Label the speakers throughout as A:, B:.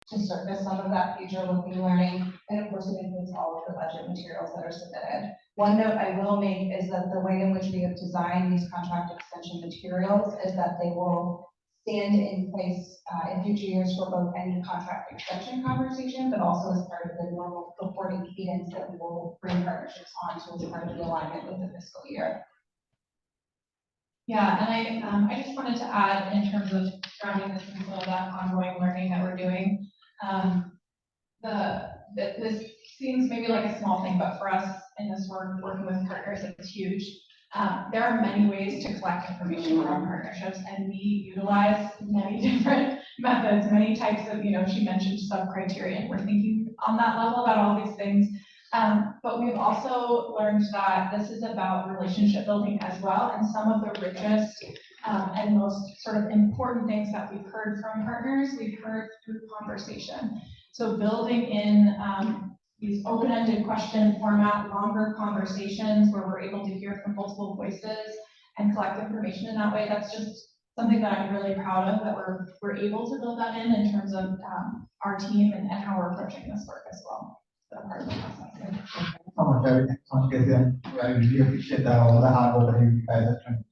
A: to surface some of that future-looking learning, and of course it includes all of the budget materials that are submitted. One note I will make is that the way in which we have designed these contract extension materials is that they will stand in place in future years for both any contract extension conversation, but also as part of the normal reporting cadence that we will bring partnerships onto as part of the alignment with the fiscal year.
B: Yeah, and I just wanted to add in terms of grounding this in some of that ongoing learning that we're doing. This seems maybe like a small thing, but for us in this work, working with partners, it's huge. There are many ways to collect information from partnerships, and we utilize many different methods, many types of, she mentioned sub-criteria, and we're thinking on that level about all these things. But we've also learned that this is about relationship building as well, and some of the richest and most sort of important things that we've heard from partners, we've heard through conversation. So building in these open-ended question format, longer conversations where we're able to hear from multiple voices and collect information in that way, that's just something that I'm really proud of, that we're able to build that in terms of our team and how we're approaching this work as well. So part of the process.
C: I really appreciate all the hard work that you guys are doing.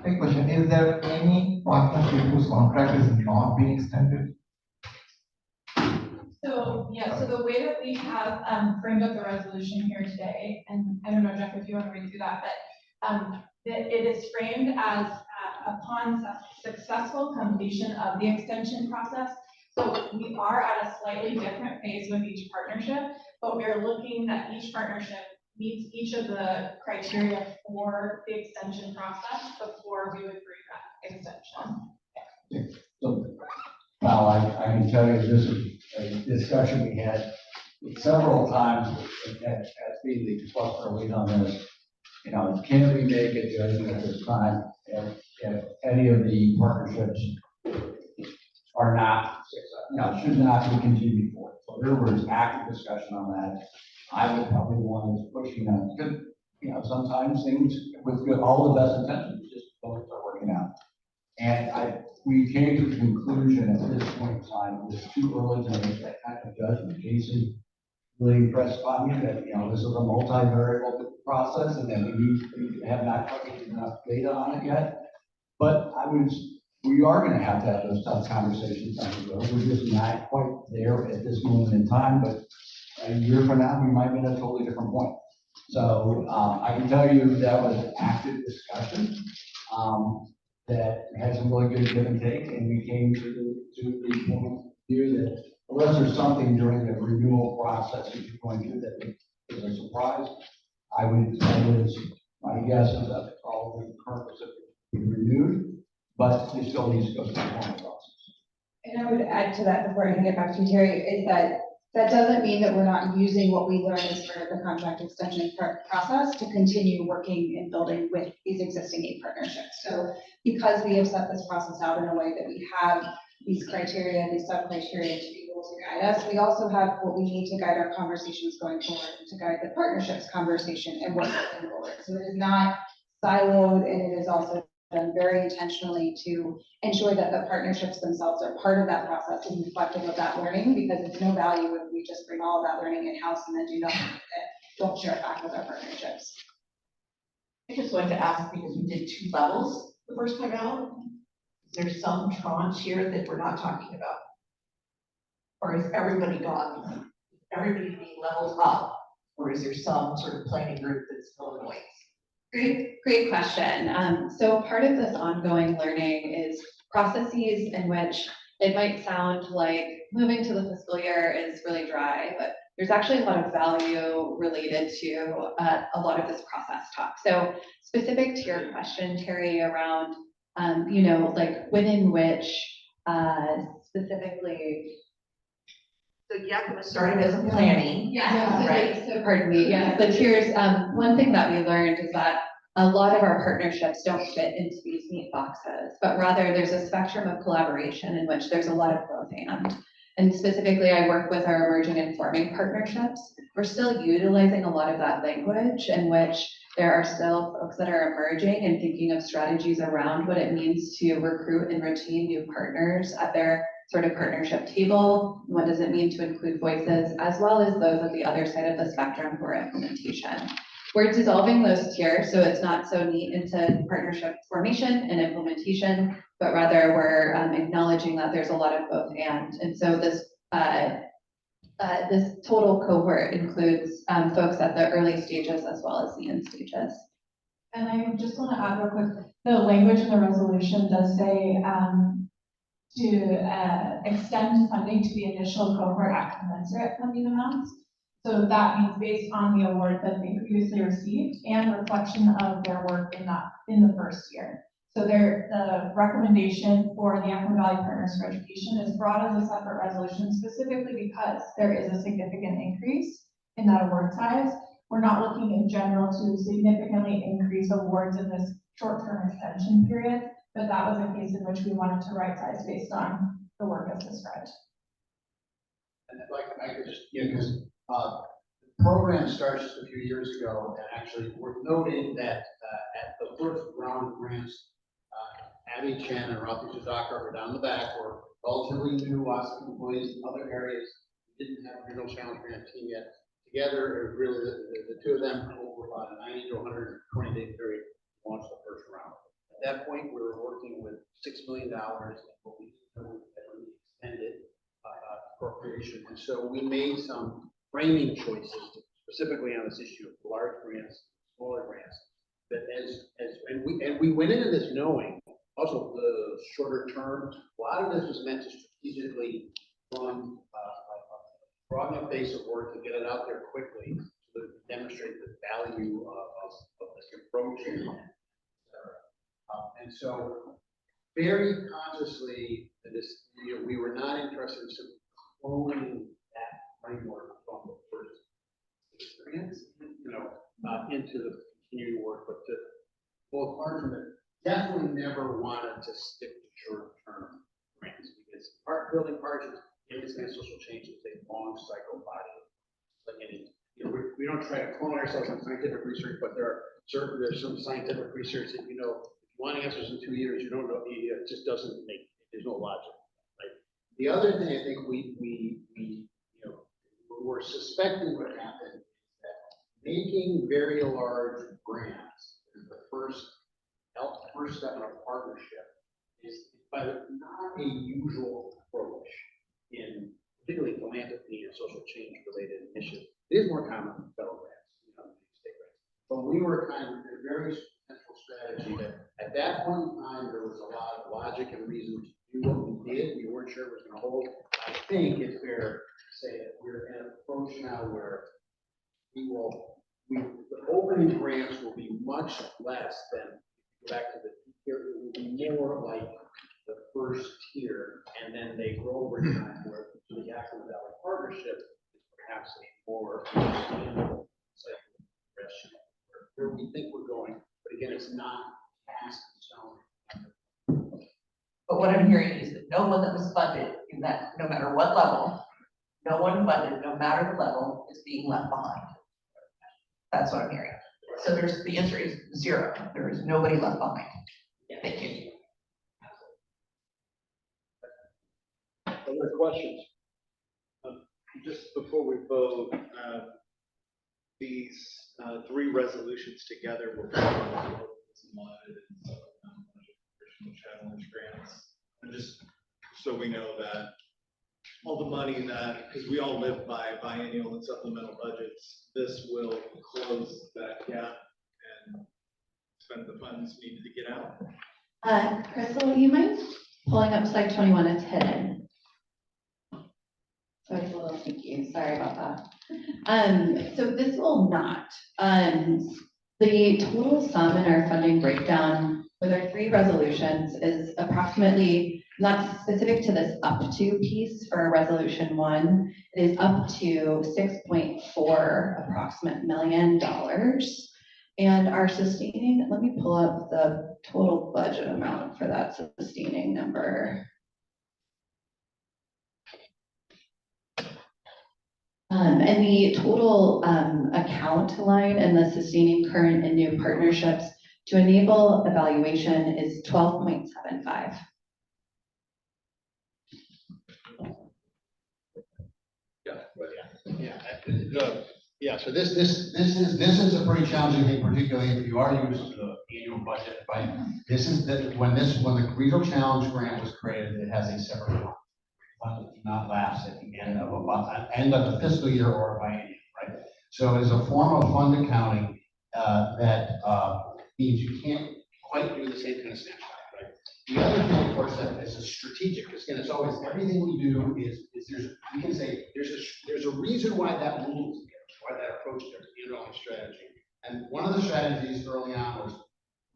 C: Quick question, is there any partnership whose contract is not being extended?
B: So yeah, so the way that we have framed up the resolution here today, and I don't know, Jeff, if you want to read through that, but it is framed as upon successful completion of the extension process. So we are at a slightly different phase with each partnership, but we are looking that each partnership meets each of the criteria for the extension process before we would bring that extension.
D: So, well, I can tell you this is a discussion we had several times as being the cluster lead on this. Can we make a judgment at this time if any of the partnerships are not, should not be continued forward? So there was active discussion on that. I would probably be the one that's pushing on, because, sometimes things with all the best intentions just don't start working out. And we came to the conclusion at this point in time, it was too early to make that kind of judgment. Jason really impressed upon me that, this is a multi-variable process and that we have not collected enough data on it yet. But we are going to have those tough conversations on the road. We're just not quite there at this moment in time, but a year from now, we might be at a totally different point. So I can tell you that was an active discussion that had some really good give and take, and we came to the point here that unless there's something during the renewal process that you're going through that is a surprise, my guess is that all the current will be renewed, but it still needs to go through the formal process.
A: And I would add to that before I can get back to you, Terry, is that doesn't mean that we're not using what we learned as part of the contract extension process to continue working and building with these existing 8 partnerships. So because we have set this process out in a way that we have these criteria, these sub-criteria to be able to guide us, we also have what we need to guide our conversations going forward and to guide the partnerships conversation and work going forward. So it is not siloed, and it is also done very intentionally to ensure that the partnerships themselves are part of that process and reflective of that learning, because it's no value if we just bring all of that learning in-house and then do nothing with it, don't share it back with our partnerships.
E: I just wanted to ask, because we did 2 levels the first time out, is there some tranche here that we're not talking about? Or is everybody gone? Everybody being leveled up? Or is there some sort of planning group that's still in the wings?
F: Great question. So part of this ongoing learning is processes in which it might sound like moving to the fiscal year is really dry, but there's actually a lot of value related to a lot of this process talk. So specific to your question, Terry, around, like within which specifically.
E: So Yakima started as a planning.
F: Yeah,
E: right.
F: So pardon me. Yeah, but here's one thing that we learned is that a lot of our partnerships don't fit into these neat boxes, but rather there's a spectrum of collaboration in which there's a lot of both and specifically I work with our emerging and forming partnerships. We're still utilizing a lot of that language in which there are still folks that are emerging and thinking of strategies around what it means to recruit and retain new partners at their sort of partnership table? What does it mean to include voices, as well as those at the other side of the spectrum for implementation? We're dissolving those tiers, so it's not so neat into partnership formation and implementation, but rather we're acknowledging that there's a lot of both and so this this total cohort includes folks at the early stages as well as the end stages.
B: And I just want to add real quick, the language in the resolution does say to extend funding to the initial cohort at commensurate funding amounts. So that means based on the award that they previously received and reflection of their work in the first year. So the recommendation for the Yakima Valley Partners for Education is brought as a separate resolution specifically because there is a significant increase in that award size. We're not looking in general to significantly increase awards in this short-term extension period, but that was a case in which we wanted to right size based on the work as described.
G: And if I could just, because the program started just a few years ago, and actually worth noting that at the first round of grants, Abby Chen and Ralphie Shizaka were down the back, were relatively new WSAC employees in other areas. We didn't have a regional challenge grant team yet. Together, it was really the two of them over about a 90 to 120 day period to launch the first round. At that point, we were working with $6 million in what we extended appropriation. And so we made some framing choices specifically on this issue of large grants, smaller grants. That and we went into this knowing also the shorter term, a lot of this was meant to strategically fund a broad enough base of work to get it out there quickly to demonstrate the value of this approach. And so very consciously, we were not interested in simply cloning that framework from the first experience, into the continuing work, but to pull apart from it. Definitely never wanted to stick to short-term grants because building partnerships in social change is a long cycle body. Like we don't try to clone ourselves on scientific research, but there's some scientific research that if you want answers in 2 years, you don't know, it just doesn't make, there's no logic. Right? The other thing I think we're suspecting what happened is that making very large grants is the first step in a partnership is not a usual approach in particularly philanthropy and social change related initiatives. It is more common in federal grants, state grants. But we were kind of a very central strategy that at that point in time there was a lot of logic and reason to do what we did. We weren't sure it was going to hold. I think it's fair to say that we're in an approach now where the opening grants will be much less than back to the tier. It will be more like the first tier, and then they grow over time. Where the Yakima Valley Partnership is perhaps a more sustainable where we think we're going. But again, it's not cast in stone.
E: But what I'm hearing is that no one that was funded in that, no matter what level, no one funded, no matter the level, is being left behind. That's what I'm hearing. So the answer is 0. There is nobody left behind. Thank you.
H: Other questions? Just before we vote, these 3 resolutions together will challenge grants. And just so we know that all the money because we all live by biennial and supplemental budgets, this will close that gap and spend the funds needed to get out.
F: Crystal, you mind pulling up slide 21? It's hidden. So it's a little sneaky. Sorry about that. So this will not. The total sum in our funding breakdown with our 3 resolutions is approximately, not specific to this up to piece for resolution 1, it is up to $6.4 approximate million. And our sustaining, let me pull up the total budget amount for that sustaining number. And the total account line and the sustaining current and new partnerships to enable evaluation is 12.75.
G: So this is a pretty challenging thing, particularly if you are used to the annual budget, right? This is when the regional challenge grant was created, it has a separate fund. Fund that does not lapse at the end of a month, end of the fiscal year or a biennium, right? So it's a form of fund accounting, that means you can't quite do the same kind of snapshot, right? The other thing, of course, that is a strategic, because again, it's always, everything we do is we can say, there's a reason why that rule is there, why that approach there, the underlying strategy. And one of the strategies early on was,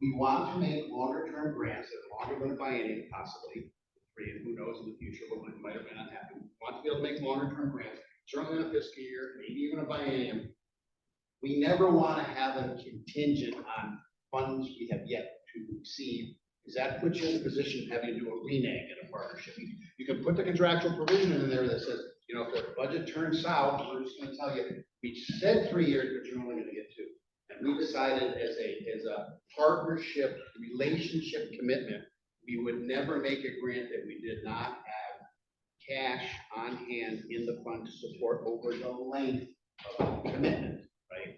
G: we want to make longer term grants that are longer than a biennium possibly, and who knows in the future, what might or may not happen. We want to be able to make longer term grants, certainly in a fiscal year, maybe even a biennium. We never want to have a contingent on funds we have yet to receive, because that puts you in a position of having to do a renege in a partnership. You can put the contractual provision in there that says, you know, if the budget turns south, we're just going to tell you, we said 3 years, but you're only going to get 2. And we decided as a partnership, relationship commitment, we would never make a grant that we did not have cash on hand in the fund to support over the length of the commitment, right?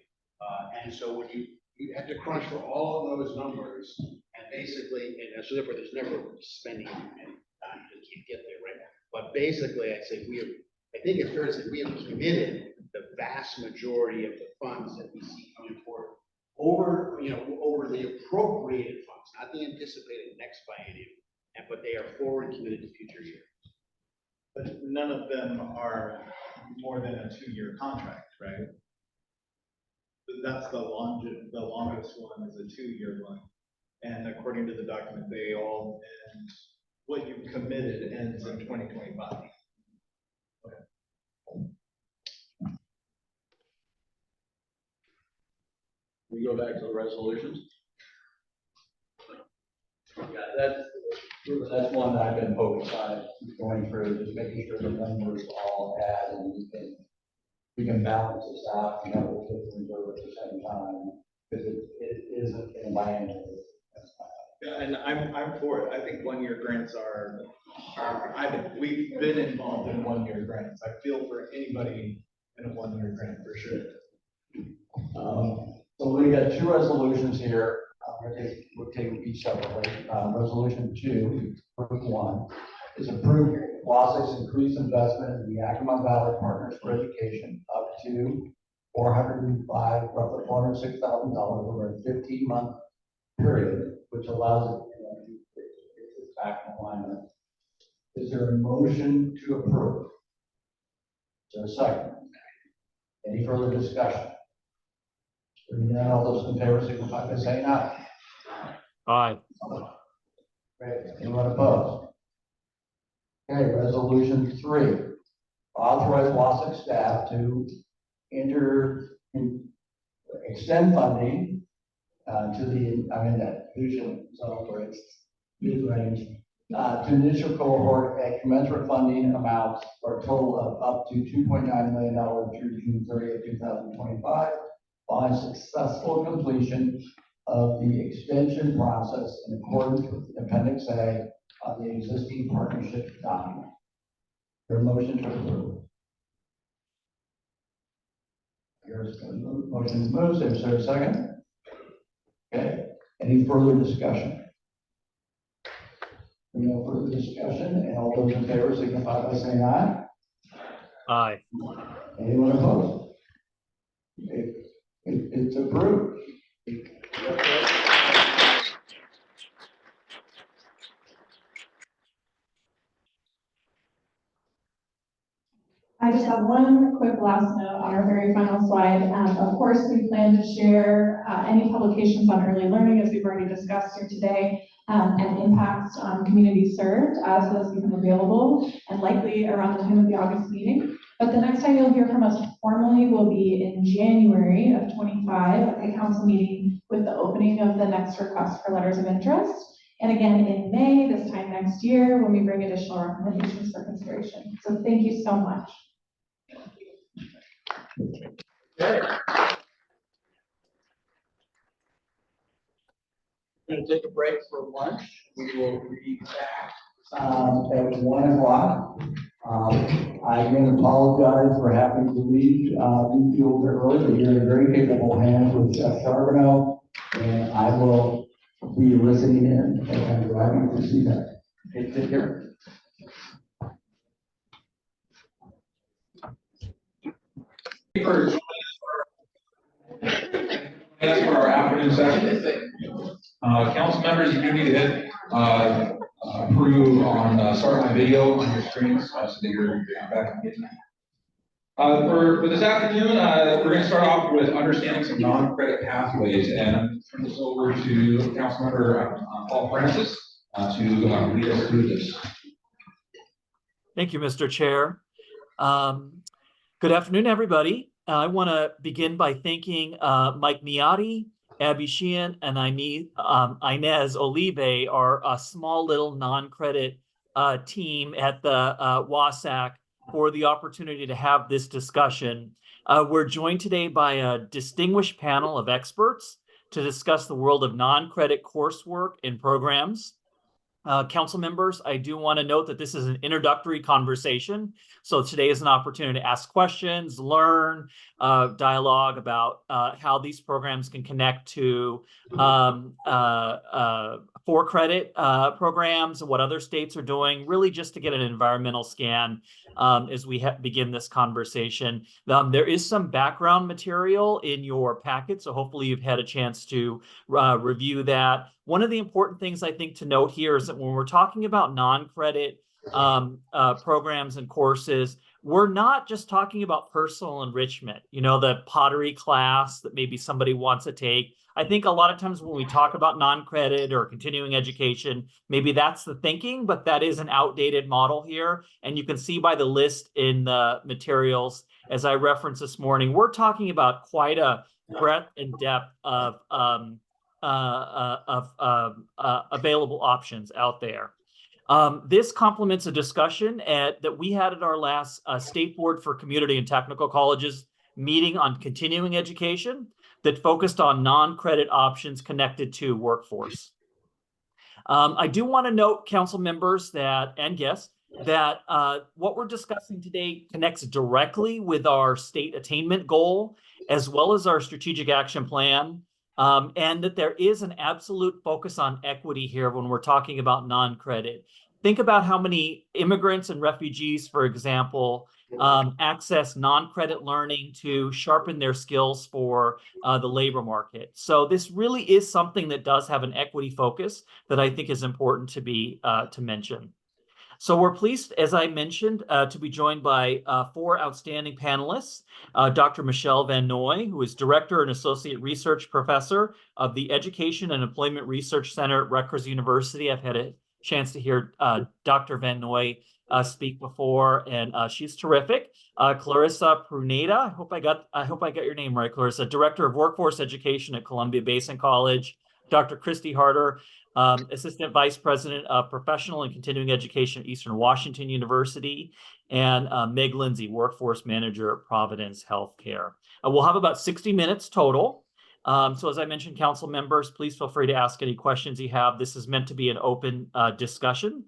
G: And so when you have to crunch for all of those numbers, and basically, and so therefore there's never spending any time to keep get there, right? But basically, I'd say I think it's fair to say we have committed the vast majority of the funds that we see coming forward over the appropriated funds, not the anticipated next biennium, but they are forward committed to future years.
H: But none of them are more than a 2-year contract, right? That's the longest one is a 2-year one. And according to the document, they all end, what you committed ends in 2025.
D: We go back to the resolutions. Yeah, that's one that I've been focused on, going through, just making sure the numbers all add, and we can balance this out and have a good reserve at the same time, because it isn't in my end.
H: Yeah, and I'm for it. I think 1-year grants we've been involved in 1-year grants. I feel for anybody in a 1-year grant for sure.
D: So we got 2 resolutions here. We'll take each separately. Resolution 2, group 1, is approved WSAC's increased investment in the Yakima Valley Partners for Education up to roughly $406,000 over a 15-month period, which allows it to get this back in alignment. Is there a motion to approve? Is there a second? Any further discussion? Hearing none, all those in favor signify by saying aye.
I: Aye.
D: Great. Anyone opposed? Okay, resolution 3. Authorize WSAC staff to extend funding to the, that usually zone where it's mid-range, to initial cohort at commensurate funding amounts for a total of up to $2.9 million through June 30th, 2025, by successful completion of the extension process in accordance with Appendix A of the existing partnership document. Your motion to approve. Here's the motion moves. Is there a second? Okay. Any further discussion? No further discussion, and all those in favor signify by saying aye.
I: Aye.
D: Anyone opposed? It's approved.
B: I just have one quick last note on our very final slide. Of course, we plan to share any publications on early learning, as we've already discussed here today, and impacts on communities served as those become available, and likely around the time of the August meeting. But the next time you'll hear from us formally will be in January of 25 at the council meeting with the opening of the next request for letters of interest. And again in May, this time next year, when we bring additional recommendations for consideration. So thank you so much.
D: Okay. We're going to take a break for lunch. We will be back at 1 o'clock. I again apologize for having to leave, the field early, but you're in very capable hands with Chef Charbonneau, and I will be listening in and driving to see that. Okay, take care.
J: That's for our afternoon session. Council members, you do need to hit, approve on, start my video on your screens, so that you're back on getting that. For this afternoon, we're gonna start off with understanding some non-credit pathways, and I'm gonna turn this over to Councilmember Paul Francis, to lead us through this.
I: Thank you, Mr. Chair. Good afternoon, everybody. I want to begin by thanking Mike Miotti, Abby Sheehan, and Inez Olive, our small little non-credit team at the WSAC, for the opportunity to have this discussion. We're joined today by a distinguished panel of experts to discuss the world of non-credit coursework and programs. Council members, I do want to note that this is an introductory conversation. So today is an opportunity to ask questions, learn, dialogue about how these programs can connect to for credit programs and what other states are doing, really just to get an environmental scan as we begin this conversation. There is some background material in your packet, so hopefully you've had a chance to review that. One of the important things I think to note here is that when we're talking about non-credit programs and courses, we're not just talking about personal enrichment, you know, the pottery class that maybe somebody wants to take. I think a lot of times when we talk about non-credit or continuing education, maybe that's the thinking, but that is an outdated model here. And you can see by the list in the materials, as I referenced this morning, we're talking about quite a breadth and depth of available options out there. This complements a discussion that we had at our last State Board for Community and Technical Colleges meeting on continuing education that focused on non-credit options connected to workforce. I do want to note, council members and guests, that what we're discussing today connects directly with our state attainment goal, as well as our strategic action plan. And that there is an absolute focus on equity here when we're talking about non-credit. Think about how many immigrants and refugees, for example, access non-credit learning to sharpen their skills for the labor market. So this really is something that does have an equity focus that I think is important to mention. So we're pleased, as I mentioned, to be joined by 4 outstanding panelists. Dr. Michelle Van Noy, who is Director and Associate Research Professor of the Education and Employment Research Center at Rutgers University. I've had a chance to hear Dr. Van Noy speak before, and she's terrific. Clarissa Pruneda, I hope I got your name right, Clarissa, Director of Workforce Education at Columbia Basin College. Dr. Christy Harder, Assistant Vice President of Professional and Continuing Education at Eastern Washington University, and Meg Lindsay, Workforce Manager at Providence Healthcare. We'll have about 60 minutes total. So as I mentioned, council members, please feel free to ask any questions you have. This is meant to be an open discussion.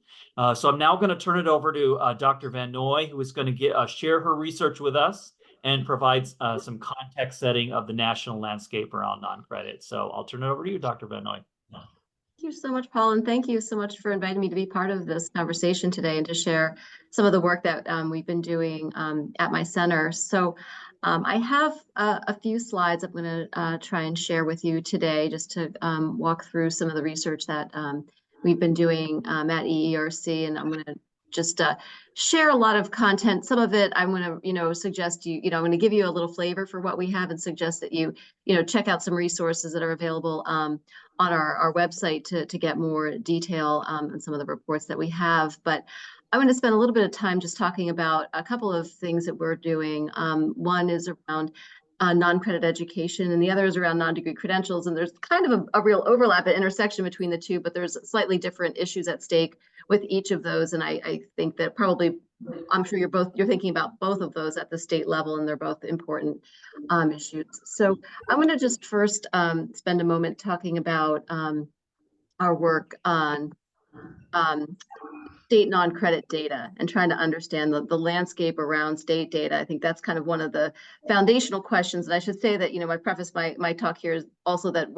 I: So I'm now going to turn it over to Dr. Van Noy, who is going to share her research with us and provides some context setting of the national landscape around non-credit. So I'll turn it over to you, Dr. Van Noy.
K: Thank you so much, Paul, and thank you so much for inviting me to be part of this conversation today and to share some of the work that we've been doing at my center. So I have a few slides I'm going to try and share with you today just to walk through some of the research that we've been doing at EERC, and I'm going to just share a lot of content. Some of it I'm going to, suggest I'm going to give you a little flavor for what we have and suggest that you check out some resources that are available on our website to get more detail on some of the reports that we have. But I'm going to spend a little bit of time just talking about a couple of things that we're doing. One is around non-credit education, and the other is around non-degree credentials. And there's kind of a real overlap, an intersection between the two, but there's slightly different issues at stake with each of those. And I think that probably, I'm sure you're thinking about both of those at the state level, and they're both important issues. So I'm going to just first spend a moment talking about our work on state non-credit data and trying to understand the landscape around state data. I think that's kind of one of the foundational questions. And I should say that, my preface my talk here is also that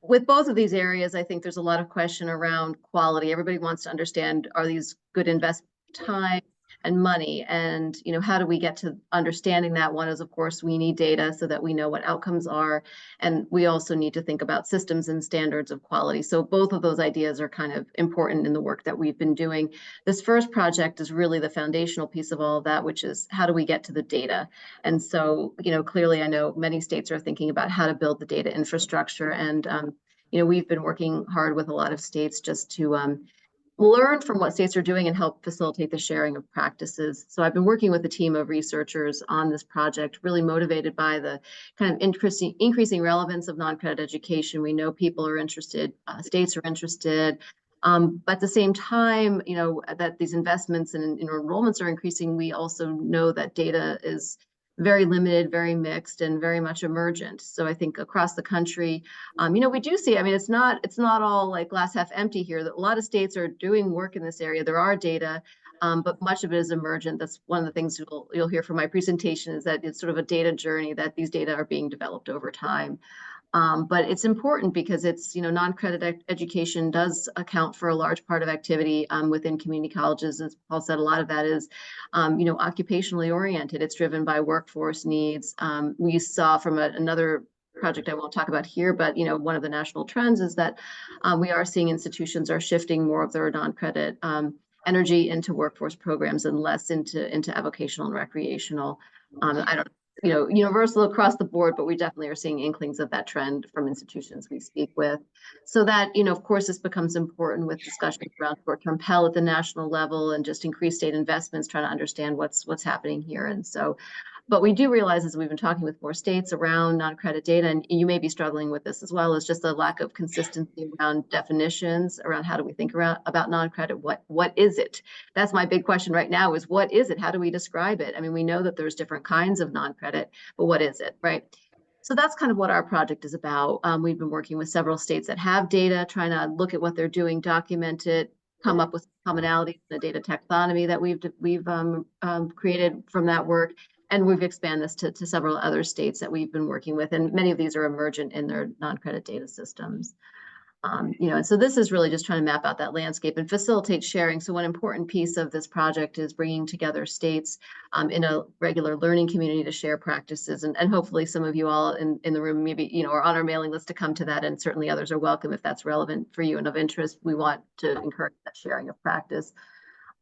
K: with both of these areas, I think there's a lot of question around quality. Everybody wants to understand, are these good investment time and money? And, how do we get to understanding that? One is, of course, we need data so that we know what outcomes are. And we also need to think about systems and standards of quality. So both of those ideas are kind of important in the work that we've been doing. This first project is really the foundational piece of all of that, which is how do we get to the data? And so, clearly I know many states are thinking about how to build the data infrastructure. And, we've been working hard with a lot of states just to learn from what states are doing and help facilitate the sharing of practices. So I've been working with a team of researchers on this project, really motivated by the kind of increasing relevance of non-credit education. We know people are interested, states are interested, but at the same time, that these investments and enrollments are increasing, we also know that data is very limited, very mixed, and very much emergent. So I think across the country, we do see, it's not all like glass half empty here. That a lot of states are doing work in this area. There are data, but much of it is emergent. That's one of the things you'll hear from my presentation, is that it's sort of a data journey, that these data are being developed over time. But it's important because it's, non-credit education does account for a large part of activity within community colleges. As Paul said, a lot of that is, occupationally oriented. It's driven by workforce needs. We saw from another project I won't talk about here, but, one of the national trends is that we are seeing institutions are shifting more of their non-credit energy into workforce programs and less into avocational and recreational. I don't universal across the board, but we definitely are seeing inklings of that trend from institutions we speak with. So that, of course, this becomes important with discussions around short-term Pell at the national level and just increased state investments, trying to understand what's happening here. And so, but we do realize, as we've been talking with more states around non-credit data, and you may be struggling with this as well, is just a lack of consistency around definitions, around how do we think about non-credit? What is it? That's my big question right now, is what is it? How do we describe it? We know that there's different kinds of non-credit, but what is it, right? So that's kind of what our project is about. We've been working with several states that have data, trying to look at what they're doing, document it, come up with commonalities, the data taxonomy that we've created from that work. And we've expanded this to several other states that we've been working with, and many of these are emergent in their non-credit data systems. And so this is really just trying to map out that landscape and facilitate sharing. So one important piece of this project is bringing together states in a regular learning community to share practices. And hopefully some of you all in the room maybe, are on our mailing list to come to that, and certainly others are welcome if that's relevant for you and of interest. We want to encourage that sharing of practice.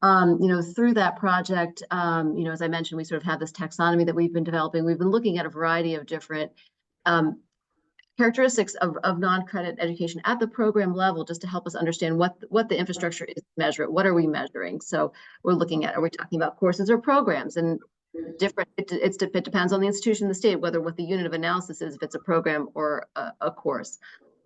K: Through that project, as I mentioned, we sort of have this taxonomy that we've been developing. We've been looking at a variety of different characteristics of non-credit education at the program level, just to help us understand what the infrastructure is to measure it. What are we measuring? So we're looking at, are we talking about courses or programs? And different, it depends on the institution, the state, what the unit of analysis is, if it's a program or a course.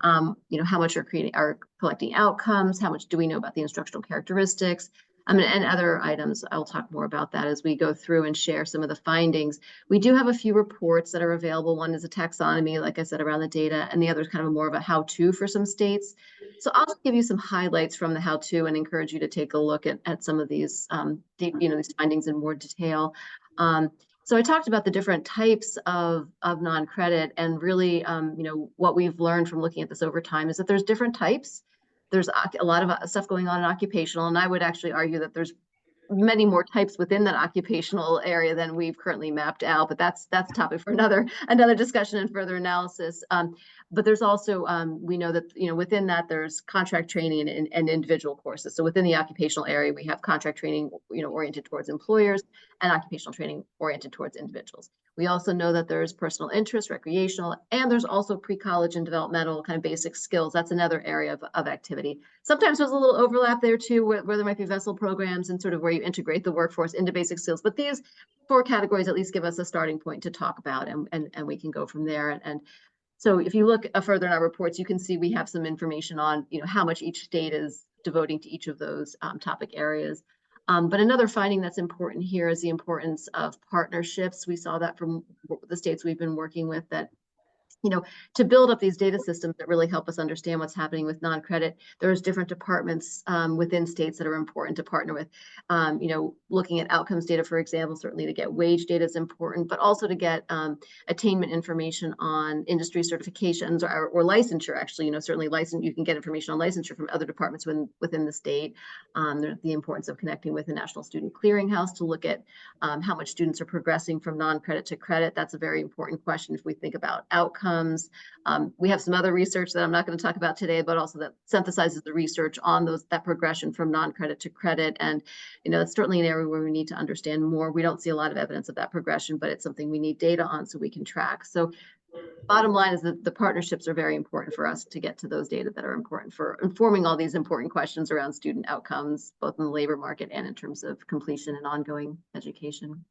K: How much are collecting outcomes? How much do we know about the instructional characteristics? And other items. I'll talk more about that as we go through and share some of the findings. We do have a few reports that are available. One is a taxonomy, like I said, around the data, and the other is kind of more of a how-to for some states. So I'll just give you some highlights from the how-to and encourage you to take a look at some of these, these findings in more detail. So I talked about the different types of non-credit, and really, what we've learned from looking at this over time is that there's different types. There's a lot of stuff going on in occupational, and I would actually argue that there's many more types within that occupational area than we've currently mapped out, but that's a topic for another discussion and further analysis. But there's also, we know that, within that there's contract training and individual courses. So within the occupational area, we have contract training, oriented towards employers, and occupational training oriented towards individuals. We also know that there's personal interest, recreational, and there's also pre-college and developmental kind of basic skills. That's another area of activity. Sometimes there's a little overlap there too, where there might be vessel programs and sort of where you integrate the workforce into basic skills. But these 4 categories at least give us a starting point to talk about, and we can go from there. And so if you look further in our reports, you can see we have some information on, how much each state is devoting to each of those topic areas. But another finding that's important here is the importance of partnerships. We saw that from the states we've been working with, that to build up these data systems that really help us understand what's happening with non-credit. There's different departments within states that are important to partner with. Looking at outcomes data, for example, certainly to get wage data is important, but also to get attainment information on industry certifications or licensure. Actually, certainly you can get information on licensure from other departments within the state. There's the importance of connecting with the National Student Clearinghouse to look at how much students are progressing from non-credit to credit. That's a very important question if we think about outcomes. We have some other research that I'm not going to talk about today, but also that synthesizes the research on that progression from non-credit to credit. And, it's certainly an area where we need to understand more. We don't see a lot of evidence of that progression, but it's something we need data on so we can track. So bottom line is that the partnerships are very important for us to get to those data that are important for informing all these important questions around student outcomes, both in the labor market and in terms of completion and ongoing education.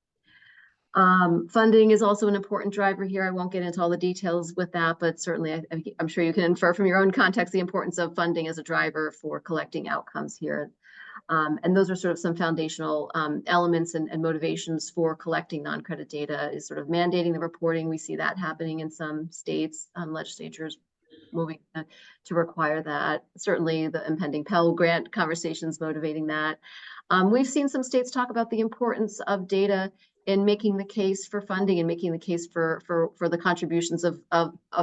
K: Funding is also an important driver here. I won't get into all the details with that, but certainly I'm sure you can infer from your own context the importance of funding as a driver for collecting outcomes here. And those are sort of some foundational elements and motivations for collecting non-credit data is sort of mandating the reporting. We see that happening in some states, legislatures moving to require that. Certainly the impending Pell Grant conversations motivating that. We've seen some states talk about the importance of data in making the case for funding and making the case for the contributions of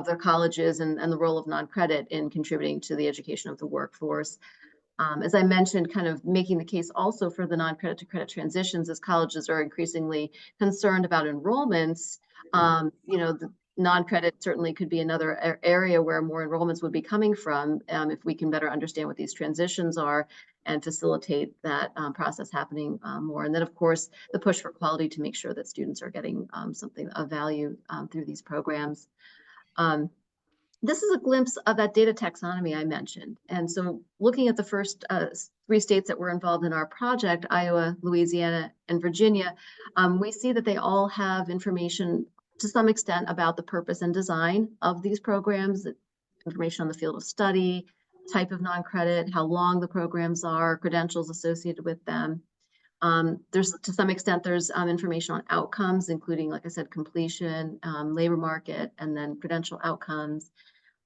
K: their colleges and the role of non-credit in contributing to the education of the workforce. As I mentioned, kind of making the case also for the non-credit to credit transitions as colleges are increasingly concerned about enrollments. The non-credit certainly could be another area where more enrollments would be coming from if we can better understand what these transitions are and facilitate that process happening more. And then, of course, the push for quality to make sure that students are getting something of value through these programs. This is a glimpse of that data taxonomy I mentioned. And so looking at the first 3 states that were involved in our project, Iowa, Louisiana, and Virginia, we see that they all have information to some extent about the purpose and design of these programs, information on the field of study, type of non-credit, how long the programs are, credentials associated with them. To some extent, there's information on outcomes, including, like I said, completion, labor market, and then credential outcomes.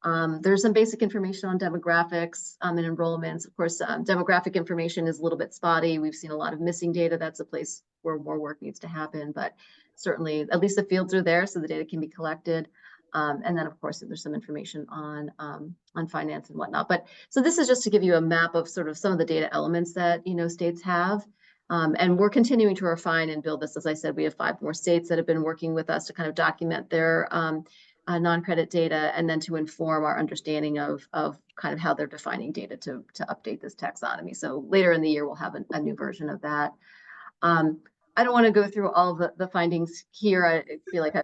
K: There's some basic information on demographics and enrollments. Of course, demographic information is a little bit spotty. We've seen a lot of missing data. That's a place where more work needs to happen, but certainly at least the fields are there so the data can be collected. And then, of course, there's some information on finance and whatnot. But so this is just to give you a map of sort of some of the data elements that states have. And we're continuing to refine and build this. As I said, we have 5 more states that have been working with us to kind of document their non-credit data and then to inform our understanding of kind of how they're defining data to update this taxonomy. So later in the year, we'll have a new version of that. I don't want to go through all the findings here. I feel like I'm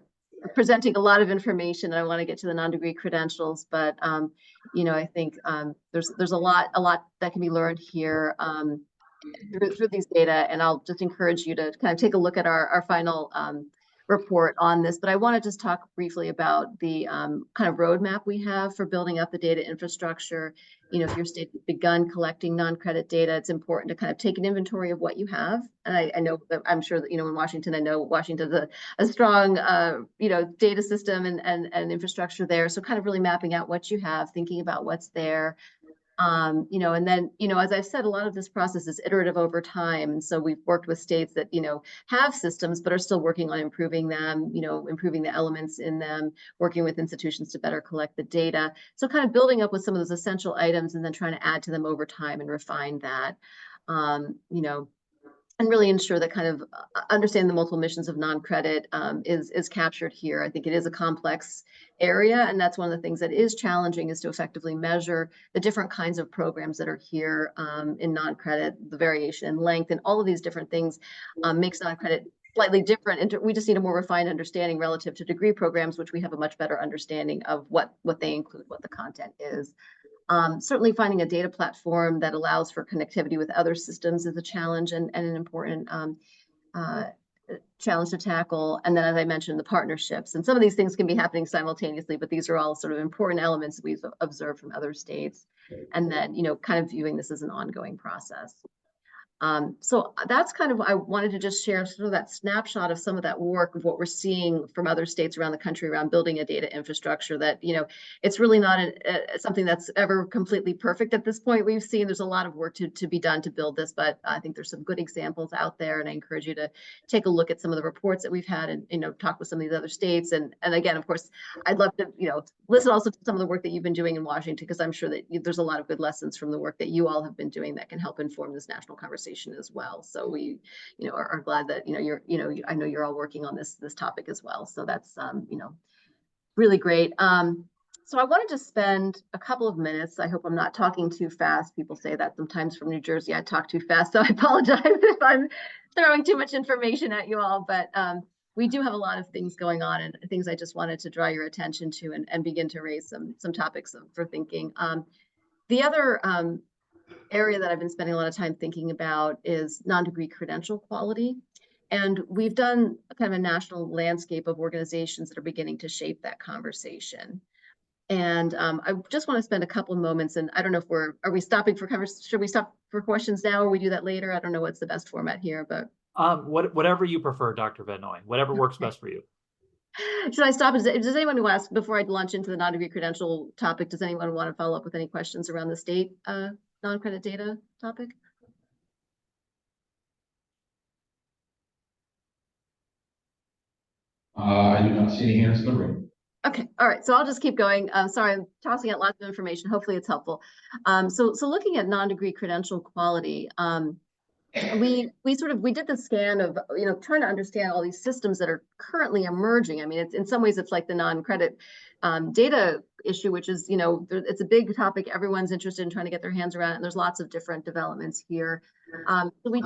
K: presenting a lot of information and I want to get to the non-degree credentials, but I think there's a lot that can be learned here through these data, and I'll just encourage you to kind of take a look at our final report on this. But I want to just talk briefly about the kind of roadmap we have for building up the data infrastructure. If your state has begun collecting non-credit data, it's important to kind of take an inventory of what you have. And I know that I'm sure that, in Washington, I know Washington's a strong, data system and infrastructure there. So kind of really mapping out what you have, thinking about what's there. And then, as I've said, a lot of this process is iterative over time. And so we've worked with states that, have systems, but are still working on improving them, improving the elements in them, working with institutions to better collect the data. So kind of building up with some of those essential items and then trying to add to them over time and refine that, and really ensure that kind of understand the multiple missions of non-credit is captured here. I think it is a complex area, and that's one of the things that is challenging is to effectively measure the different kinds of programs that are here in non-credit, the variation in length, and all of these different things makes non-credit slightly different. We just need a more refined understanding relative to degree programs, which we have a much better understanding of what they include, what the content is. Certainly finding a data platform that allows for connectivity with other systems is a challenge and an important challenge to tackle. And then, as I mentioned, the partnerships. And some of these things can be happening simultaneously, but these are all sort of important elements we've observed from other states. And then, kind of viewing this as an ongoing process. So that's kind of, I wanted to just share sort of that snapshot of some of that work of what we're seeing from other states around the country around building a data infrastructure that, it's really not something that's ever completely perfect at this point. We've seen there's a lot of work to be done to build this, but I think there's some good examples out there. And I encourage you to take a look at some of the reports that we've had and, talk with some of these other states. And again, of course, I'd love to, listen also to some of the work that you've been doing in Washington, because I'm sure that there's a lot of good lessons from the work that you all have been doing that can help inform this national conversation as well. So we, are glad that, I know you're all working on this topic as well. So that's, really great. So I wanted to spend a couple of minutes. I hope I'm not talking too fast. People say that sometimes from New Jersey, I talk too fast. So I apologize if I'm throwing too much information at you all, but we do have a lot of things going on and things I just wanted to draw your attention to and begin to raise some topics for thinking. The other area that I've been spending a lot of time thinking about is non-degree credential quality. And we've done kind of a national landscape of organizations that are beginning to shape that conversation. And I just want to spend a couple of moments, and I don't know if are we stopping for conversation? Should we stop for questions now or we do that later? I don't know what's the best format here, but.
I: Whatever you prefer, Dr. Van Noy, whatever works best for you.
K: Should I stop? Does anyone who ask before I launch into the non-degree credential topic, does anyone want to follow up with any questions around the state non-credit data topic?
J: I do not see any hands in the room.
K: Okay, all right, so I'll just keep going. Sorry, I'm tossing out lots of information. Hopefully it's helpful. So looking at non-degree credential quality, we did the scan of, trying to understand all these systems that are currently emerging. I mean, it's in some ways it's like the non-credit data issue, which is, it's a big topic. Everyone's interested in trying to get their hands around it, and there's lots of different developments here. So we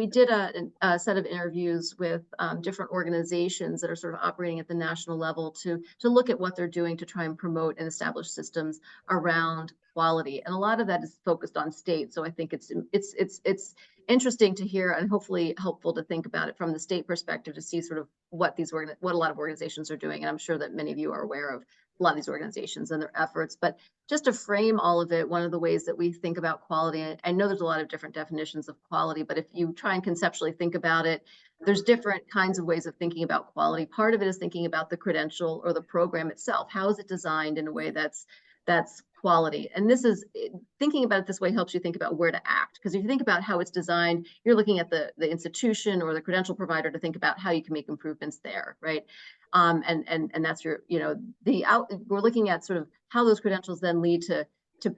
K: did a set of interviews with different organizations that are sort of operating at the national level to look at what they're doing to try and promote and establish systems around quality. And a lot of that is focused on state. So I think it's interesting to hear and hopefully helpful to think about it from the state perspective to see sort of what a lot of organizations are doing. And I'm sure that many of you are aware of a lot of these organizations and their efforts, but just to frame all of it, one of the ways that we think about quality, I know there's a lot of different definitions of quality, but if you try and conceptually think about it, there's different kinds of ways of thinking about quality. Part of it is thinking about the credential or the program itself. How is it designed in a way that's quality? And this is, thinking about it this way helps you think about where to act. Because if you think about how it's designed, you're looking at the institution or the credential provider to think about how you can make improvements there, right? And that's your, we're looking at sort of how those credentials then lead to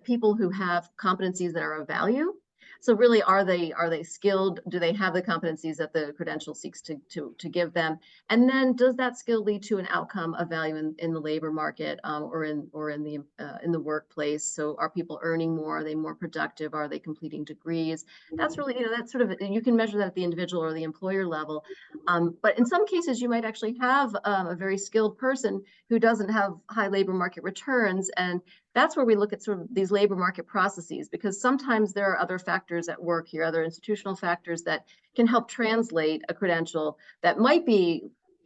K: people who have competencies that are of value. So really, are they skilled? Do they have the competencies that the credential seeks to give them? And then does that skill lead to an outcome of value in the labor market or in the workplace? So are people earning more? Are they more productive? Are they completing degrees? That's really, that's sort of, you can measure that at the individual or the employer level. But in some cases, you might actually have a very skilled person who doesn't have high labor market returns. And that's where we look at sort of these labor market processes, because sometimes there are other factors at work here, other institutional factors that can help translate a credential that might be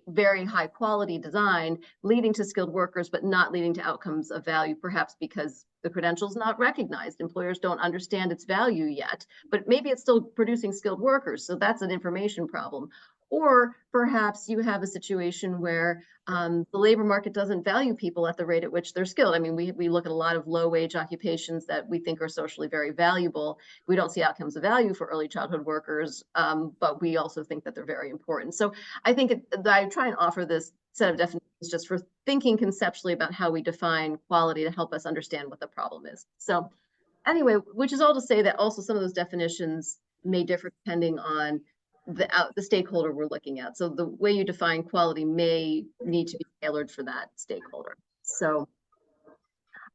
K: very high quality design, leading to skilled workers, but not leading to outcomes of value, perhaps because the credential is not recognized. Employers don't understand its value yet, but maybe it's still producing skilled workers. So that's an information problem. Or perhaps you have a situation where the labor market doesn't value people at the rate at which they're skilled. I mean, we look at a lot of low wage occupations that we think are socially very valuable. We don't see outcomes of value for early childhood workers, but we also think that they're very important. So I think I try and offer this set of definitions just for thinking conceptually about how we define quality to help us understand what the problem is. So anyway, which is all to say that also some of those definitions may differ depending on the stakeholder we're looking at. So the way you define quality may need to be tailored for that stakeholder. So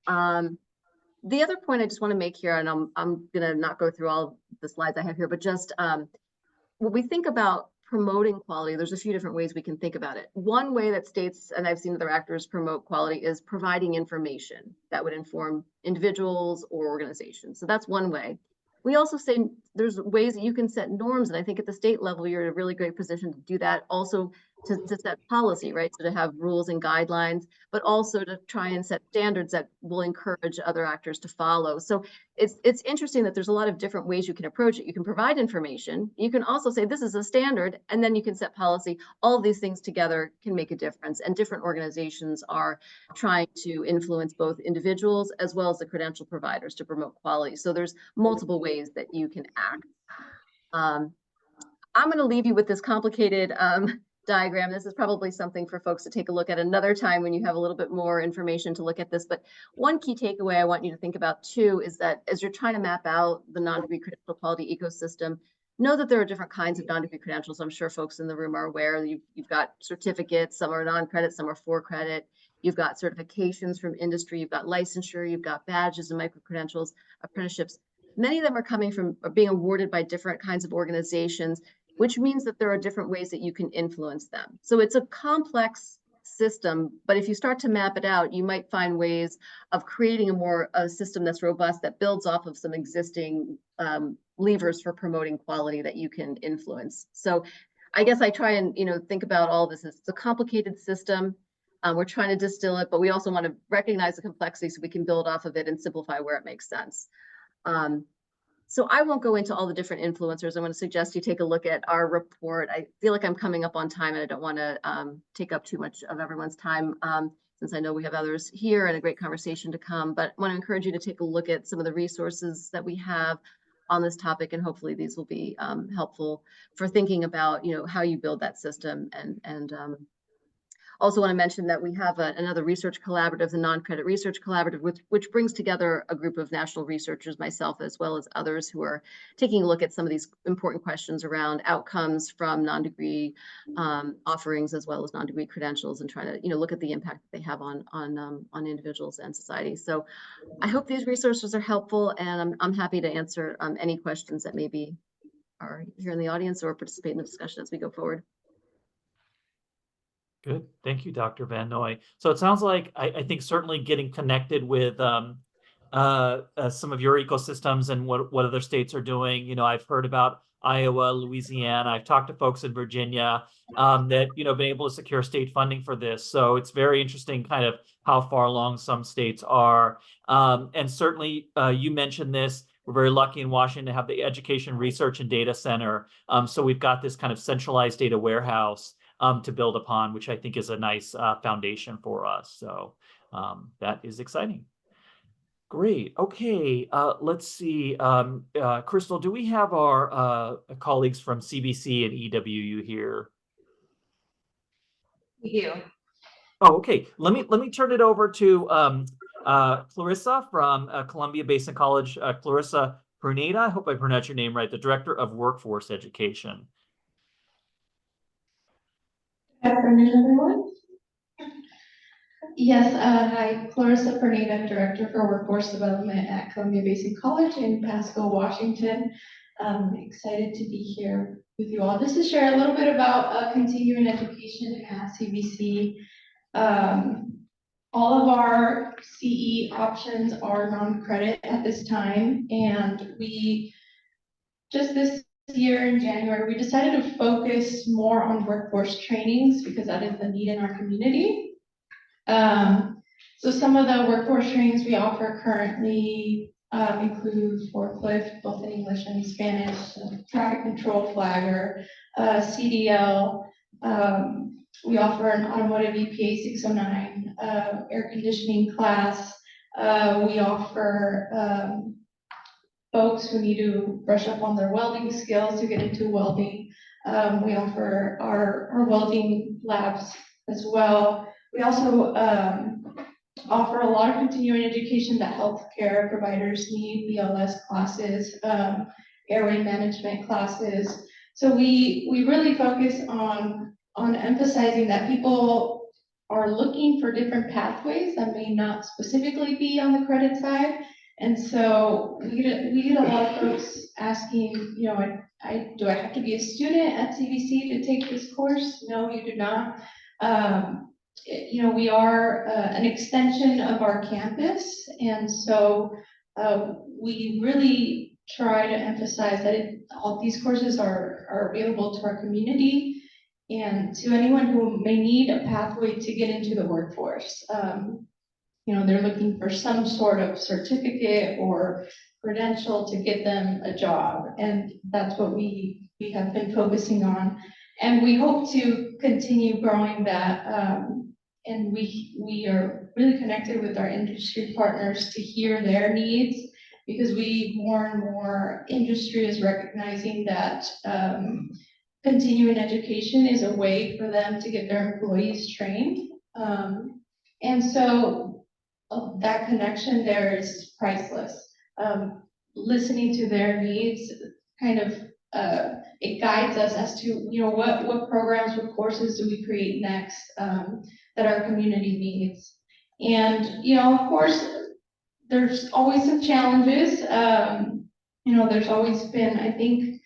K: the other point I just want to make here, and I'm gonna not go through all the slides I have here, but just when we think about promoting quality, there's a few different ways we can think about it. One way that states, and I've seen other actors promote quality, is providing information that would inform individuals or organizations. So that's one way. We also say there's ways that you can set norms, and I think at the state level, you're in a really great position to do that. Also, to set policy, right? So to have rules and guidelines, but also to try and set standards that will encourage other actors to follow. So it's interesting that there's a lot of different ways you can approach it. You can provide information. You can also say this is a standard, and then you can set policy. All of these things together can make a difference. And different organizations are trying to influence both individuals as well as the credential providers to promote quality. So there's multiple ways that you can act. I'm going to leave you with this complicated diagram. This is probably something for folks to take a look at another time when you have a little bit more information to look at this. But one key takeaway I want you to think about too is that as you're trying to map out the non-degree credential quality ecosystem, know that there are different kinds of non-degree credentials. I'm sure folks in the room are aware. You've got certificates, some are non-credit, some are for credit. You've got certifications from industry, you've got licensure, you've got badges and micro-credentials, apprenticeships. Many of them are coming from or being awarded by different kinds of organizations, which means that there are different ways that you can influence them. So it's a complex system, but if you start to map it out, you might find ways of creating a system that's robust, that builds off of some existing levers for promoting quality that you can influence. So I guess I try and think about all this as it's a complicated system. We're trying to distill it, but we also want to recognize the complexity so we can build off of it and simplify where it makes sense. So I won't go into all the different influencers. I'm going to suggest you take a look at our report. I feel like I'm coming up on time and I don't want to take up too much of everyone's time since I know we have others here and a great conversation to come. But I want to encourage you to take a look at some of the resources that we have on this topic, and hopefully these will be helpful for thinking about how you build that system. And also want to mention that we have another research collaborative, the Non-Credit Research Collaborative, which brings together a group of national researchers, myself, as well as others who are taking a look at some of these important questions around outcomes from non-degree offerings, as well as non-degree credentials, and trying to look at the impact that they have on individuals and society. So I hope these resources are helpful, and I'm happy to answer any questions that maybe are here in the audience or participate in the discussion as we go forward.
I: Good. Thank you, Dr. Van Noy. So it sounds like I think certainly getting connected with some of your ecosystems and what other states are doing. I've heard about Iowa, Louisiana. I've talked to folks in Virginia that been able to secure state funding for this. So it's very interesting kind of how far along some states are. And certainly you mentioned this. We're very lucky in Washington to have the Education Research and Data Center. So we've got this kind of centralized data warehouse to build upon, which I think is a nice foundation for us. So that is exciting. Great. Okay, let's see. Crystal, do we have our colleagues from CBC and EWU here?
F: We do.
I: Oh, okay. Let me turn it over to Clarissa from Columbia Basin College. Clarissa Pruneda, I hope I pronounced your name right, the Director of Workforce Education.
L: Good afternoon, everyone. Yes, hi, Clarissa Pruneda, Director for Workforce Development at Columbia Basin College in Pasco, Washington. Excited to be here with you all. Just to share a little bit about continuing education at CBC. All of our CE options are non-credit at this time, and we just this year in January, we decided to focus more on workforce trainings because that is the need in our community. So some of the workforce trainings we offer currently include forklift, both in English and Spanish, traffic control flagger, CDL. We offer an automotive EPA 609 air conditioning class. We offer folks who need to brush up on their welding skills to get into welding. We offer our welding labs as well. We also offer a lot of continuing education that healthcare providers need, BLS classes, airway management classes. So we really focus on emphasizing that people are looking for different pathways that may not specifically be on the credit side. And so we get a lot of folks asking, do I have to be a student at CBC to take this course? No, you do not. We are an extension of our campus, and so we really try to emphasize that all these courses are available to our community, And to anyone who may need a pathway to get into the workforce, they're looking for some sort of certificate or credential to get them a job. And that's what we have been focusing on. And we hope to continue growing that. And we are really connected with our industry partners to hear their needs, because more and more industry is recognizing that continuing education is a way for them to get their employees trained. And so that connection there is priceless. Listening to their needs kind of it guides us as to what programs, what courses do we create next that our community needs. And of course, there's always some challenges. There's always been, I think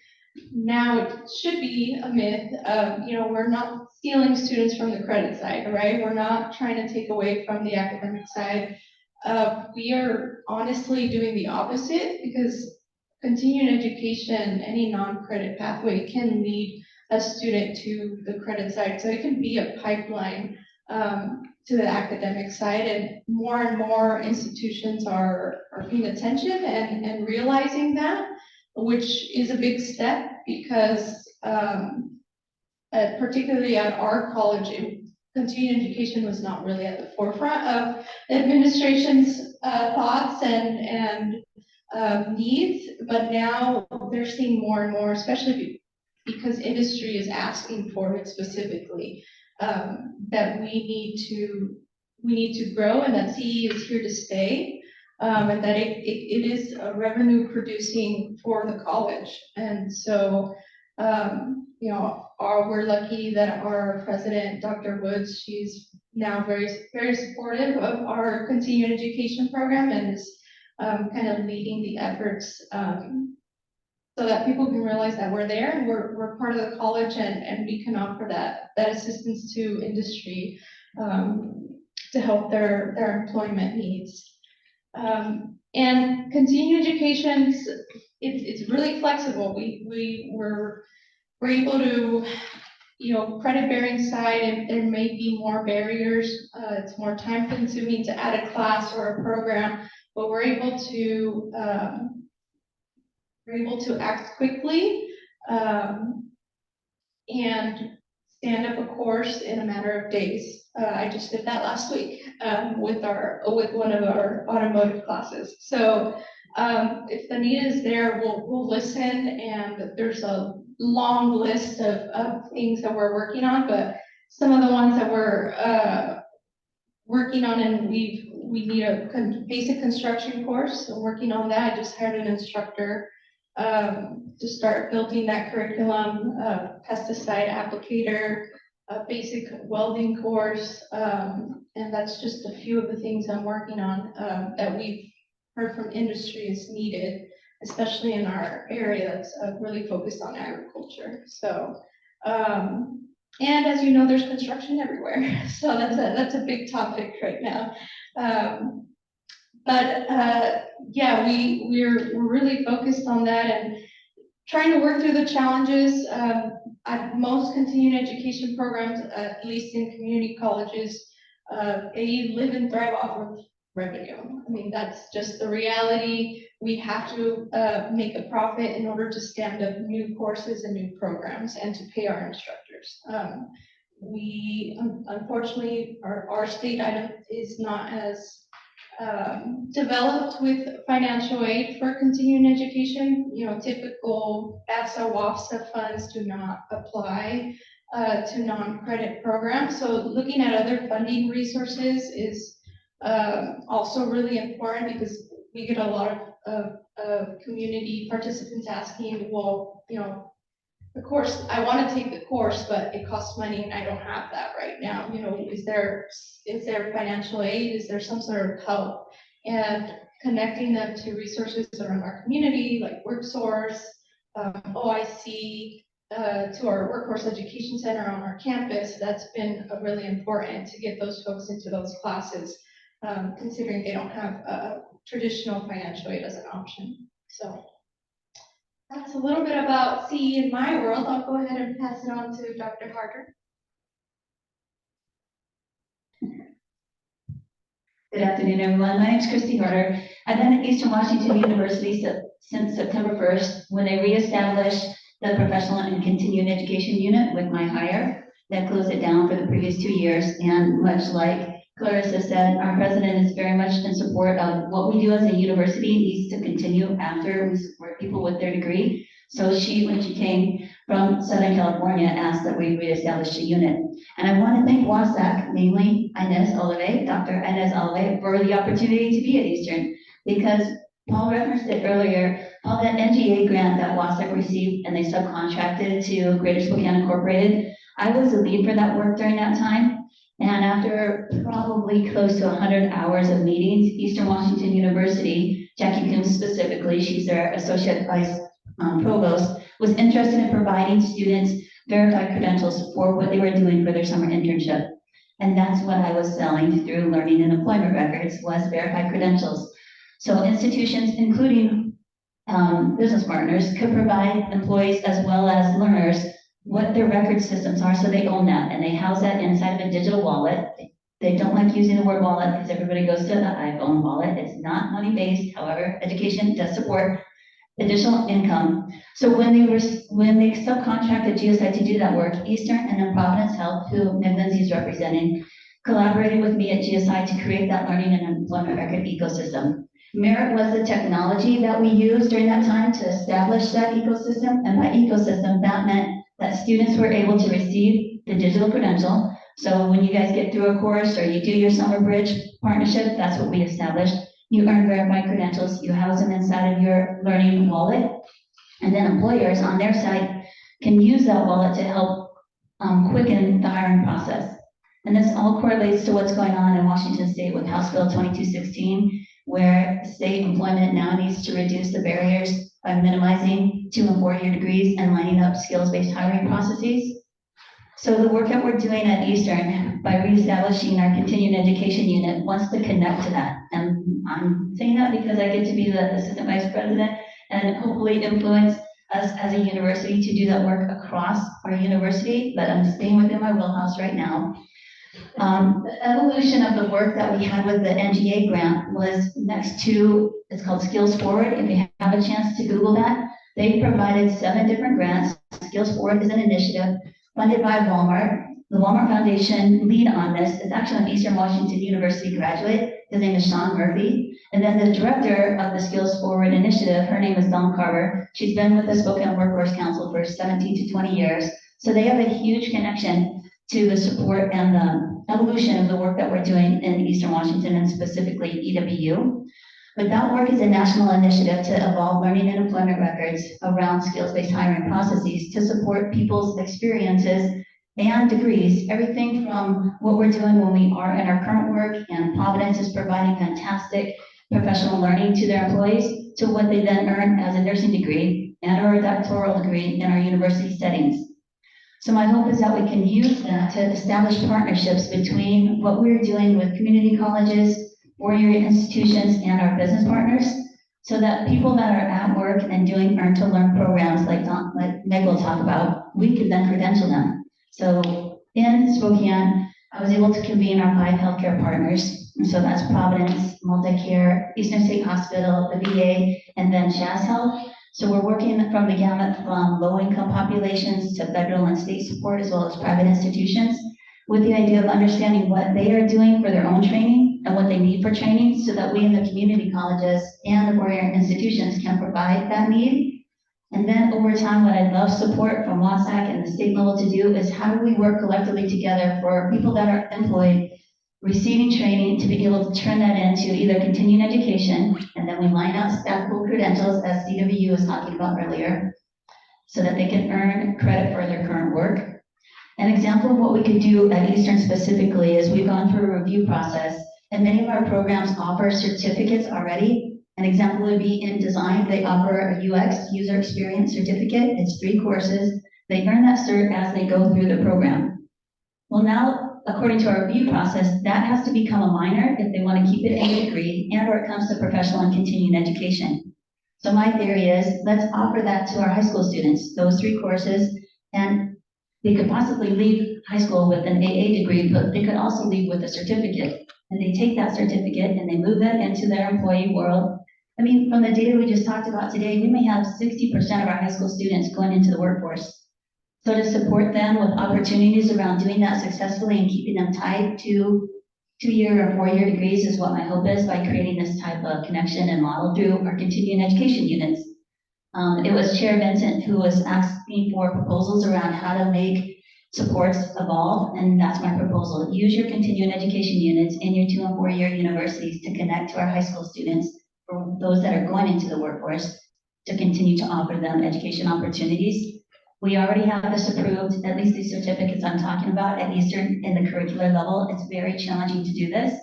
L: now it should be a myth, we're not stealing students from the credit side, right? We're not trying to take away from the academic side. We are honestly doing the opposite, because continuing education, any non-credit pathway can lead a student to the credit side. So it can be a pipeline to the academic side, and more institutions are paying attention and realizing that, which is a big step, because particularly at our college, continuing education was not really at the forefront of the administration's thoughts and needs, but now they're seeing more and more, especially because industry is asking for it specifically, that we need to grow, and that CE is here to stay, and that it is a revenue producing for the college. And so, we're lucky that our president, Dr. Woods, she's now very, very supportive of our continuing education program, and is kind of leading the efforts so that people can realize that we're there and we're part of the college, and we can offer that assistance to industry to help their employment needs. And continuing education, it's really flexible. We're able to, credit bearing side, and there may be more barriers. It's more time consuming to add a class or a program, but we're able to act quickly and stand up a course in a matter of days. I just did that last week with one of our automotive classes. So if the need is there, we'll listen, and there's a long list of things that we're working on, but some of the ones that we're working on, and we need a basic construction course. So working on that, I just hired an instructor to start building that curriculum, pesticide applicator, a basic welding course, and that's just a few of the things I'm working on that we've heard from industry is needed, especially in our area that's really focused on agriculture. So, and as you know, there's construction everywhere, so that's a big topic right now. Yeah, we're really focused on that and trying to work through the challenges. At most continuing education programs, at least in community colleges, they live and thrive off of revenue. I mean, that's just the reality. We have to make a profit in order to stand up new courses and new programs and to pay our instructors. We, unfortunately, our state item is not as developed with financial aid for continuing education. Typical FAFSA, WAFSA funds do not apply to non-credit programs. So looking at other funding resources is also really important, because we get a lot of community participants asking, well, the course, I want to take the course, but it costs money and I don't have that right now. Is there financial aid? Is there some sort of help? And connecting them to resources around our community, like WorkSource, OIC, to our Workforce Education Center on our campus, that's been really important to get those folks into those classes, considering they don't have traditional financial aid as an option. So That's a little bit about CE in my world. I'll go ahead and pass it on to Dr. Harder.
M: Good afternoon, everyone. My name is Christy Harder. I've been at Eastern Washington University since September 1st, when they reestablished the Professional and Continuing Education Unit with my hire. That closed it down for the previous 2 years, and much like Clarissa said, our president is very much in support of what we do as a university needs to continue after we support people with their degree. So she, when she came from Southern California, asked that we reestablish a unit. And I want to thank WSAC, namely Dr. Inez Olive, for the opportunity to be at Eastern, because Paul referenced it earlier, all that NGA grant that WSAC received and they subcontracted to Greater Spokane Incorporated. I was the lead for that work during that time. And after probably close to 100 hours of meetings, Eastern Washington University, Jackie Coombs specifically, she's their associate vice provost, was interested in providing students verified credentials for what they were doing for their summer internship. And that's what I was selling through learning and employment records, was verified credentials. So institutions, including business partners, could provide employees as well as learners what their record systems are, so they own that, and they house that inside of a digital wallet. They don't like using the word wallet because everybody goes to the iPhone wallet. It's not money-based. However, education does support additional income. So when they subcontracted GSI to do that work, Eastern and then Providence Health, who Meg Lindsay is representing, collaborated with me at GSI to create that learning and employment record ecosystem. Merit was the technology that we used during that time to establish that ecosystem, and by ecosystem, that meant that students were able to receive the digital credential. So when you guys get through a course or you do your summer bridge partnership, that's what we established. You earn verified credentials, you house them inside of your learning wallet, and then employers on their site can use that wallet to help quicken the hiring process. And this all correlates to what's going on in Washington State with House Bill 2216, where state employment now needs to reduce the barriers by minimizing 2- and 4-year degrees and lining up skills-based hiring processes. So the work that we're doing at Eastern by reestablishing our continuing education unit wants to connect to that. And I'm saying that because I get to be the assistant vice president and hopefully influence us as a university to do that work across our university, but I'm staying within my wheelhouse right now. The evolution of the work that we had with the NGA grant was next to, it's called Skills Forward. If you have a chance to Google that, they provided 7 different grants. Skills Forward is an initiative funded by Walmart. The Walmart Foundation lead on this is actually an Eastern Washington University graduate. His name is Sean Murphy. And then the director of the Skills Forward initiative, her name is Dawn Carver. She's been with the Spokane Workforce Council for 17 to 20 years. So they have a huge connection to the support and the evolution of the work that we're doing in Eastern Washington and specifically EWU. But that work is a national initiative to evolve learning and employment records around skills-based hiring processes to support people's experiences and degrees, everything from what we're doing when we are in our current work, and Providence is providing fantastic professional learning to their employees, to what they then earn as a nursing degree and or a doctoral degree in our university settings. So my hope is that we can use that to establish partnerships between what we're doing with community colleges, 4-year institutions, and our business partners, so that people that are at work and doing earn to learn programs like Meg will talk about, we could then credential them. So in Spokane, I was able to convene our 5 healthcare partners. And so that's Providence, Multicare, Eastern State Hospital, the VA, and then Chas Health. So we're working from the gamut from low-income populations to federal and state support, as well as private institutions, with the idea of understanding what they are doing for their own training and what they need for training, so that we in the community colleges and the 4-year institutions can provide that need. And then over time, what I'd love support from WSAC and the state level to do is how do we work collectively together for people that are employed, receiving training, to be able to turn that into either continuing education, and then we line out stackable credentials, as CWU was talking about earlier, so that they can earn credit for their current work. An example of what we could do at Eastern specifically is we've gone through a review process, and many of our programs offer certificates already. An example would be in design, they offer a UX, user experience certificate. It's 3 courses. They earn that cert as they go through the program. Well, now, according to our review process, that has to become a minor if they want to keep it in a degree, and or it comes to professional and continuing education. So my theory is, let's offer that to our high school students, those 3 courses, and they could possibly leave high school with an AA degree, but they could also leave with a certificate. And they take that certificate and they move that into their employee world. I mean, from the data we just talked about today, we may have 60% of our high school students going into the workforce. So to support them with opportunities around doing that successfully and keeping them tied to 2-year or 4-year degrees is what my hope is by creating this type of connection and model through our continuing education units. It was Chair Vincent who was asking for proposals around how to make supports evolve, and that's my proposal. Use your continuing education units in your 2- and 4-year universities to connect to our high school students, for those that are going into the workforce, to continue to offer them education opportunities. We already have this approved, at least these certificates I'm talking about at Eastern in the curricular level. It's very challenging to do this.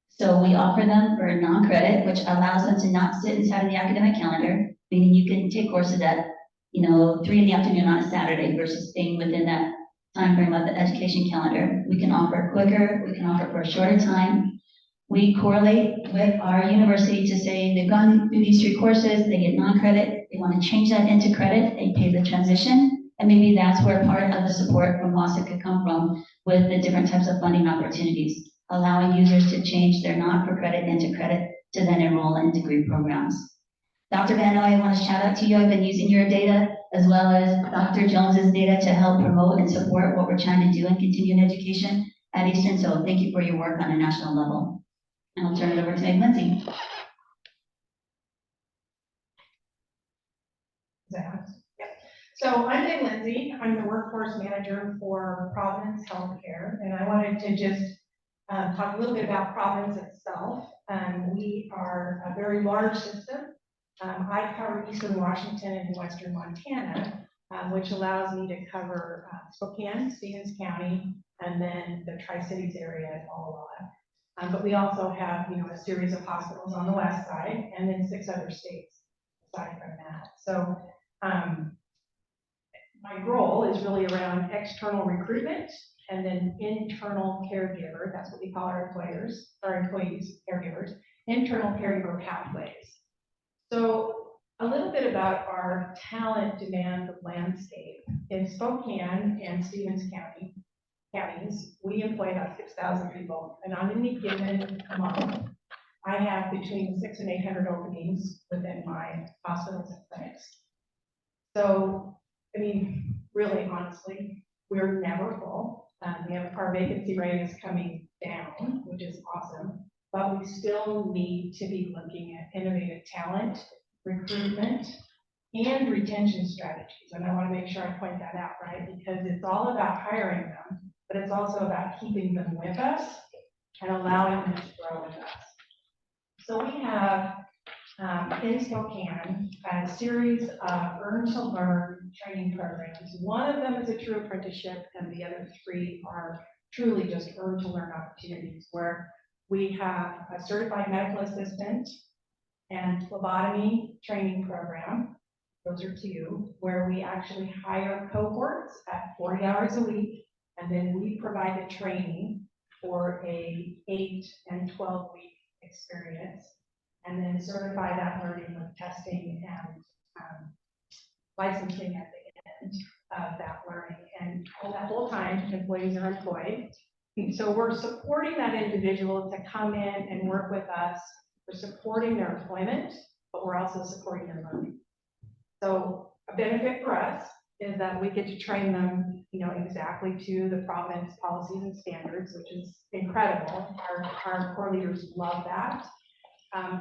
M: So we offer them for non-credit, which allows them to not sit inside of the academic calendar, meaning you can take courses at, 3 PM on a Saturday versus staying within that time frame of the education calendar. We can offer quicker, we can offer for a shorter time. We correlate with our university to say they've gone through these 3 courses, they get non-credit, they want to change that into credit, they pay the transition, and maybe that's where part of the support from WSAC could come from with the different types of funding opportunities, allowing users to change their non-for-credit into credit to then enroll in degree programs. Dr. Van Noy, I want to shout out to you. I've been using your data as well as Dr. Jones's data to help promote and support what we're trying to do in continuing education at Eastern. So thank you for your work on a national level. And I'll turn it over to Meg Lindsay.
B: Yep. So I'm Meg Lindsay. I'm the workforce manager for Providence Healthcare, and I wanted to just talk a little bit about Providence itself. We are a very large system. I cover Eastern Washington and Western Montana, which allows me to cover Spokane, Stevens County, and then the Tri-Cities area at Walla. But we also have, a series of hospitals on the west side, and then 6 other states aside from that. So my role is really around external recruitment and then internal caregiver. That's what we call our employees, caregivers, internal caregiver pathways. So a little bit about our talent demand landscape. In Spokane and Stevens counties, we employ about 6,000 people, and on any given month, I have between 600 and 800 openings within my hospitals and clinics. So, really honestly, we're never full. Our vacancy rate is coming down, which is awesome. But we still need to be looking at innovative talent, recruitment, and retention strategies. And I want to make sure I point that out, right? Because it's all about hiring them, but it's also about keeping them with us and allowing them to grow with us. So we have in Spokane a series of earn to learn training programs. One of them is a true apprenticeship, and the other 3 are truly just earn to learn opportunities, where we have a certified medical assistant and phlebotomy training program. Those are 2, where we actually hire cohorts at 40 hours a week, and then we provide the training for a 8 and 12-week experience, and then certify that learning with testing and licensing at the end of that learning. And all that whole time, employees are employed. So we're supporting that individual to come in and work with us. We're supporting their employment, but we're also supporting their learning. So a benefit for us is that we get to train them, exactly to the Providence policies and standards, which is incredible. Our core leaders love that.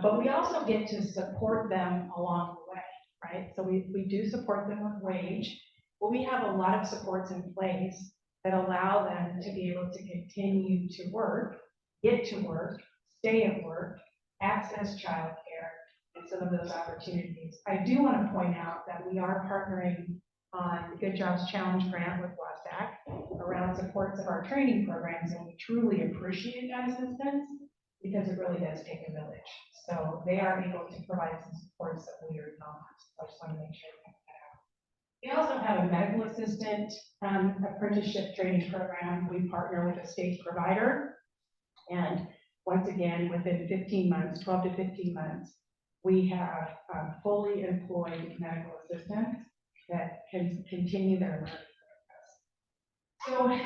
B: But we also get to support them along the way, right? So we do support them with wage, but we have a lot of supports in place that allow them to be able to continue to work, get to work, stay at work, access childcare, and some of those opportunities. I do want to point out that we are partnering on the Good Jobs Challenge grant with WSAC around supports of our training programs, and we truly appreciate that assistance because it really does take a village. So they are able to provide some supports that we are not. I just want to make sure we have that out. We also have a medical assistant apprenticeship training program. We partner with a state provider, and once again, within 15 months, 12 to 15 months,
N: we have fully employed medical assistants that can continue their learning. So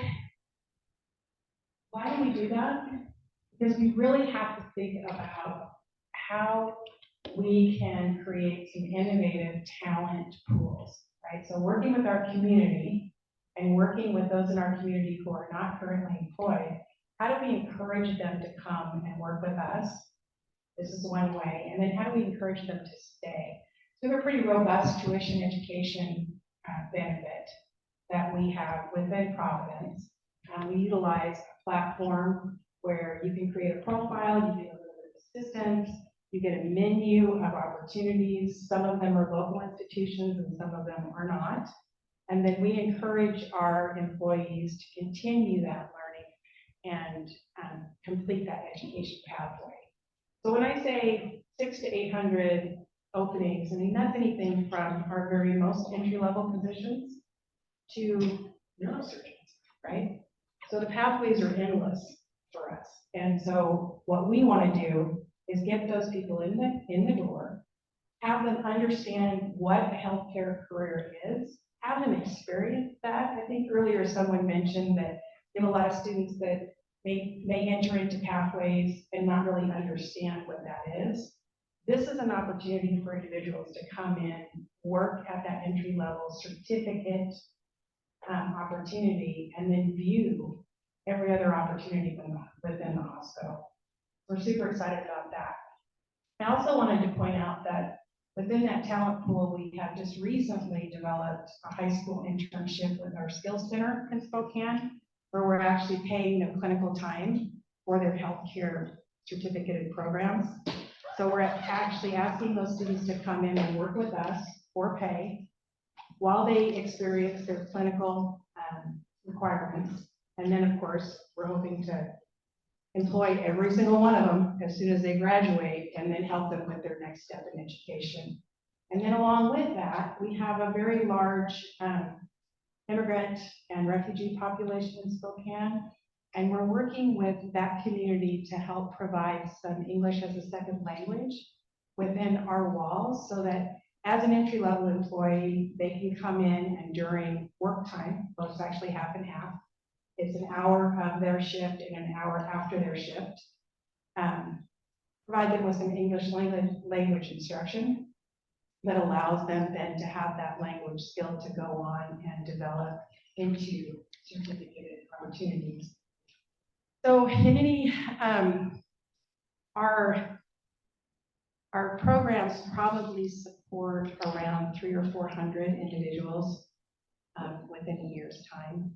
N: why do we do that? Because we really have to think about how we can create some innovative talent pools, right? So working with our community and working with those in our community who are not currently employed, how do we encourage them to come and work with us? This is one way. And then how do we encourage them to stay? So we have a pretty robust tuition education benefit that we have within Providence. We utilize a platform where you can create a profile, you get a little bit of assistance, you get a menu of opportunities. Some of them are local institutions and some of them are not. And then we encourage our employees to continue that learning and complete that education pathway. So when I say 600 to 800 openings, I mean, that's anything from our very most entry-level positions to neurosurgeons, right? So the pathways are endless for us. And so what we want to do is get those people in the door, have them understand what a healthcare career is, have them experience that. I think earlier someone mentioned that you have a lot of students that may enter into pathways and not really understand what that is. This is an opportunity for individuals to come in, work at that entry-level certificate opportunity, and then view every other opportunity within the hospital. We're super excited about that. I also wanted to point out that within that talent pool, we have just recently developed a high school internship with our skills center in Spokane, where we're actually paying them clinical time for their healthcare certificated programs. So we're actually asking those students to come in and work with us for pay while they experience their clinical requirements. And then, of course, we're hoping to employ every single one of them as soon as they graduate and then help them with their next step in education. And then along with that, we have a very large immigrant and refugee population in Spokane. And we're working with that community to help provide some English as a second language within our walls so that as an entry-level employee, they can come in and during work time, well, it's actually half and half. It's an hour of their shift and an hour after their shift. Provide them with some English language instruction that allows them then to have that language skill to go on and develop into certificated opportunities. So in any, our programs probably support around 300 or 400 individuals within a year's time.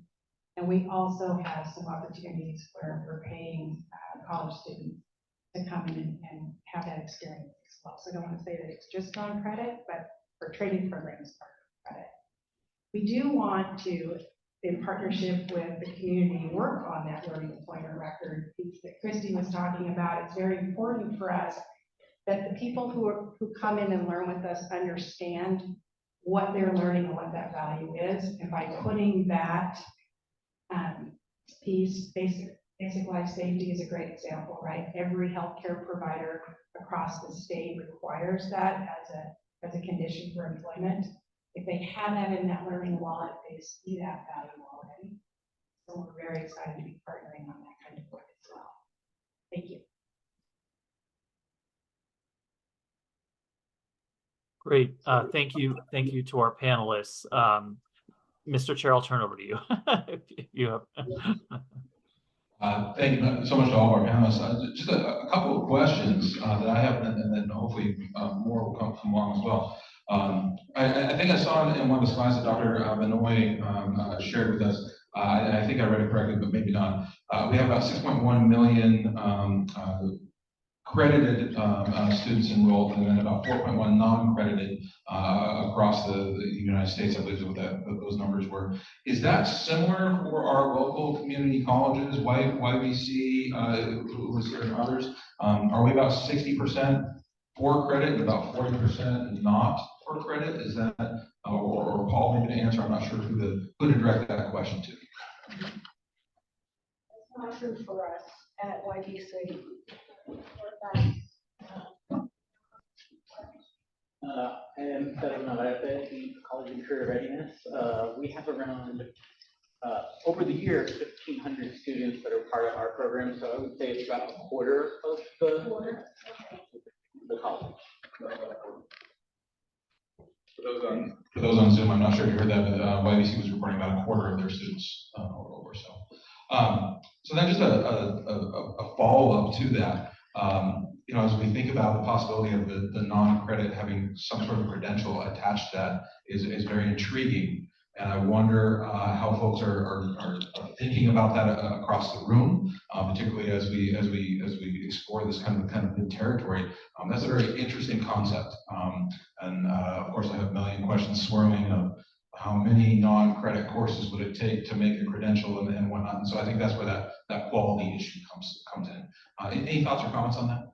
N: And we also have some opportunities where we're paying college students to come in and have that experience as well. So I don't want to say that it's just on credit, but for training programs part of credit. We do want to, in partnership with the community, work on that learning employment record piece that Christy was talking about. It's very important for us that the people who come in and learn with us understand what they're learning and what that value is. And by putting that piece, basic life safety is a great example, right? Every healthcare provider across the state requires that as a condition for employment. If they have that in that learning wallet, they see that value already. So we're very excited to be partnering on that kind of work as well. Thank you.
I: Great. Thank you. Thank you to our panelists. Mr. Chair, I'll turn over to you. If you have.
J: Thank you so much to all of our panelists. Just a couple of questions that I have, and then hopefully more will come along as well. I think I saw in one of the slides that Dr. Benoit shared with us. I think I read it correctly, but maybe not. We have about 6.1 million credited students enrolled, and then about 4.1 non-credited across the United States. I believe is what those numbers were. Is that similar for our local community colleges, YVC, was here and others? Are we about 60% for credit and about 40% not for credit? Is that, or Paul maybe to answer? I'm not sure who to direct that question to.
O: That's not true for us at YVC.
P: I am Pedro Navarrete, the College and Career Readiness. We have around, over the year, 1,500 students that are part of our program, so I would say it's about a quarter of the college.
J: For those on Zoom, I'm not sure if you heard that, but YVC was reporting about a quarter of their students or so. So then just a follow-up to that. You know, as we think about the possibility of the non-credit having some sort of credential attached to that is very intriguing. And I wonder how folks are thinking about that across the room, particularly as we explore this kind of new territory. That's a very interesting concept. And of course, I have a million questions swirling of how many non-credit courses would it take to make a credential and whatnot. And so I think that's where that quality issue comes in. Any thoughts or comments on that?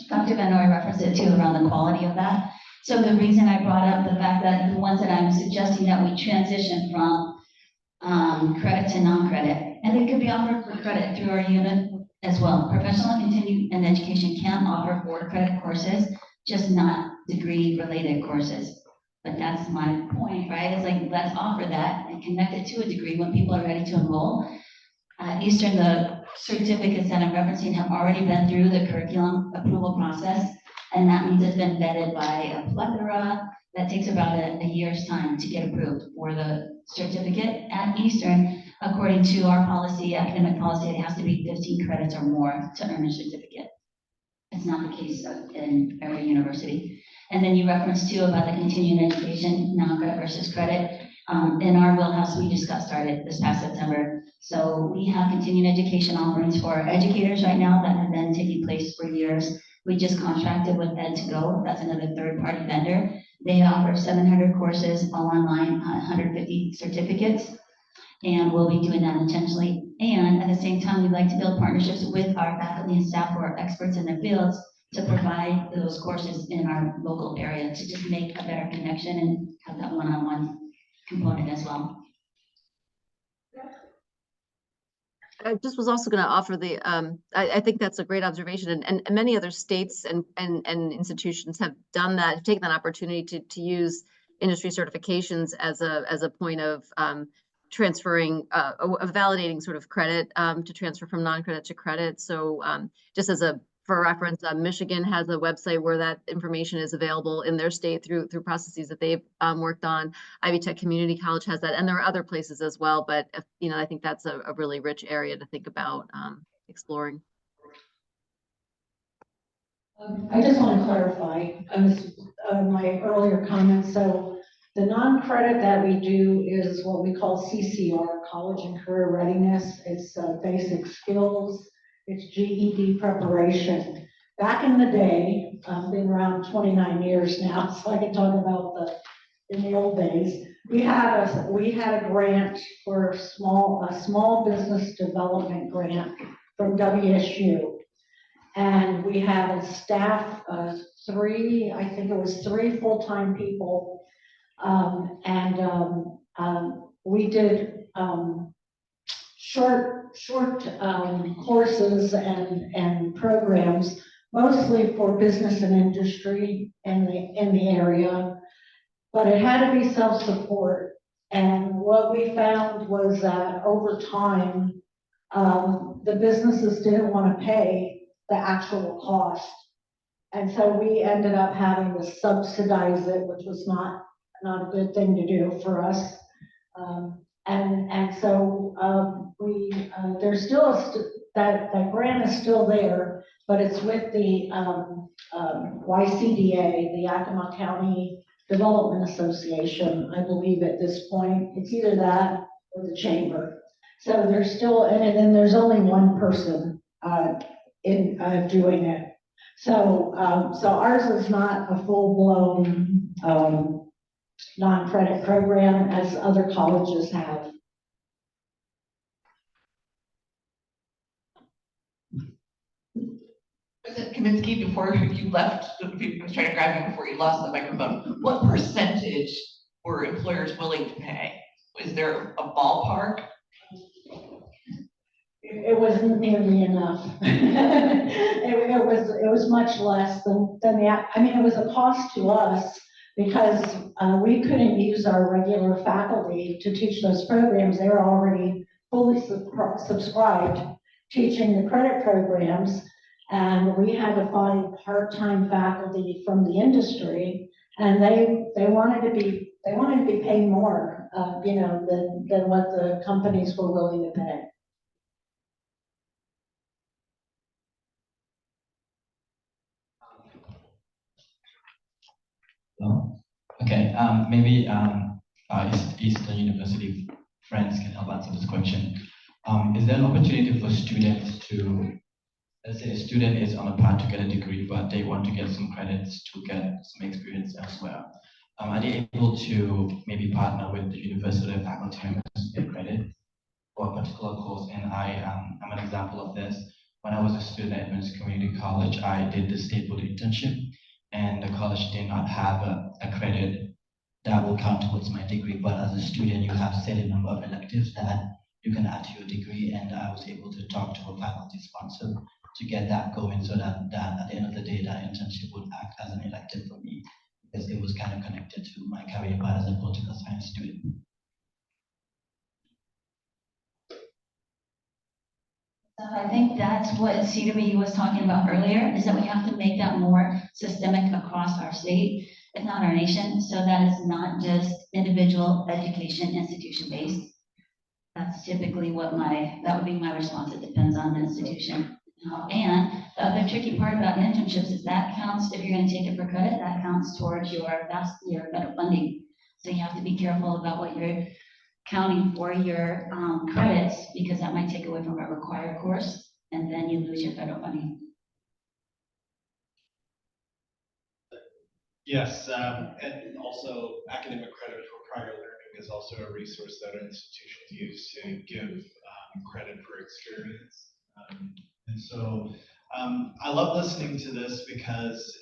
M: Dr. Van Noy referenced it too around the quality of that. So the reason I brought up the fact that the ones that I'm suggesting that we transition from credit to non-credit, and it could be offered for credit through our unit as well. Professional and continuing education can offer 4 credit courses, just not degree-related courses. But that's my point, right? It's like, let's offer that and connect it to a degree when people are ready to enroll. Eastern, the certificates that I'm referencing have already been through the curriculum approval process, and that means it's been vetted by a plethora. That takes about a year's time to get approved for the certificate. At Eastern, according to our policy, academic policy, it has to be 15 credits or more to earn a certificate. It's not the case in every university. And then you referenced too about the continuing education, non-credit versus credit. In our wheelhouse, we just got started this past September. So we have continuing education offerings for our educators right now that have been taking place for years. We just contracted with Ed2Go. That's another third-party vendor. They offer 700 courses all online, 150 certificates, and we'll be doing that intentionally. And at the same time, we'd like to build partnerships with our faculty and staff who are experts in their fields to provide those courses in our local area to just make a better connection and have that one-on-one component as well.
K: I just was also going to offer the, I think that's a great observation, and many other states and institutions have done that, have taken that opportunity to use industry certifications as a point of transferring, of validating sort of credit to transfer from non-credit to credit. So just as for reference, Michigan has a website where that information is available in their state through processes that they've worked on. Ivy Tech Community College has that, and there are other places as well. But you know, I think that's a really rich area to think about exploring.
O: I just want to clarify my earlier comments. So the non-credit that we do is what we call CCR, College and Career Readiness. It's basic skills. It's GED preparation. Back in the day, I've been around 29 years now, so I can talk about in the old days. We had a grant for a small business development grant from WSU, and we had a staff of 3, I think it was 3 full-time people, we did short courses and programs, mostly for business and industry in the area, but it had to be self-support. And what we found was that over time, the businesses didn't want to pay the actual cost. And so we ended up having to subsidize it, which was not a good thing to do for us. So there's still that grant is still there, but it's with the YCDA, the Yakima County Development Association, I believe at this point. It's either that or the chamber. So there's still, and then there's only one person doing it. So ours is not a full-blown non-credit program as other colleges have.
E: President Kaminsky, before you left, I was trying to grab you before you lost the microphone. What percentage were employers willing to pay? Is there a ballpark?
O: It it wasn't nearly enough. It was much less than I mean, it was a cost to us because we couldn't use our regular faculty to teach those programs. They were already fully subscribed teaching the credit programs. And we had to find part-time faculty from the industry, and they wanted to be paid more, you know, than what the companies were willing to pay.
Q: Oh, okay, maybe Eastern University friends can help answer this question. Is there an opportunity for students to, let's say a student is on a path to get a degree, but they want to get some credits to get some experience elsewhere? Are they able to maybe partner with the university faculty members to get credit for a particular course? And I'm an example of this. When I was a student at Men's Community College, I did the staple internship, and the college did not have a credit that will count towards my degree. But as a student, you have set a number of electives that you can add to your degree, and I was able to talk to a faculty sponsor to get that going, so that at the end of the day, that internship would act as an elective for me, because it was kind of connected to my career path as a political science student.
M: So I think that's what CWU was talking about earlier, is that we have to make that more systemic across our state, if not our nation, so that it's not just individual education institution based. That's typically that would be my response. It depends on the institution. And the other tricky part about internships is that counts, if you're going to take it for credit, that counts towards your federal funding. So you have to be careful about what you're counting for your credits, because that might take away from a required course, and then you lose your federal funding.
H: Yes, and also academic credit for prior learning is also a resource that institutions use to give credit for experience. And so I love listening to this because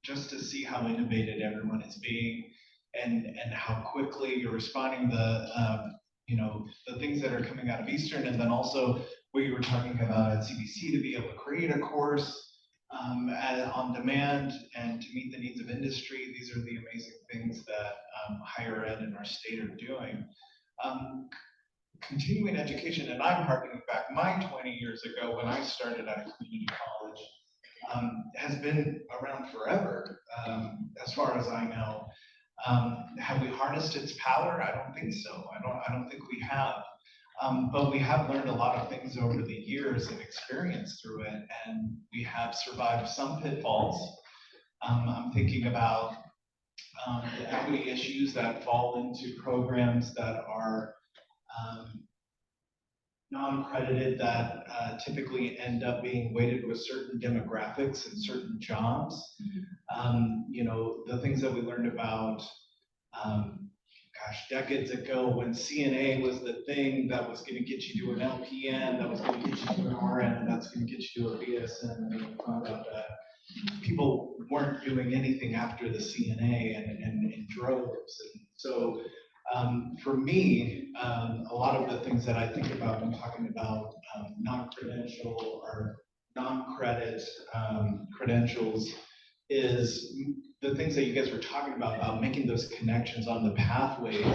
H: just to see how innovative everyone is being, and how quickly you're responding the things that are coming out of Eastern, and then also what you were talking about at CBC, to be able to create a course on demand and to meet the needs of industry. These are the amazing things that higher ed in our state are doing. Continuing education, and I'm harkening back my 20 years ago when I started at a community college, has been around forever, as far as I know. Have we harnessed its power? I don't think so. I don't think we have. But we have learned a lot of things over the years and experienced through it, and we have survived some pitfalls. I'm thinking about the equity issues that fall into programs that are non-accredited, that typically end up being weighted with certain demographics and certain jobs. The things that we learned about decades ago, when CNA was the thing that was going to get you to an LPN, that was going to get you to an RN, that's going to get you to a BSN, and then we found out that people weren't doing anything after the CNA and in droves. And so for me, a lot of the things that I think about when talking about non-credential or non-credit credentials is the things that you guys were talking about making those connections on the pathways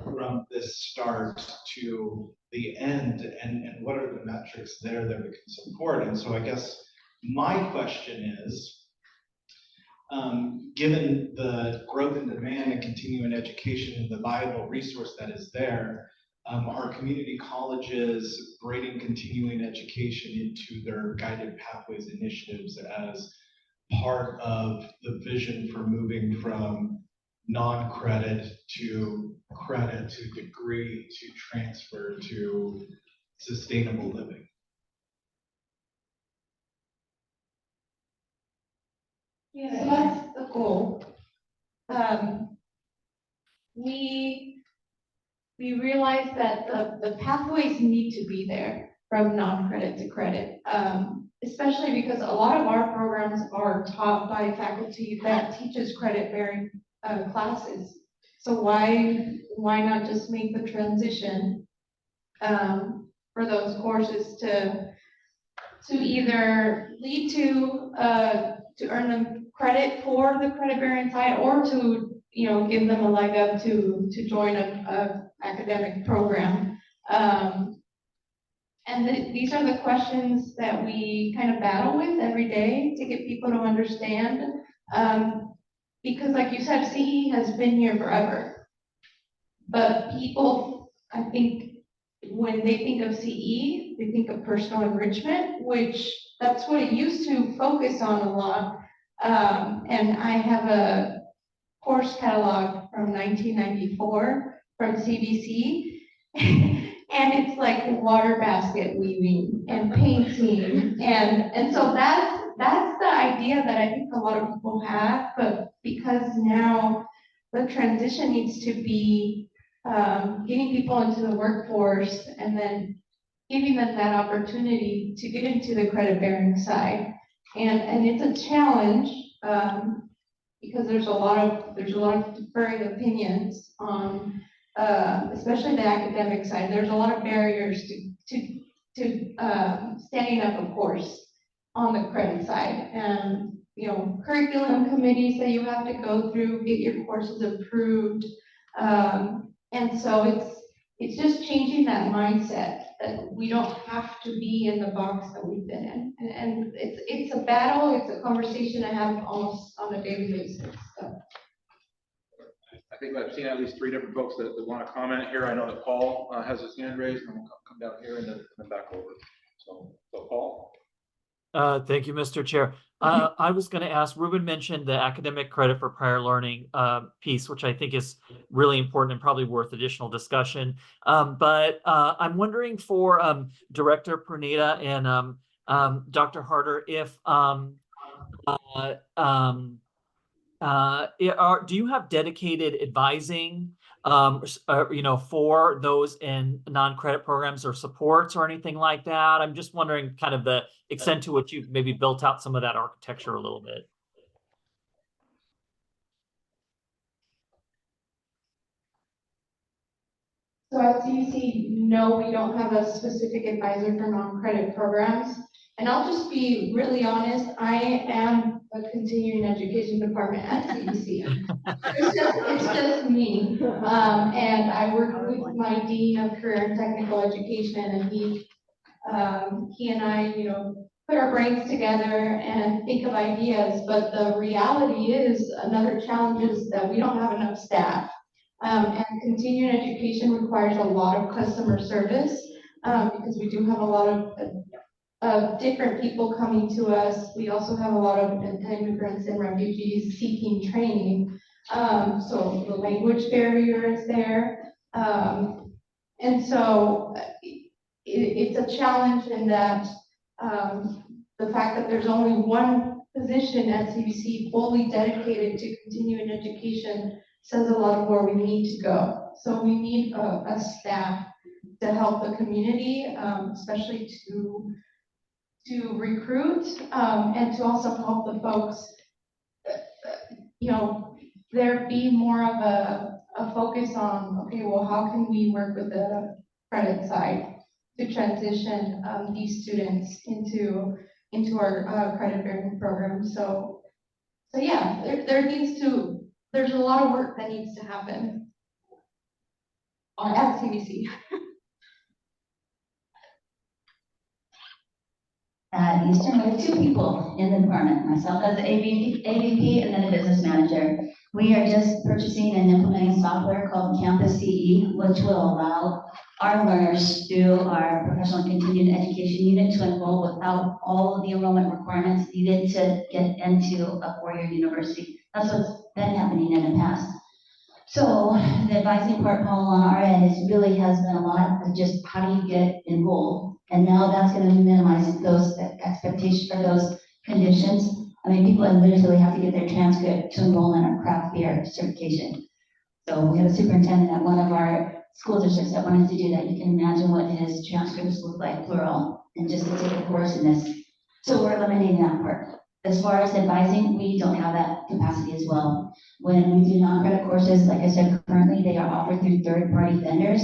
H: from this start to the end, and what are the metrics there that we can support. And so I guess my question is, given the growth in demand and continuing education and the viable resource that is there, are community colleges bringing continuing education into their guided pathways initiatives as part of the vision for moving from non-credit to credit to degree to transfer to sustainable living?
L: Yeah, so that's the goal. We realize that the pathways need to be there from non-credit to credit, especially because a lot of our programs are taught by faculty that teaches credit-bearing classes. So why not just make the transition from for those courses to either lead to earn them credit for the credit bearing side, or to, give them a leg up to join a academic program. These are the questions that we kind of battle with every day to get people to understand. Because like you said, CE has been here forever. But people, I think, when they think of CE, they think of personal enrichment, which that's what it used to focus on a lot. And I have a course catalog from 1994 from CBC. And it's like water basket weaving and painting. And so that's the idea that I think a lot of people have, but because now the transition needs to be getting people into the workforce and then giving them that opportunity to get into the credit bearing side. And it's a challenge because there's a lot of differing opinions on especially the academic side. There's a lot of barriers to standing up a course on the credit side. And curriculum committees that you have to go through, get your courses approved. And so it's just changing that mindset that we don't have to be in the box that we've been in. And it's a battle, it's a conversation I have almost on a daily basis. So.
J: I think I've seen at least 3 different folks that want to comment here. I know that Paul has his hand raised, and we'll come down here and then back over. So Paul?
I: Thank you, Mr. Chair. I was going to ask, Ruben mentioned the academic credit for prior learning piece, which I think is really important and probably worth additional discussion. But I'm wondering for Director Pernita and Dr. Harder, if do you have dedicated advising, for those in non-credit programs or supports or anything like that? I'm just wondering kind of the extent to which you've maybe built out some of that architecture a little bit.
L: So at CBC, no, we don't have a specific advisor for non-credit programs. And I'll just be really honest, I am a continuing education department at CBC. It's just me. And I work with my Dean of Career and Technical Education, and he and I, put our brains together and think of ideas. But the reality is, another challenge is that we don't have enough staff. And continuing education requires a lot of customer service because we do have a lot of different people coming to us. We also have a lot of immigrants and refugees seeking training. So the language barrier is there. And so it's a challenge in that the fact that there's only one position at CBC fully dedicated to continuing education says a lot of where we need to go. So we need a staff to help the community, especially to recruit and to also help the folks, there be more of a focus on, okay, well, how can we work with the credit side to transition these students into our credit bearing program. So yeah, there's a lot of work that needs to happen at CBC.
M: At Eastern, we have 2 people in the department, myself as the AVP and then a business manager. We are just purchasing and implementing software called Campus CE, which will allow our learners through our professional and continuing education unit to enroll without all of the enrollment requirements needed to get into a 4-year university. That's what's been happening in the past. So the advising part, Paul, on our end really has been a lot of just how do you get enrolled? And now that's going to minimize those expectations or those conditions. I mean, people literally have to get their transcript to enroll in our craft beer certification. So we have a superintendent at one of our school districts that wanted to do that. You can imagine what his transcripts look like, plural, and just to take a course in this. So we're eliminating that part. As far as advising, we don't have that capacity as well. When we do non-credit courses, like I said, currently they are offered through third-party vendors.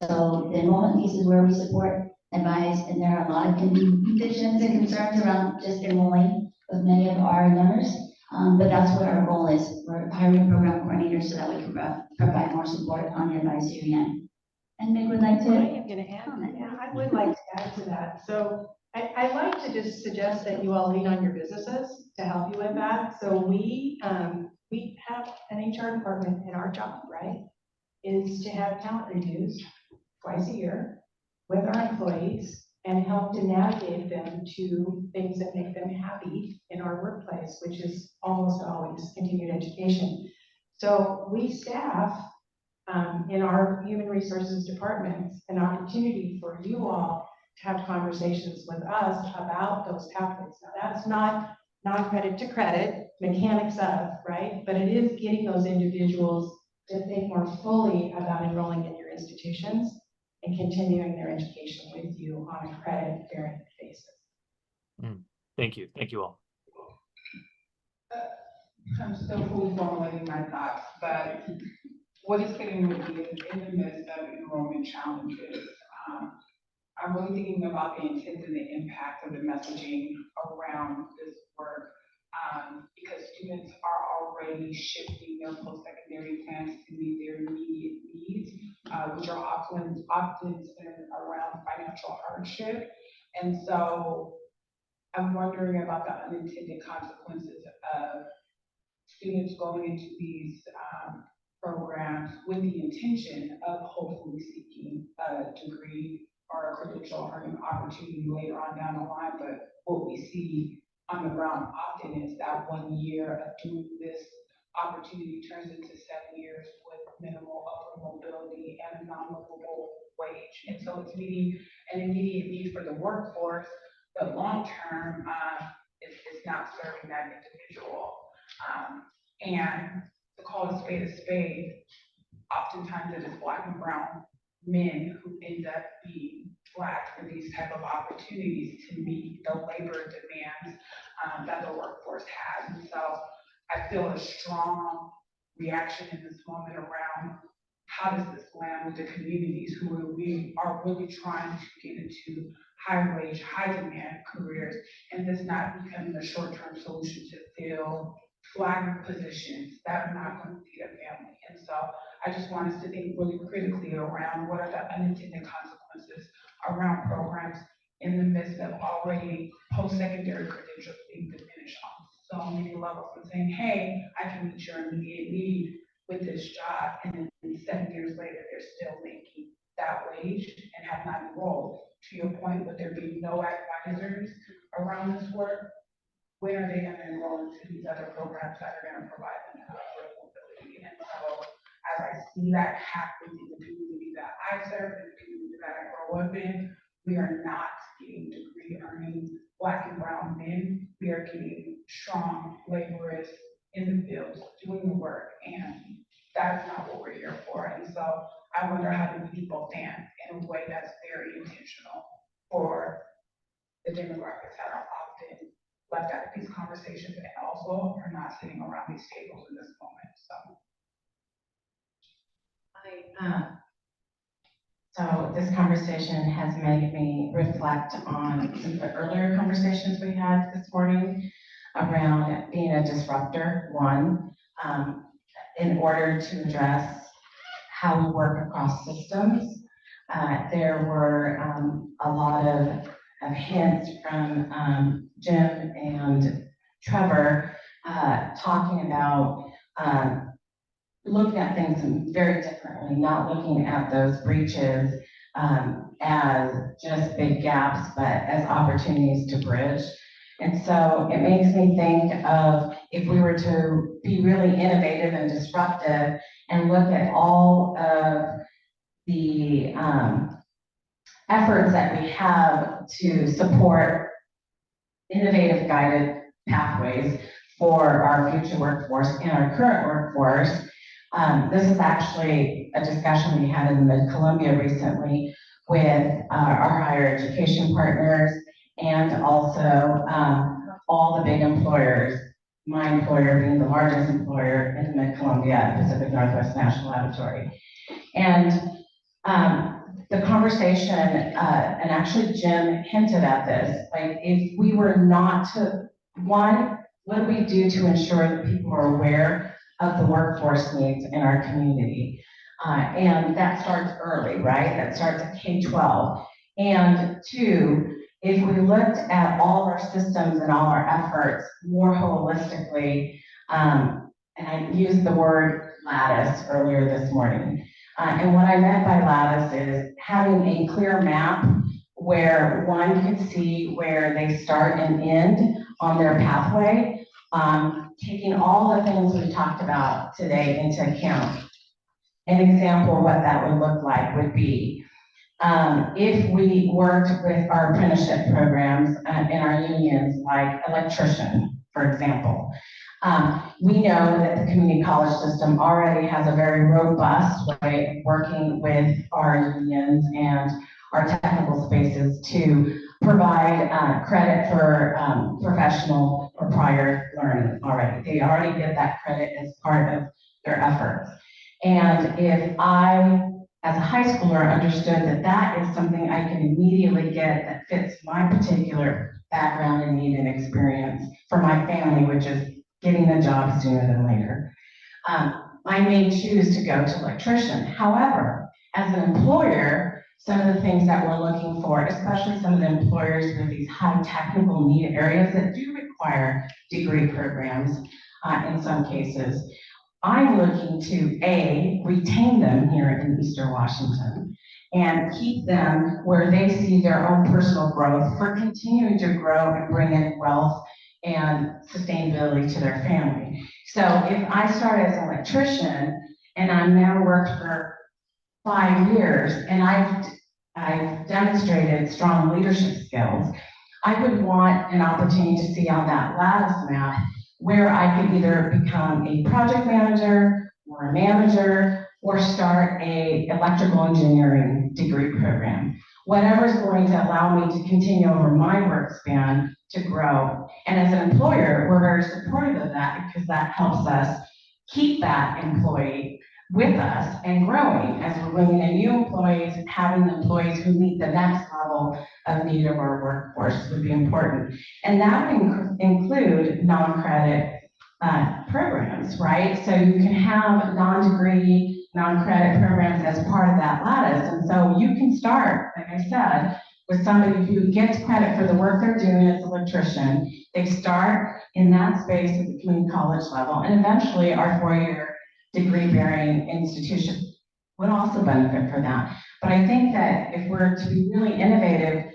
M: So the enrollment piece is where we support. advised, and there are a lot of conditions and concerns around just enrolling with many of our learners. But that's what our goal is. We're hiring program coordinators so that we can provide more support on the advisory end. And Mick would like to.
N: I am going to add, yeah, I would like to add to that. So I'd like to just suggest that you all lean on your businesses to help you with that. So we have an HR department, and our job, right, is to have talent reviews twice a year with our employees and help to navigate them to things that make them happy in our workplace, which is almost always continued education. So we staff in our human resources departments an opportunity for you all to have conversations with us about those pathways. Now, that's not non-credit to credit, mechanics of, right? But it is getting those individuals to think more fully about enrolling in your institutions and continuing their education with you on a credit-bearing basis.
I: Thank you. Thank you all.
R: I'm still fully formulating my thoughts, but what is getting me is in the midst of enrollment challenges, I'm really thinking about the intent and the impact of the messaging around this work, because students are already shifting their post-secondary plans to meet their immediate needs, which are often centered around financial hardship. And so I'm wondering about the unintended consequences of students going into these programs with the intention of hopefully seeking a degree or a credential earning opportunity later on down the line. But what we see on the ground often is that 1 year of doing this opportunity turns into 7 years with minimal upward mobility and a non-livable wage. And so it's meeting an immediate need for the workforce, but long term, it's not serving that individual. And to call a spade, oftentimes it is Black and brown men who end up being flagged for these type of opportunities to meet the labor demands that the workforce has. And so I feel a strong reaction in this moment around how does this land with the communities who are really trying to get into high wage, high demand careers, and this not becoming a short-term solution to fill flagging positions that are not going to feed a family. And so I just want us to think really critically around what are the unintended consequences around programs in the midst of already post-secondary credentials being diminished on so many levels, and saying, hey, I can meet your immediate need with this job, and then 7 years later, they're still making that wage and have not enrolled. To your point, with there being no advisors around this work, when are they going to enroll into these other programs that are going to provide them that mobility? And so as I see that happen in the community that I serve and the community that I grow up in, we are not getting degree earning Black and brown men. We are getting strong laborers in the fields doing the work, and that is not what we're here for. And so I wonder, how do we do both and in a way that's very intentional for the demographics that are often left out of these conversations and also are not sitting around these tables in this moment.
S: So this conversation has made me reflect on some of the earlier conversations we had this morning around being a disruptor, in order to address how we work across systems. There were a lot of hints from Jim and Trevor talking about looking at things very differently, not looking at those breaches as just big gaps, but as opportunities to bridge. And so it makes me think of if we were to be really innovative and disruptive and look at all of the efforts that we have to support innovative guided pathways for our future workforce and our current workforce. This is actually a discussion we had in the Mid-Columbia recently with our higher education partners and also all the big employers, my employer being the largest employer in the Mid-Columbia, Pacific Northwest National Laboratory. And the conversation, and actually Jim hinted at this, like if we were not to, one, what do we do to ensure that people are aware of the workforce needs in our community? And that starts early, right? That starts at K-12. And two, if we looked at all our systems and all our efforts more holistically, and I used the word lattice earlier this morning. And what I meant by lattice is having a clear map where one could see where they start and end on their pathway, taking all the things we talked about today into account. An example of what that would look like would be if we worked with our apprenticeship programs in our unions, like electrician, for example. We know that the community college system already has a very robust way of working with our unions and our technical spaces to provide credit for professional or prior learning already. They already get that credit as part of their efforts. And if I, as a high schooler, understood that that is something I can immediately get that fits my particular background and need and experience for my family, which is getting the job sooner than later, I may choose to go to electrician. However, as an employer, some of the things that we're looking for, especially some of the employers with these high technical need areas that do require degree programs in some cases, I'm looking to A, retain them here in Eastern Washington and keep them where they see their own personal growth for continuing to grow and bring in wealth and sustainability to their family. So if I start as an electrician and I'm now worked for 5 years and I've demonstrated strong leadership skills, I would want an opportunity to see on that lattice map where I could either become a project manager or a manager or start a electrical engineering degree program. Whatever is going to allow me to continue over my work span to grow. And as an employer, we're very supportive of that because that helps us keep that employee with us and growing as we're bringing in new employees, having employees who meet the next level of need of our workforce would be important. And that would include non-credit programs, right? So you can have non-degree, non-credit programs as part of that lattice. And so you can start, like I said, with somebody who gets credit for the work they're doing as an electrician. They start in that space at the community college level, and eventually our 4-year degree-bearing institution would also benefit for that. But I think that if we're to be really innovative,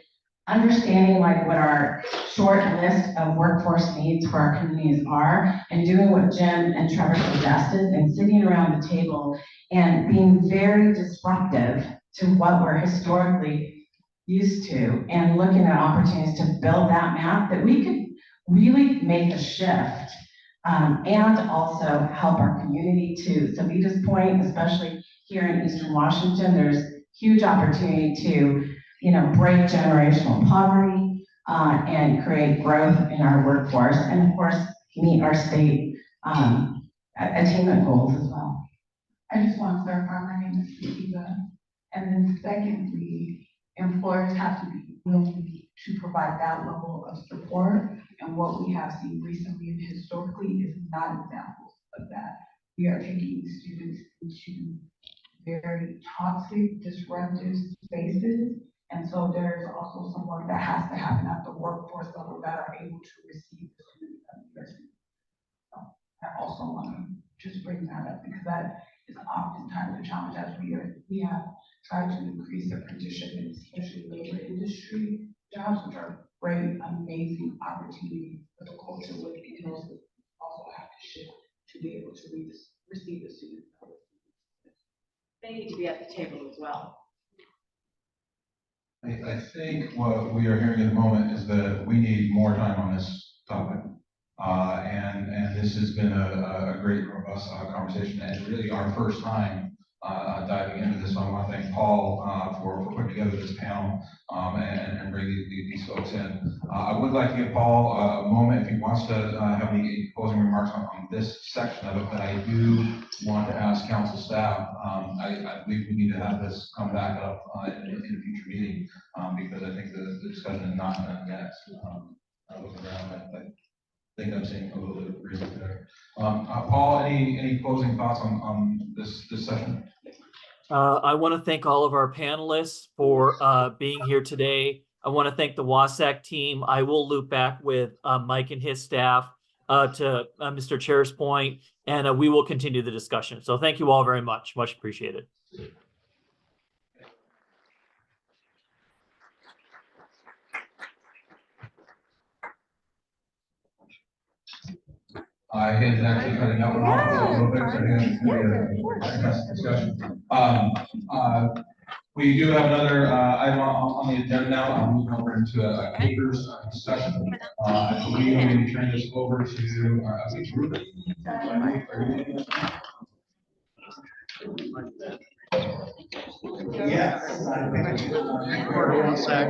S: understanding like what our short list of workforce needs for our communities are and doing what Jim and Trevor suggested and sitting around the table and being very disruptive to what we're historically used to and looking at opportunities to build that map, that we could really make a shift and also help our community to Savita's point, especially here in Eastern Washington. There's huge opportunity to, break generational poverty and create growth in our workforce, and of course, meet our state attainment goals as well.
R: I just want to clarify, my name is Sativa. And then secondly, employers have to be willing to provide that level of support. And what we have seen recently and historically is not examples of that. We are taking students into very toxic, disruptive spaces. And so there's also some work that has to happen at the workforce level that are able to receive the students that we are seeing. So I also want to just bring that up because that is oftentimes a challenge as we have tried to increase apprenticeship, and especially labor industry jobs, which are great, amazing opportunities, but the culture within those also have to shift to be able to receive the students.
N: They need to be at the table as well.
J: I think what we are hearing at the moment is that we need more time on this topic. And this has been a great, robust conversation, and really our first time diving into this. So I want to thank Paul for putting together this panel and bringing these folks in. I would like to give Paul a moment if he wants to have any closing remarks on this section of it, but I do want to ask council staff, I believe we need to have this come back up in a future meeting because I think the discussion is not done yet. I look around, I think I'm seeing a little bit of agreement there. Paul, any closing thoughts on this session?
I: I want to thank all of our panelists for being here today. I want to thank the WSAC team. I will loop back with Mike and his staff to Mr. Chair's point, and we will continue the discussion. So thank you all very much. Much appreciated.
J: I hate actually cutting out a little bit, so I think it's gonna be a discussion. We do have another item on the agenda now. I'm moving over into a papers discussion. I believe I'm going to turn this over to Ruben.
C: Yes.
T: One sec.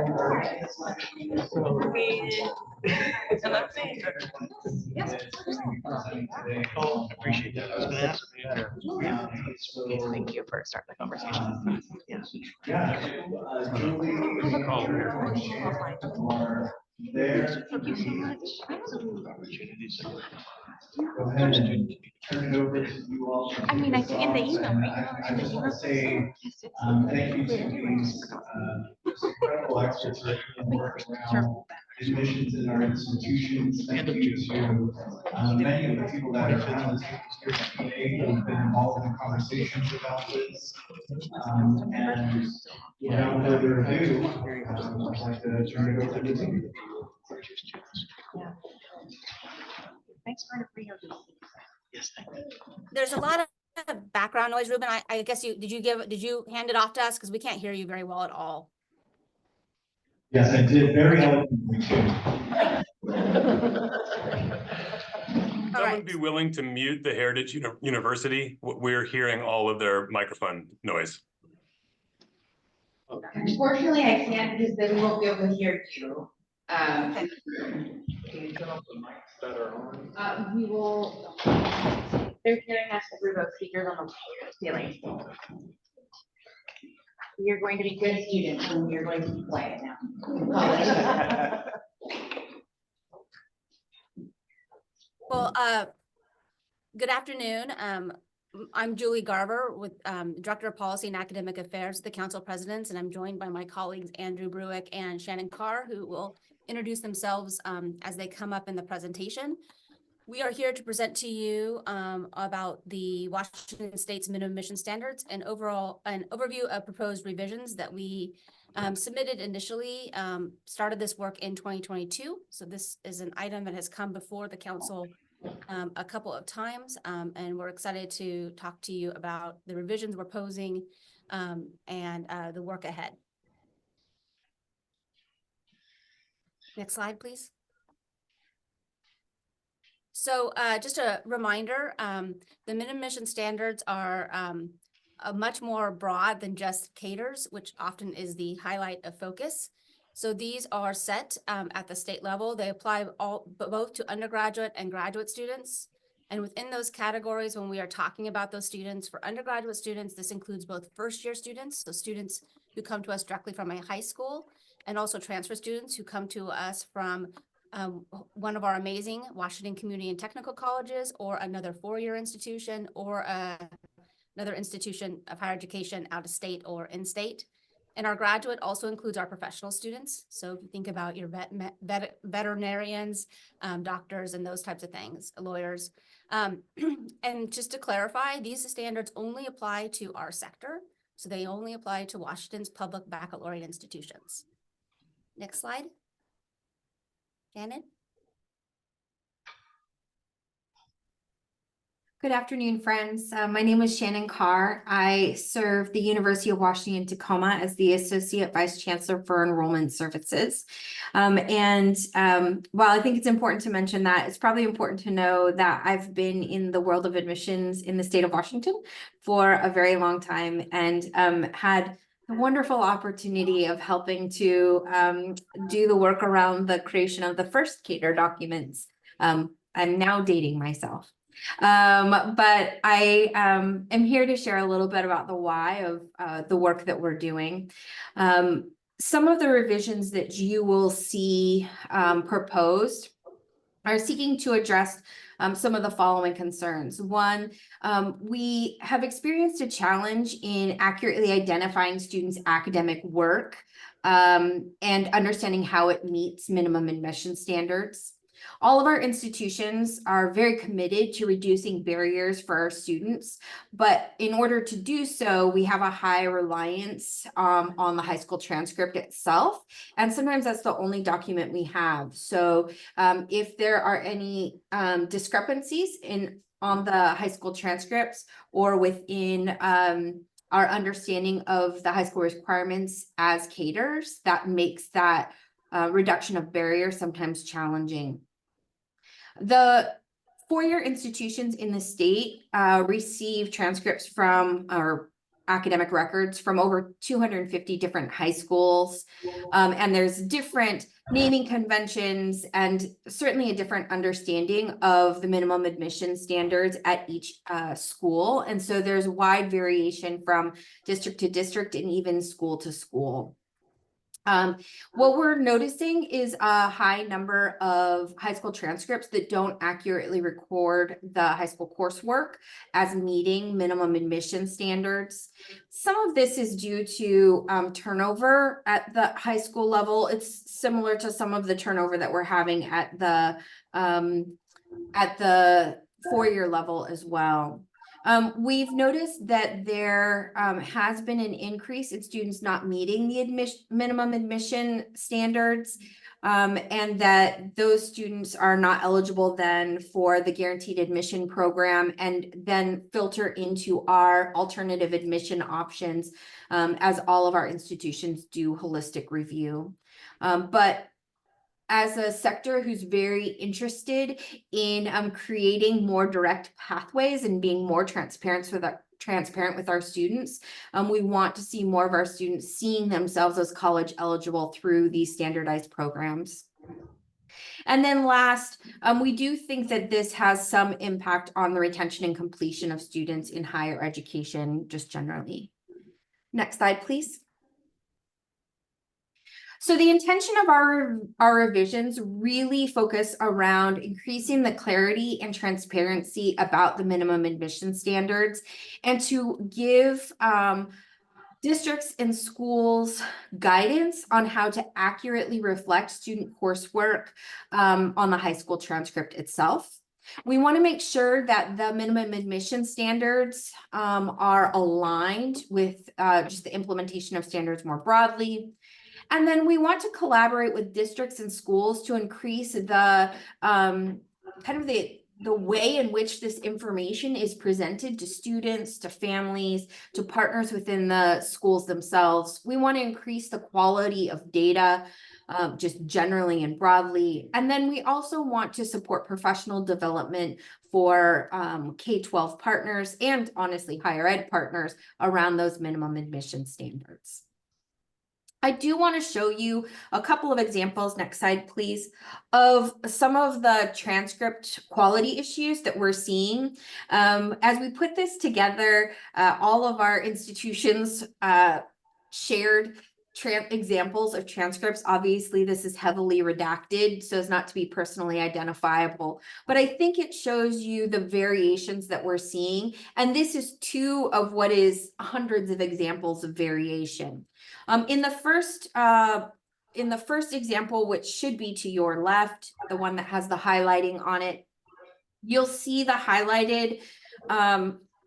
T: Oh, appreciate that. I was gonna ask.
S: Thank you for starting the conversation.
C: Yeah.
T: Thank you so much.
C: Go ahead and turn it over to you all.
S: I mean, I think in the email,
C: I just want to say, thank you to these incredible experts that have worked around admissions in our institutions. Thank you to many of the people that are around us here today who have been involved in conversations about this. And without further ado, I'd like to turn it over to you.
S: Thanks for your.
T: Yes, thank you.
U: There's a lot of background noise, Ruben. I guess did you hand it off to us? Because we can't hear you very well at all.
C: Yes, I did very eloquently too.
V: Someone be willing to mute the Heritage University? We're hearing all of their microphone noise.
W: Unfortunately, I can't because then we won't be able to hear you. We will. They're hearing us through those speakers on the ceiling. You're going to be good students and you're going to be quiet now.
U: Well, good afternoon. I'm Julie Garver with Director of Policy and Academic Affairs at the Council of Presidents, and I'm joined by my colleagues Andrew Bruick and Shannon Carr, who will introduce themselves as they come up in the presentation. We are here to present to you about the Washington State's minimum admission standards and overall an overview of proposed revisions that we submitted initially, started this work in 2022. So this is an item that has come before the council a couple of times, and we're excited to talk to you about the revisions we're posing and the work ahead. Next slide, please. So just a reminder, the minimum admission standards are much more broad than just caters, which often is the highlight of focus. So these are set at the state level. They apply both to undergraduate and graduate students. And within those categories, when we are talking about those students, for undergraduate students, this includes both first-year students, so students who come to us directly from a high school, and also transfer students who come to us from one of our amazing Washington Community and Technical Colleges, or another four-year institution, or another institution of higher education out of state or in-state. And our graduate also includes our professional students. So if you think about your veterinarians, doctors, and those types of things, lawyers. And just to clarify, these standards only apply to our sector. So they only apply to Washington's public baccalaureate institutions. Next slide. Shannon?
A: Good afternoon, friends. My name is Shannon Carr. I serve the University of Washington Tacoma as the Associate Vice Chancellor for Enrollment Services. While I think it's important to mention that, it's probably important to know that I've been in the world of admissions in the state of Washington for a very long time and had the wonderful opportunity of helping to do the work around the creation of the first CATER documents. I'm now dating myself. But I am here to share a little bit about the why of the work that we're doing. Some of the revisions that you will see proposed are seeking to address some of the following concerns. One, we have experienced a challenge in accurately identifying students' academic work and understanding how it meets minimum admission standards. All of our institutions are very committed to reducing barriers for our students, but in order to do so, we have a high reliance on the high school transcript itself, and sometimes that's the only document we have. So if there are any discrepancies on the high school transcripts or within our understanding of the high school requirements as CATERs, that makes that reduction of barriers sometimes challenging. The four-year institutions in the state receive transcripts from our academic records from over 250 different high schools. And there's different naming conventions and certainly a different understanding of the minimum admission standards at each school. And so there's wide variation from district to district and even school to school. What we're noticing is a high number of high school transcripts that don't accurately record the high school coursework as meeting minimum admission standards. Some of this is due to turnover at the high school level. It's similar to some of the turnover that we're having at the four-year level as well. We've noticed that there has been an increase in students not meeting the minimum admission standards, and that those students are not eligible then for the guaranteed admission program and then filter into our alternative admission options as all of our institutions do holistic review. But as a sector who's very interested in creating more direct pathways and being more transparent with our students, we want to see more of our students seeing themselves as college eligible through these standardized programs. And then last, we do think that this has some impact on the retention and completion of students in higher education, just generally. Next slide, please. So the intention of our revisions really focus around increasing the clarity and transparency about the minimum admission standards and to give districts and schools guidance on how to accurately reflect student coursework on the high school transcript itself. We want to make sure that the minimum admission standards are aligned with just the implementation of standards more broadly. And then we want to collaborate with districts and schools to increase the the way in which this information is presented to students, to families, to partners within the schools themselves. We want to increase the quality of data just generally and broadly. And then we also want to support professional development for K-12 partners and honestly higher ed partners around those minimum admission standards. I do want to show you a couple of examples, next slide please, of some of the transcript quality issues that we're seeing. As we put this together, all of our institutions shared examples of transcripts. Obviously, this is heavily redacted so as not to be personally identifiable, but I think it shows you the variations that we're seeing. And this is two of what is hundreds of examples of variation. In the first example, which should be to your left, the one that has the highlighting on it, you'll see the highlighted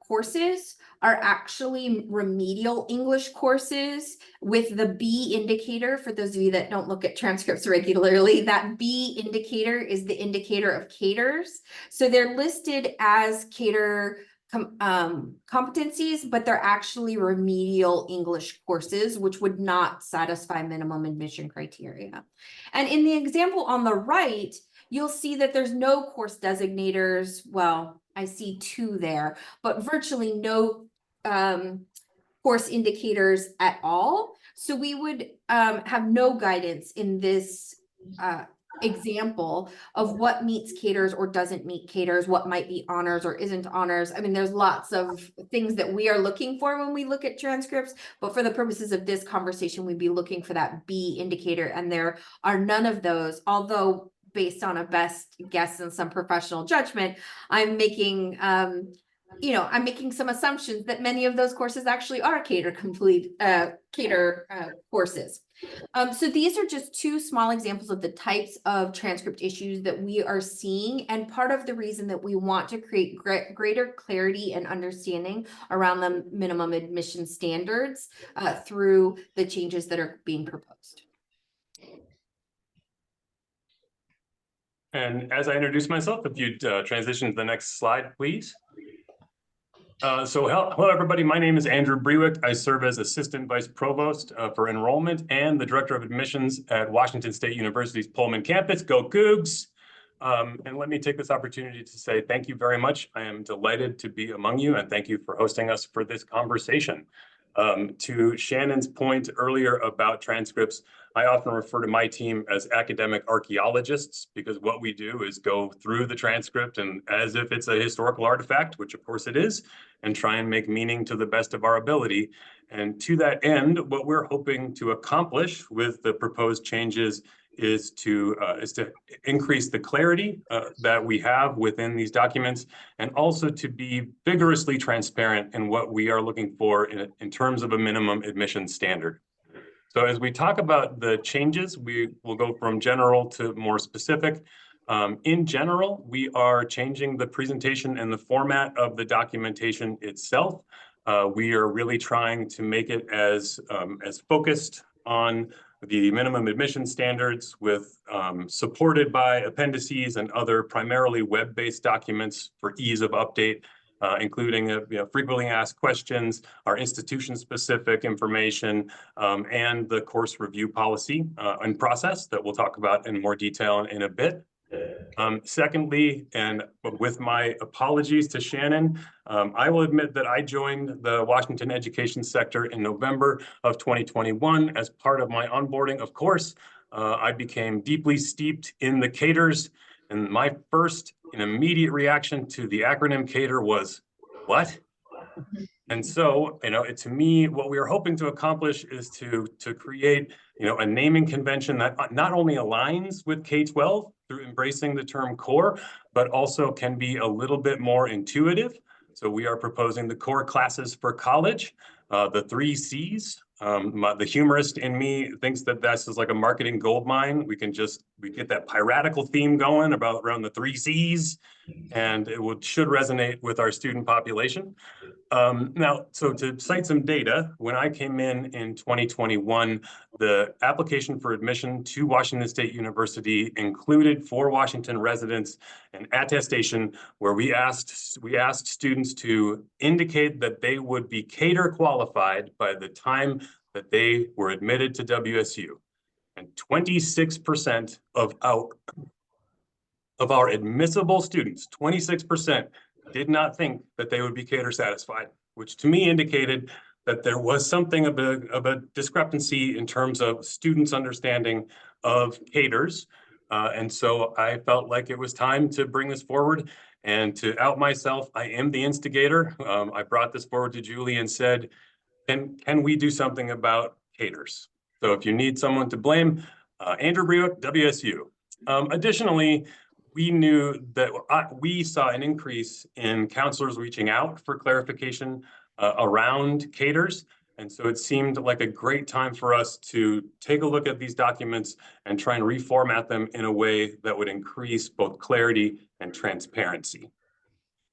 A: courses are actually remedial English courses with the B indicator. For those of you that don't look at transcripts regularly, that B indicator is the indicator of caters. So they're listed as cater competencies, but they're actually remedial English courses, which would not satisfy minimum admission criteria. And in the example on the right, you'll see that there's no course designators. Well, I see 2 there, but virtually no course indicators at all. So we would have no guidance in this example of what meets caters or doesn't meet caters, what might be honors or isn't honors. I mean, there's lots of things that we are looking for when we look at transcripts, but for the purposes of this conversation, we'd be looking for that B indicator, and there are none of those, although based on a best guess and some professional judgment, I'm making I'm making some assumptions that many of those courses actually are cater courses. So these are just 2 small examples of the types of transcript issues that we are seeing, and part of the reason that we want to create greater clarity and understanding around the minimum admission standards through the changes that are being proposed.
V: And as I introduce myself, if you'd transition to the next slide, please. Hello, everybody. My name is Andrew Brewick. I serve as Assistant Vice Provost for Enrollment and the Director of Admissions at Washington State University's Pullman campus. Go Cougs! And let me take this opportunity to say thank you very much. I am delighted to be among you, and thank you for hosting us for this conversation. To Shannon's point earlier about transcripts, I often refer to my team as academic archaeologists, because what we do is go through the transcript and as if it's a historical artifact, which of course it is, and try and make meaning to the best of our ability. And to that end, what we're hoping to accomplish with the proposed changes is to increase the clarity that we have within these documents, and also to be vigorously transparent in what we are looking for in terms of a minimum admission standard. So as we talk about the changes, we will go from general to more specific. In general, we are changing the presentation and the format of the documentation itself. We are really trying to make it as focused on the minimum admission standards, with supported by appendices and other primarily web-based documents for ease of update, including frequently asked questions, our institution-specific information, and the course review policy and process that we'll talk about in more detail in a bit. Secondly, and with my apologies to Shannon, I will admit that I joined the Washington education sector in November of 2021 as part of my onboarding. Of course, I became deeply steeped in the caters, and my first and immediate reaction to the acronym cater was, what? And so, to me, what we are hoping to accomplish is to create, a naming convention that not only aligns with K-12 through embracing the term core, but also can be a little bit more intuitive. So we are proposing the core classes for college, the 3 C's. The humorist in me thinks that this is like a marketing gold mine. We get that piratical theme going around the 3 C's, and it should resonate with our student population. Now, so to cite some data, when I came in 2021, the application for admission to Washington State University included for Washington residents an attestation where we asked students to indicate that they would be cater qualified by the time that they were admitted to WSU. And 26% of our admissible students, 26%, did not think that they would be cater satisfied, which to me indicated that there was something of a discrepancy in terms of students' understanding of caters. And so I felt like it was time to bring this forward and to out myself. I am the instigator. I brought this forward to Julie and said, can we do something about caters? So if you need someone to blame, Andrew Brewick, WSU. Additionally, we knew that we saw an increase in counselors reaching out for clarification around caters. And so it seemed like a great time for us to take a look at these documents and try and reformat them in a way that would increase both clarity and transparency.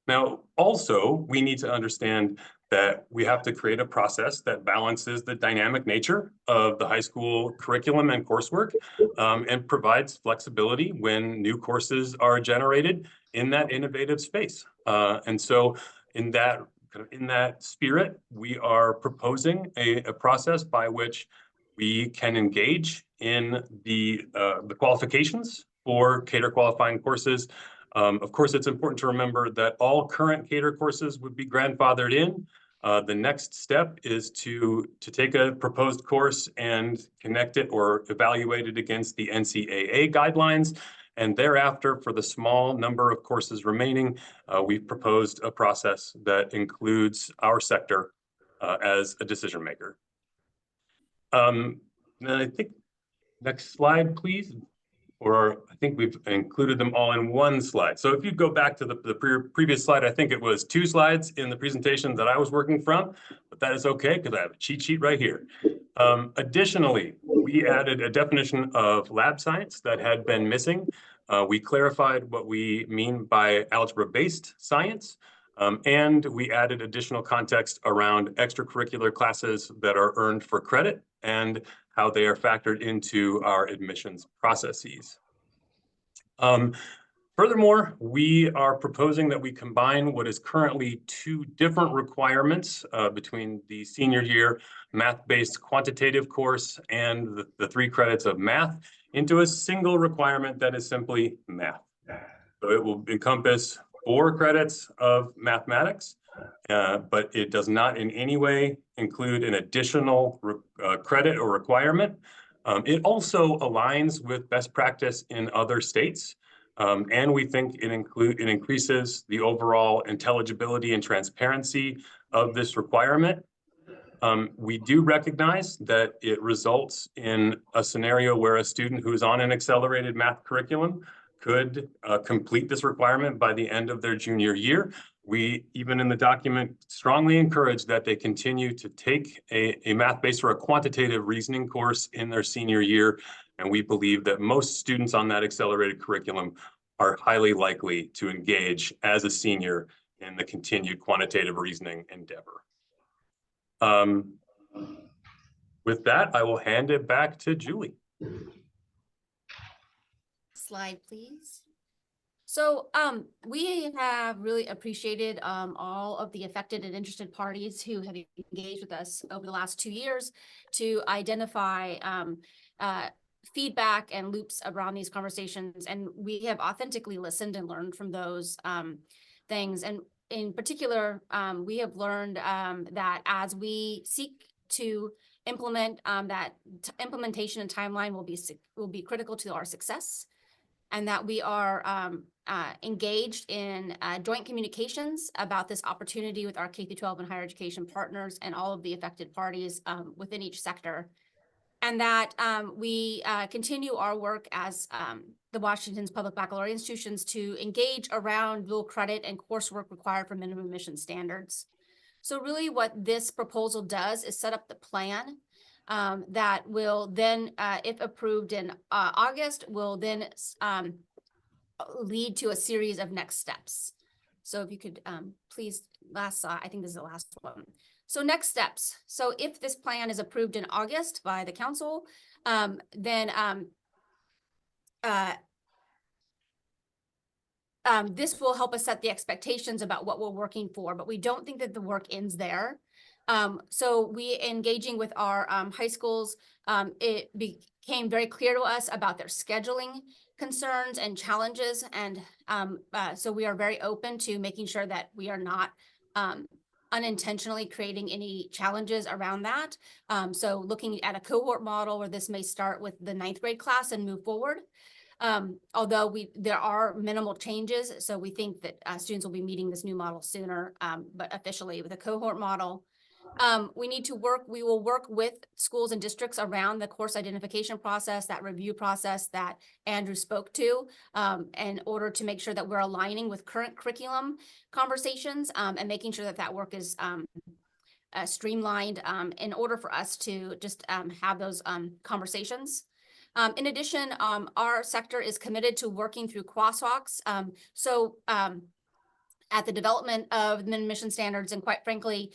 V: Now, also, we need to understand that we have to create a process that balances the dynamic nature of the high school curriculum and coursework, and provides flexibility when new courses are generated in that innovative space. And so in that spirit, we are proposing a process by which we can engage in the qualifications for cater qualifying courses. Of course, it's important to remember that all current cater courses would be grandfathered in. The next step is to take a proposed course and connect it or evaluate it against the NCAA guidelines. And thereafter, for the small number of courses remaining, we've proposed a process that includes our sector as a decision maker. And I think, next slide, please. Or I think we've included them all in one slide. So if you go back to the previous slide, I think it was 2 slides in the presentation that I was working from, but that is okay because I have a cheat sheet right here. Additionally, we added a definition of lab science that had been missing. We clarified what we mean by algebra-based science, and we added additional context around extracurricular classes that are earned for credit and how they are factored into our admissions processes. Furthermore, we are proposing that we combine what is currently 2 different requirements between the senior year math-based quantitative course and the 3 credits of math into a single requirement that is simply math. So it will encompass 4 credits of mathematics, but it does not in any way include an additional credit or requirement. It also aligns with best practice in other states, and we think it increases the overall intelligibility and transparency of this requirement. We do recognize that it results in a scenario where a student who is on an accelerated math curriculum could complete this requirement by the end of their junior year. We, even in the document, strongly encourage that they continue to take a math-based or a quantitative reasoning course in their senior year. And we believe that most students on that accelerated curriculum are highly likely to engage as a senior in the continued quantitative reasoning endeavor. With that, I will hand it back to Julie.
U: Slide, please. So we have really appreciated all of the affected and interested parties who have engaged with us over the last 2 years to identify feedback and loops around these conversations. And we have authentically listened and learned from those things. And in particular, we have learned that as we seek to implement, that implementation and timeline will be critical to our success, and that we are engaged in joint communications about this opportunity with our K-12 and higher education partners and all of the affected parties within each sector. And that we continue our work as the Washington's public baccalaureate institutions to engage around dual credit and coursework required for minimum admission standards. So really what this proposal does is set up the plan that will then, if approved in August, will then lead to a series of next steps. So if you could please, I think this is the last one. So next steps. So if this plan is approved in August by the council, then this will help us set the expectations about what we're working for, but we don't think that the work ends there. So we engaging with our high schools, it became very clear to us about their scheduling concerns and challenges. And so we are very open to making sure that we are not unintentionally creating any challenges around that. So looking at a cohort model where this may start with the 9th grade class and move forward. Although there are minimal changes, so we think that students will be meeting this new model sooner, but officially with a cohort model. We will work with schools and districts around the course identification process, that review process that Andrew spoke to, in order to make sure that we're aligning with current curriculum conversations and making sure that that work is streamlined in order for us to just have those conversations. In addition, our sector is committed to working through crosswalks. at the development of the minimum mission standards, and quite frankly,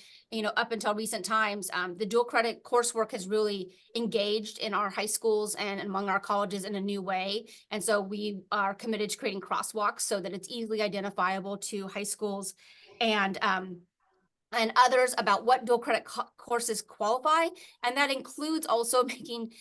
U: up until recent times, the dual credit coursework has really engaged in our high schools and among our colleges in a new way. And so we are committed to creating crosswalks so that it's easily identifiable to high schools and others about what dual credit courses qualify. And that includes also making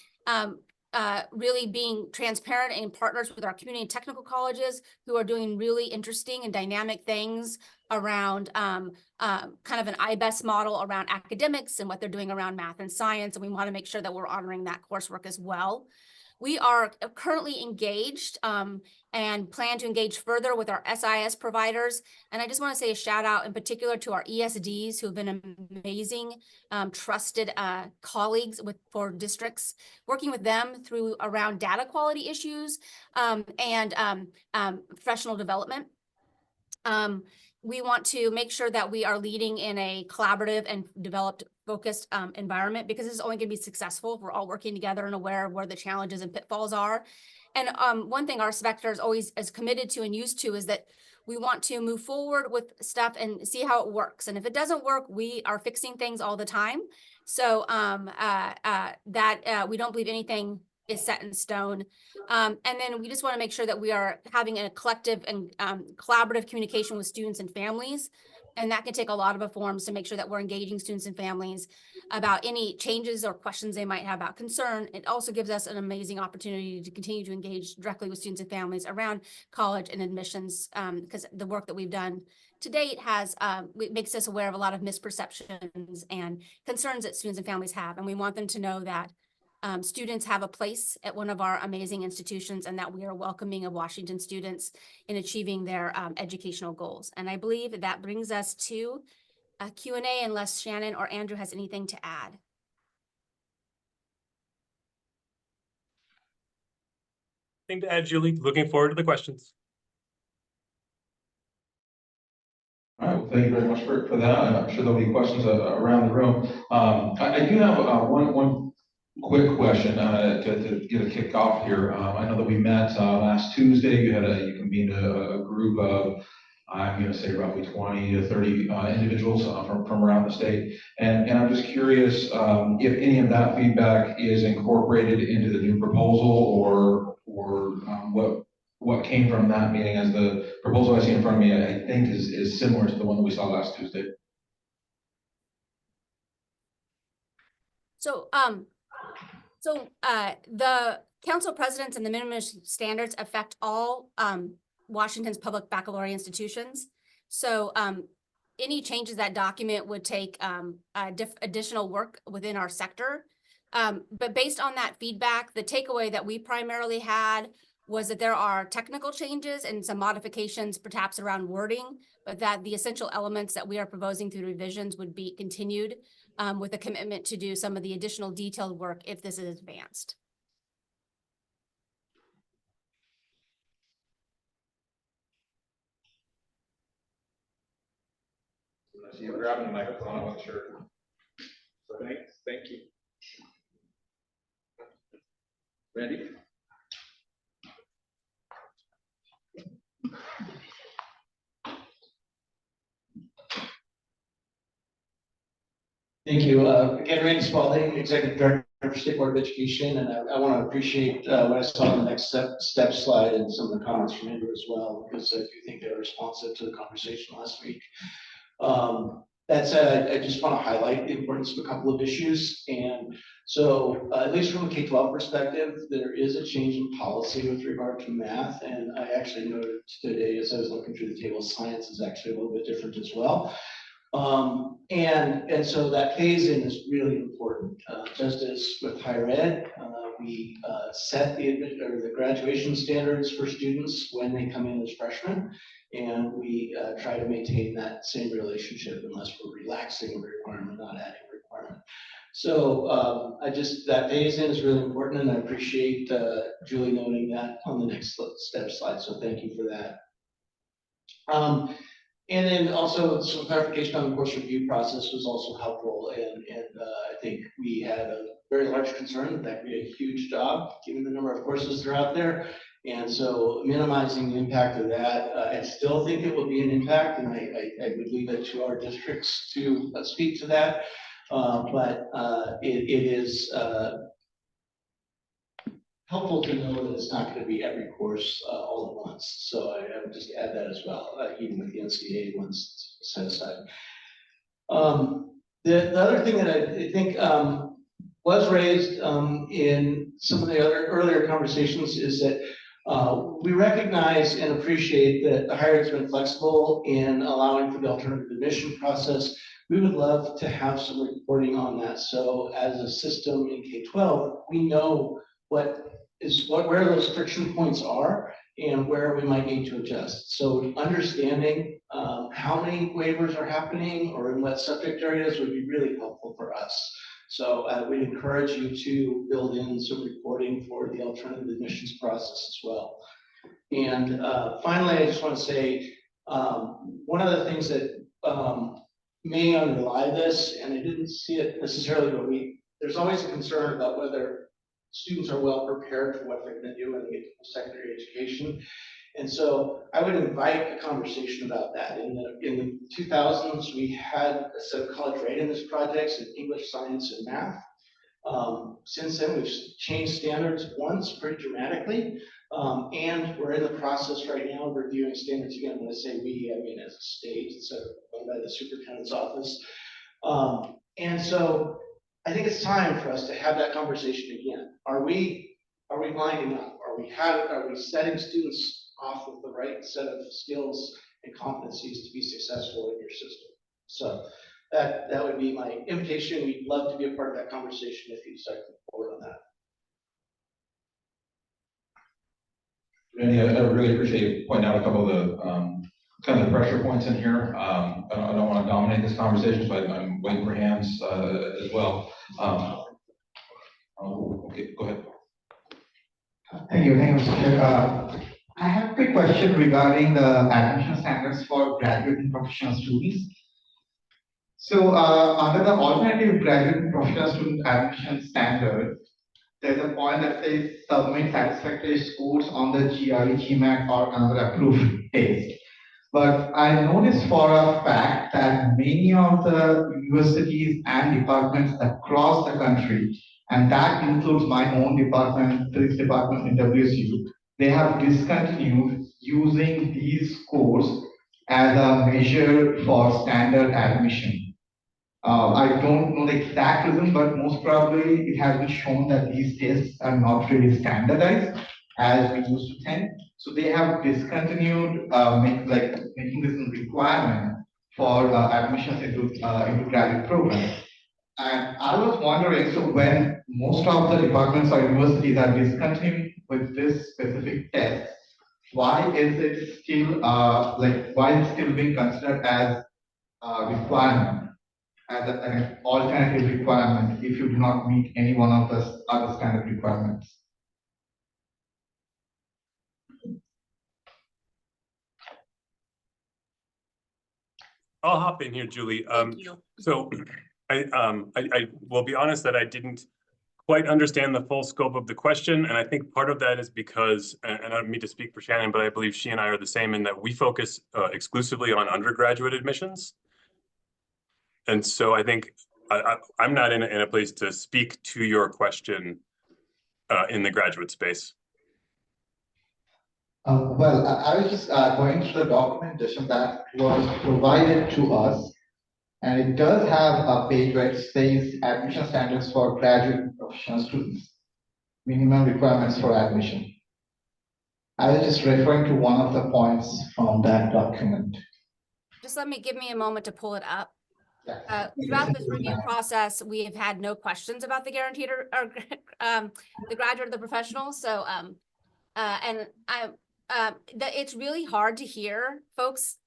U: really being transparent and partners with our community and technical colleges who are doing really interesting and dynamic things around kind of an IBEST model around academics and what they're doing around math and science. And we want to make sure that we're honoring that coursework as well. We are currently engaged and plan to engage further with our SIS providers. And I just want to say a shout out in particular to our ESDs who have been amazing, trusted colleagues for districts, working with them through around data quality issues and professional development. We want to make sure that we are leading in a collaborative and developed focused environment, because this is only going to be successful if we're all working together and aware of where the challenges and pitfalls are. And one thing our sector is always as committed to and used to is that we want to move forward with stuff and see how it works. And if it doesn't work, we are fixing things all the time. So we don't believe anything is set in stone. And then we just want to make sure that we are having a collective and collaborative communication with students and families. And that can take a lot of forms to make sure that we're engaging students and families about any changes or questions they might have about concern. It also gives us an amazing opportunity to continue to engage directly with students and families around college and admissions, because the work that we've done to date makes us aware of a lot of misperceptions and concerns that students and families have. And we want them to know that students have a place at one of our amazing institutions and that we are welcoming of Washington students in achieving their educational goals. And I believe that brings us to a Q&A unless Shannon or Andrew has anything to add.
V: Thing to add, Julie. Looking forward to the questions.
J: All right, well, thank you very much for that. I'm sure there'll be questions around the room. I do have one quick question to get a kick off here. I know that we met last Tuesday. You convened a group of, I'm going to say roughly 20 to 30 individuals from around the state. And I'm just curious if any of that feedback is incorporated into the new proposal or what came from that meeting, as the proposal I see in front of me, I think is similar to the one that we saw last Tuesday.
U: So, the council presidents and the minimum standards affect all Washington's public baccalaureate institutions. So any changes that document would take additional work within our sector. But based on that feedback, the takeaway that we primarily had was that there are technical changes and some modifications perhaps around wording, but that the essential elements that we are proposing through revisions would be continued with a commitment to do some of the additional detailed work if this is advanced.
J: I see you grabbing the microphone, I'm not sure.
H: Thank you.
J: Randy?
D: Thank you. Again, Randy Spalding, Executive Director for State Board of Education, and I want to appreciate what I saw on the next step slide and some of the comments from Andrew as well, because I do think they're responsive to the conversation last week. That said, I just want to highlight the importance of a couple of issues. And so, at least from a K-12 perspective, there is a change in policy with regard to math. And I actually noted today, as I was looking through the table, science is actually a little bit different as well. And so that phase in is really important. Just as with higher ed, we set the graduation standards for students when they come in as freshmen, and we try to maintain that same relationship unless we're relaxing a requirement, not adding a requirement. So that phase in is really important, and I appreciate Julie noting that on the next step slide. So thank you for that. And then also some clarification on the course review process was also helpful, and I think we had a very large concern that we did a huge job, given the number of courses that are out there. And so minimizing the impact of that, I still think it will be an impact, and I would leave it to our districts to speak to that. But it is helpful to know that it's not going to be every course all at once. So I would just add that as well, even with the NCAA ones set aside. The other thing that I think was raised in some of the other earlier conversations is that we recognize and appreciate that the higher ed's been flexible in allowing for the alternative admission process. We would love to have some reporting on that. So as a system in K-12, we know where those friction points are and where we might need to adjust. So understanding how many waivers are happening or in what subject areas would be really helpful for us. So we encourage you to build in some reporting for the alternative admissions process as well. And finally, I just want to say, one of the things that may underlie this, and I didn't see it necessarily, but there's always a concern about whether students are well prepared for what they're going to do when they get to secondary education. And so I would invite a conversation about that. In the 2000s, we had a set of college readiness projects in English, science, and math. Since then, we've changed standards once pretty dramatically. And we're in the process right now of reviewing standards again. When I say we, I mean as a state, instead of run by the superintendent's office. And so I think it's time for us to have that conversation again. Are we lining up? Are we setting students off with the right set of skills and competencies to be successful in your system? So that would be my invitation. We'd love to be a part of that conversation if you decide to move forward on that.
J: Randy, I really appreciate you pointing out a couple of the kind of the pressure points in here. I don't want to dominate this conversation, but I'm waiting for hands as well. Okay, go ahead.
B: Thank you, Mr. Chair. I have a quick question regarding the admission standards for graduate and professional students. So under the alternative graduate and professional student admission standard, there's a point that says submit satisfactory scores on the GRE, GMAT, or another approved test. But I noticed for a fact that many of the universities and departments across the country, and that includes my own department, physics department in WSU, they have discontinued using these scores as a measure for standard admission. I don't know the exact reason, but most probably it has been shown that these tests are not really standardized as we used to think. So they have discontinued making this a requirement for admissions into graduate programs. And I was wondering, so when most of the departments or universities are discontinuing with this specific test, why is it still why is it still being considered as a requirement, as an alternative requirement if you do not meet any one of the other standard requirements?
V: I'll hop in here, Julie. So I will be honest that I didn't quite understand the full scope of the question. And I think part of that is because, and I don't mean to speak for Shannon, but I believe she and I are the same in that we focus exclusively on undergraduate admissions. And so I think I'm not in a place to speak to your question in the graduate space.
B: Well, I was just going through the documentation that was provided to us, and it does have a page where it says admission standards for graduate and professional students, minimum requirements for admission. I was just referring to one of the points from that document.
U: Just give me a moment to pull it up. Throughout this review process, we have had no questions about the guaranteed or the graduate or the professional. So, it's really hard to hear folks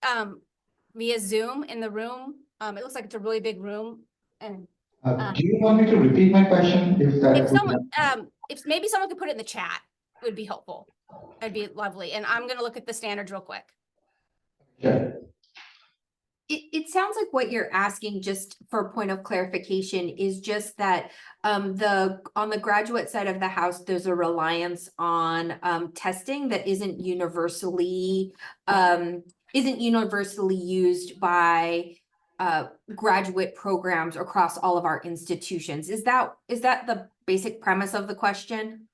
U: via Zoom in the room. It looks like it's a really big room. And
B: do you want me to repeat my question?
U: If maybe someone could put it in the chat, it would be helpful. That'd be lovely. And I'm going to look at the standards real quick.
B: Sure.
A: It sounds like what you're asking, just for a point of clarification, is just that on the graduate side of the house, there's a reliance on testing that isn't universally used by graduate programs across all of our institutions. Is that the basic premise of the question?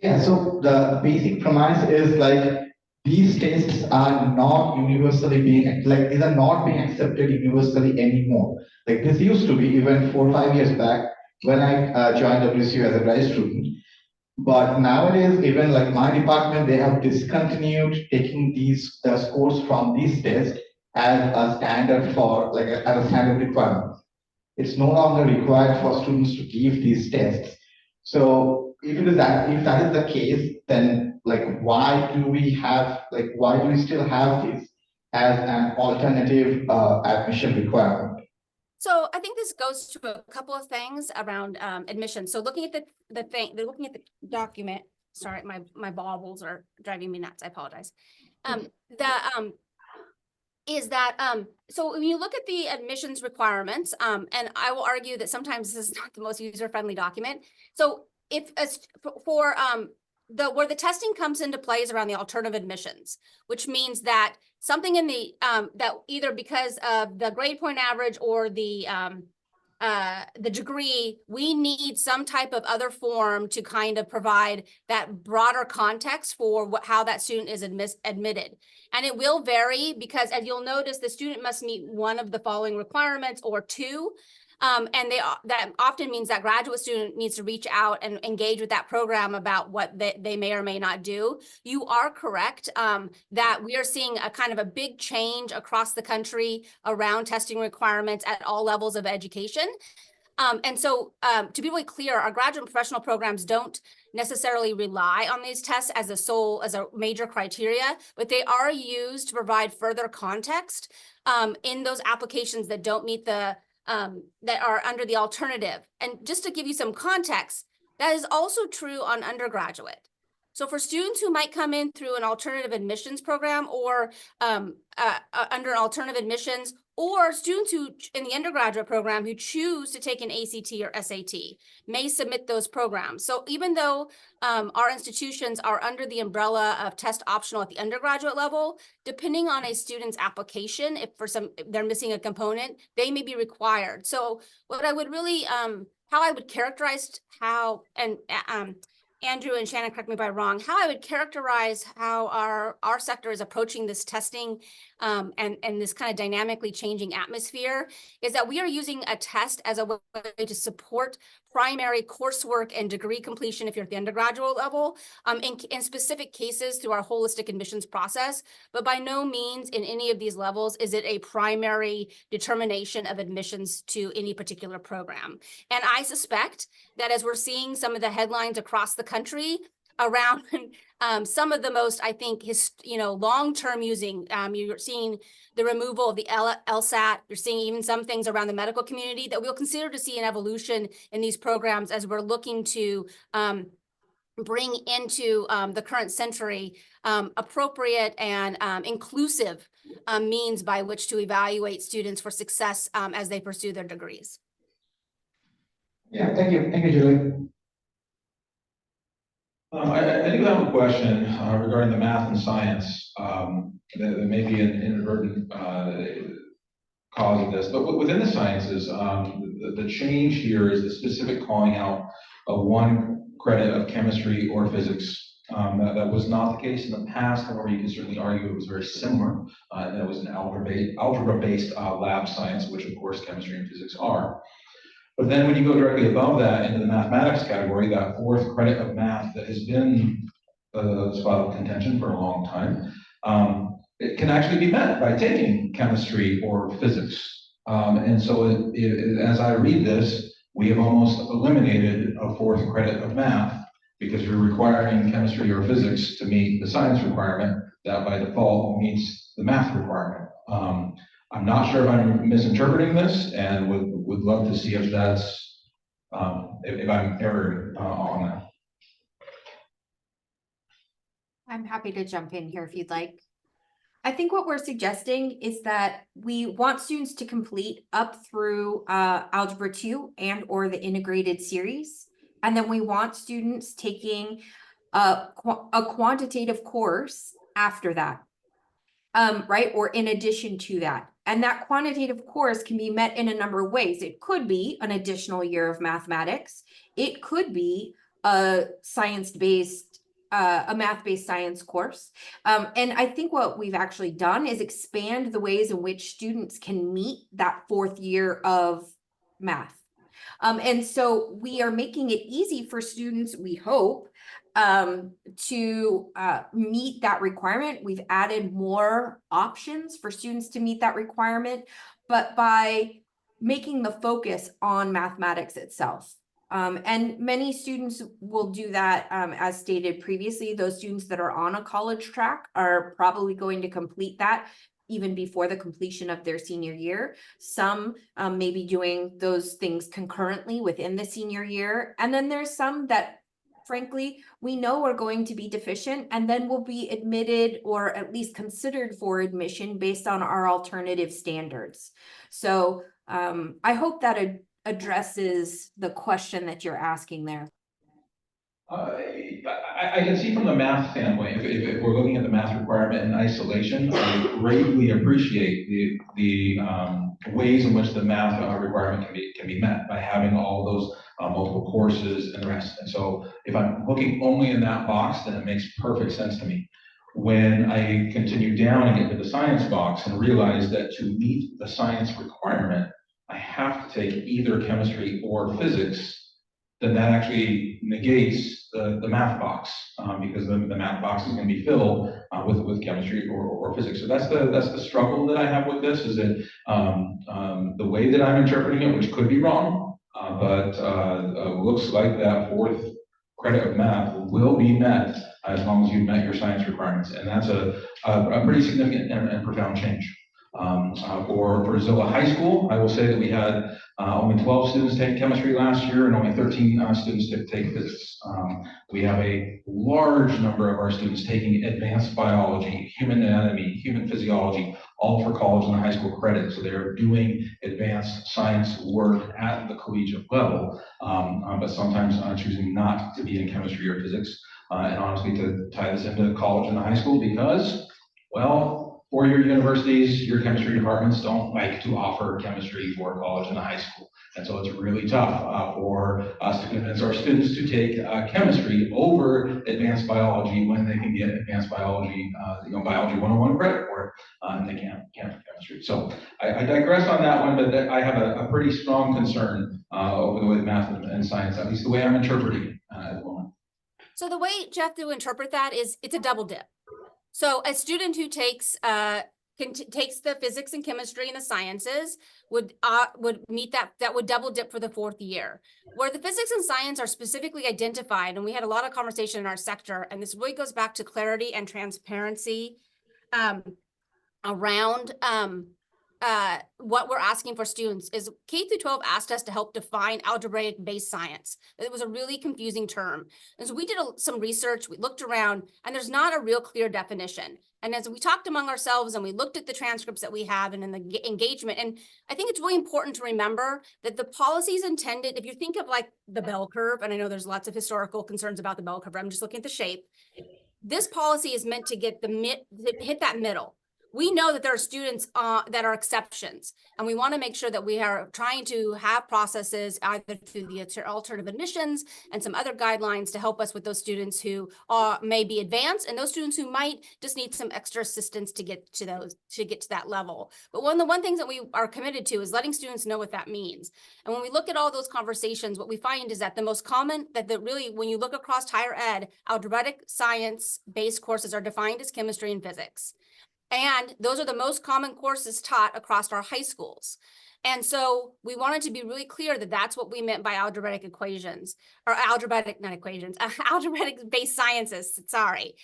B: Yeah, so the basic premise is like these tests are not universally being, like these are not being accepted universally anymore. Like this used to be even 4 or 5 years back when I joined WSU as a grad student. But nowadays, even like my department, they have discontinued taking these scores from these tests as a standard for, like as a standard requirement. It's no longer required for students to give these tests. So if that is the case, then like why do we still have this as an alternative admission requirement?
U: So I think this goes to a couple of things around admission. So looking at looking at the document. Sorry, my baubles are driving me nuts. I apologize. So when you look at the admissions requirements, and I will argue that sometimes this is not the most user-friendly document. So if where the testing comes into play is around the alternative admissions, which means that something in the that either because of the grade point average or the degree, we need some type of other form to kind of provide that broader context for how that student is admitted. And it will vary because, as you'll notice, the student must meet one of the following requirements or two. And that often means that graduate student needs to reach out and engage with that program about what they may or may not do. You are correct that we are seeing a kind of a big change across the country around testing requirements at all levels of education. And so to be really clear, our graduate and professional programs don't necessarily rely on these tests as a major criteria, but they are used to provide further context in those applications that don't meet that are under the alternative. And just to give you some context, that is also true on undergraduate. So for students who might come in through an alternative admissions program or under alternative admissions, or students who in the undergraduate program who choose to take an ACT or SAT may submit those programs. So even though our institutions are under the umbrella of test optional at the undergraduate level, depending on a student's application, if they're missing a component, they may be required. So what I would really, how I would characterize Andrew and Shannon, correct me if I'm wrong, how I would characterize how our sector is approaching this testing and this kind of dynamically changing atmosphere is that we are using a test as a way to support primary coursework and degree completion if you're at the undergraduate level, in specific cases through our holistic admissions process. But by no means in any of these levels is it a primary determination of admissions to any particular program. And I suspect that as we're seeing some of the headlines across the country around some of the most, I think, long-term using, you're seeing the removal of the LSAT, you're seeing even some things around the medical community that we'll consider to see an evolution in these programs as we're looking to bring into the current century appropriate and inclusive means by which to evaluate students for success as they pursue their degrees.
B: Yeah, thank you, Julie.
J: I do have a question regarding the math and science. That may be an inadvertent cause of this, but within the sciences, the change here is the specific calling out of one credit of chemistry or physics. That was not the case in the past. However, you can certainly argue it was very similar. And it was an algebra-based lab science, which of course chemistry and physics are. But then when you go directly above that into the mathematics category, that fourth credit of math that has been a spot of contention for a long time, it can actually be met by taking chemistry or physics. And so as I read this, we have almost eliminated a fourth credit of math because we're requiring chemistry or physics to meet the science requirement that by default meets the math requirement. I'm not sure if I'm misinterpreting this and would love to see if that's, if I'm erroring on that.
A: I'm happy to jump in here if you'd like. I think what we're suggesting is that we want students to complete up through Algebra 2 and or the integrated series. And then we want students taking a quantitative course after that. Right, or in addition to that. And that quantitative course can be met in a number of ways. It could be an additional year of mathematics. It could be a science-based, a math-based science course. And I think what we've actually done is expand the ways in which students can meet that 4th year of math. And so we are making it easy for students, we hope, to meet that requirement. We've added more options for students to meet that requirement, but by making the focus on mathematics itself. And many students will do that, as stated previously. Those students that are on a college track are probably going to complete that even before the completion of their senior year. Some may be doing those things concurrently within the senior year. And then there's some that, frankly, we know are going to be deficient and then will be admitted or at least considered for admission based on our alternative standards. So I hope that addresses the question that you're asking there.
J: I can see from the math standpoint, if we're looking at the math requirement in isolation, I greatly appreciate the ways in which the math requirement can be met by having all those multiple courses and the rest. And so if I'm looking only in that box, then it makes perfect sense to me. When I continue down and get to the science box and realize that to meet the science requirement, I have to take either chemistry or physics, then that actually negates the math box, because the math box is going to be filled with chemistry or physics. So that's the struggle that I have with this, is that the way that I'm interpreting it, which could be wrong, but looks like that 4th credit of math will be met as long as you've met your science requirements, and that's a pretty significant and profound change. For Zilla High School, I will say that we had only 12 students take chemistry last year and only 13 students take physics. We have a large number of our students taking advanced biology, human anatomy, human physiology, all for college and high school credit. So they're doing advanced science work at the collegiate level, but sometimes choosing not to be in chemistry or physics. And honestly, to tie this into college and high school, because, well, 4-year universities, your chemistry departments don't like to offer chemistry for college and high school. And so it's really tough for us to convince our students to take chemistry over advanced biology when they can get advanced biology, biology 101 credit for it, and they can't for chemistry. So I digress on that one, but I have a pretty strong concern over the way math and science, at least the way I'm interpreting it at the moment.
U: So the way, Jeff, to interpret that is it's a double dip. So a student who takes takes the physics and chemistry and the sciences would meet that would double dip for the 4th year. Where the physics and science are specifically identified, and we had a lot of conversation in our sector, and this really goes back to clarity and transparency around what we're asking for students is K through 12 asked us to help define algebraic based science. It was a really confusing term. And so we did some research, we looked around, and there's not a real clear definition. And as we talked among ourselves and we looked at the transcripts that we have and in the engagement, and I think it's really important to remember that the policy is intended, if you think of like the bell curve, and I know there's lots of historical concerns about the bell curve, I'm just looking at the shape. This policy is meant to get hit that middle. We know that there are students that are exceptions, and we want to make sure that we are trying to have processes either through the alternative admissions and some other guidelines to help us with those students who may be advanced and those students who might just need some extra assistance to get to that level. But the one thing that we are committed to is letting students know what that means. And when we look at all those conversations, what we find is that the most common, really, when you look across higher ed, algebraic science-based courses are defined as chemistry and physics. And those are the most common courses taught across our high schools. And so we wanted to be really clear that that's what we meant by algebraic equations, or algebraic based sciences, sorry.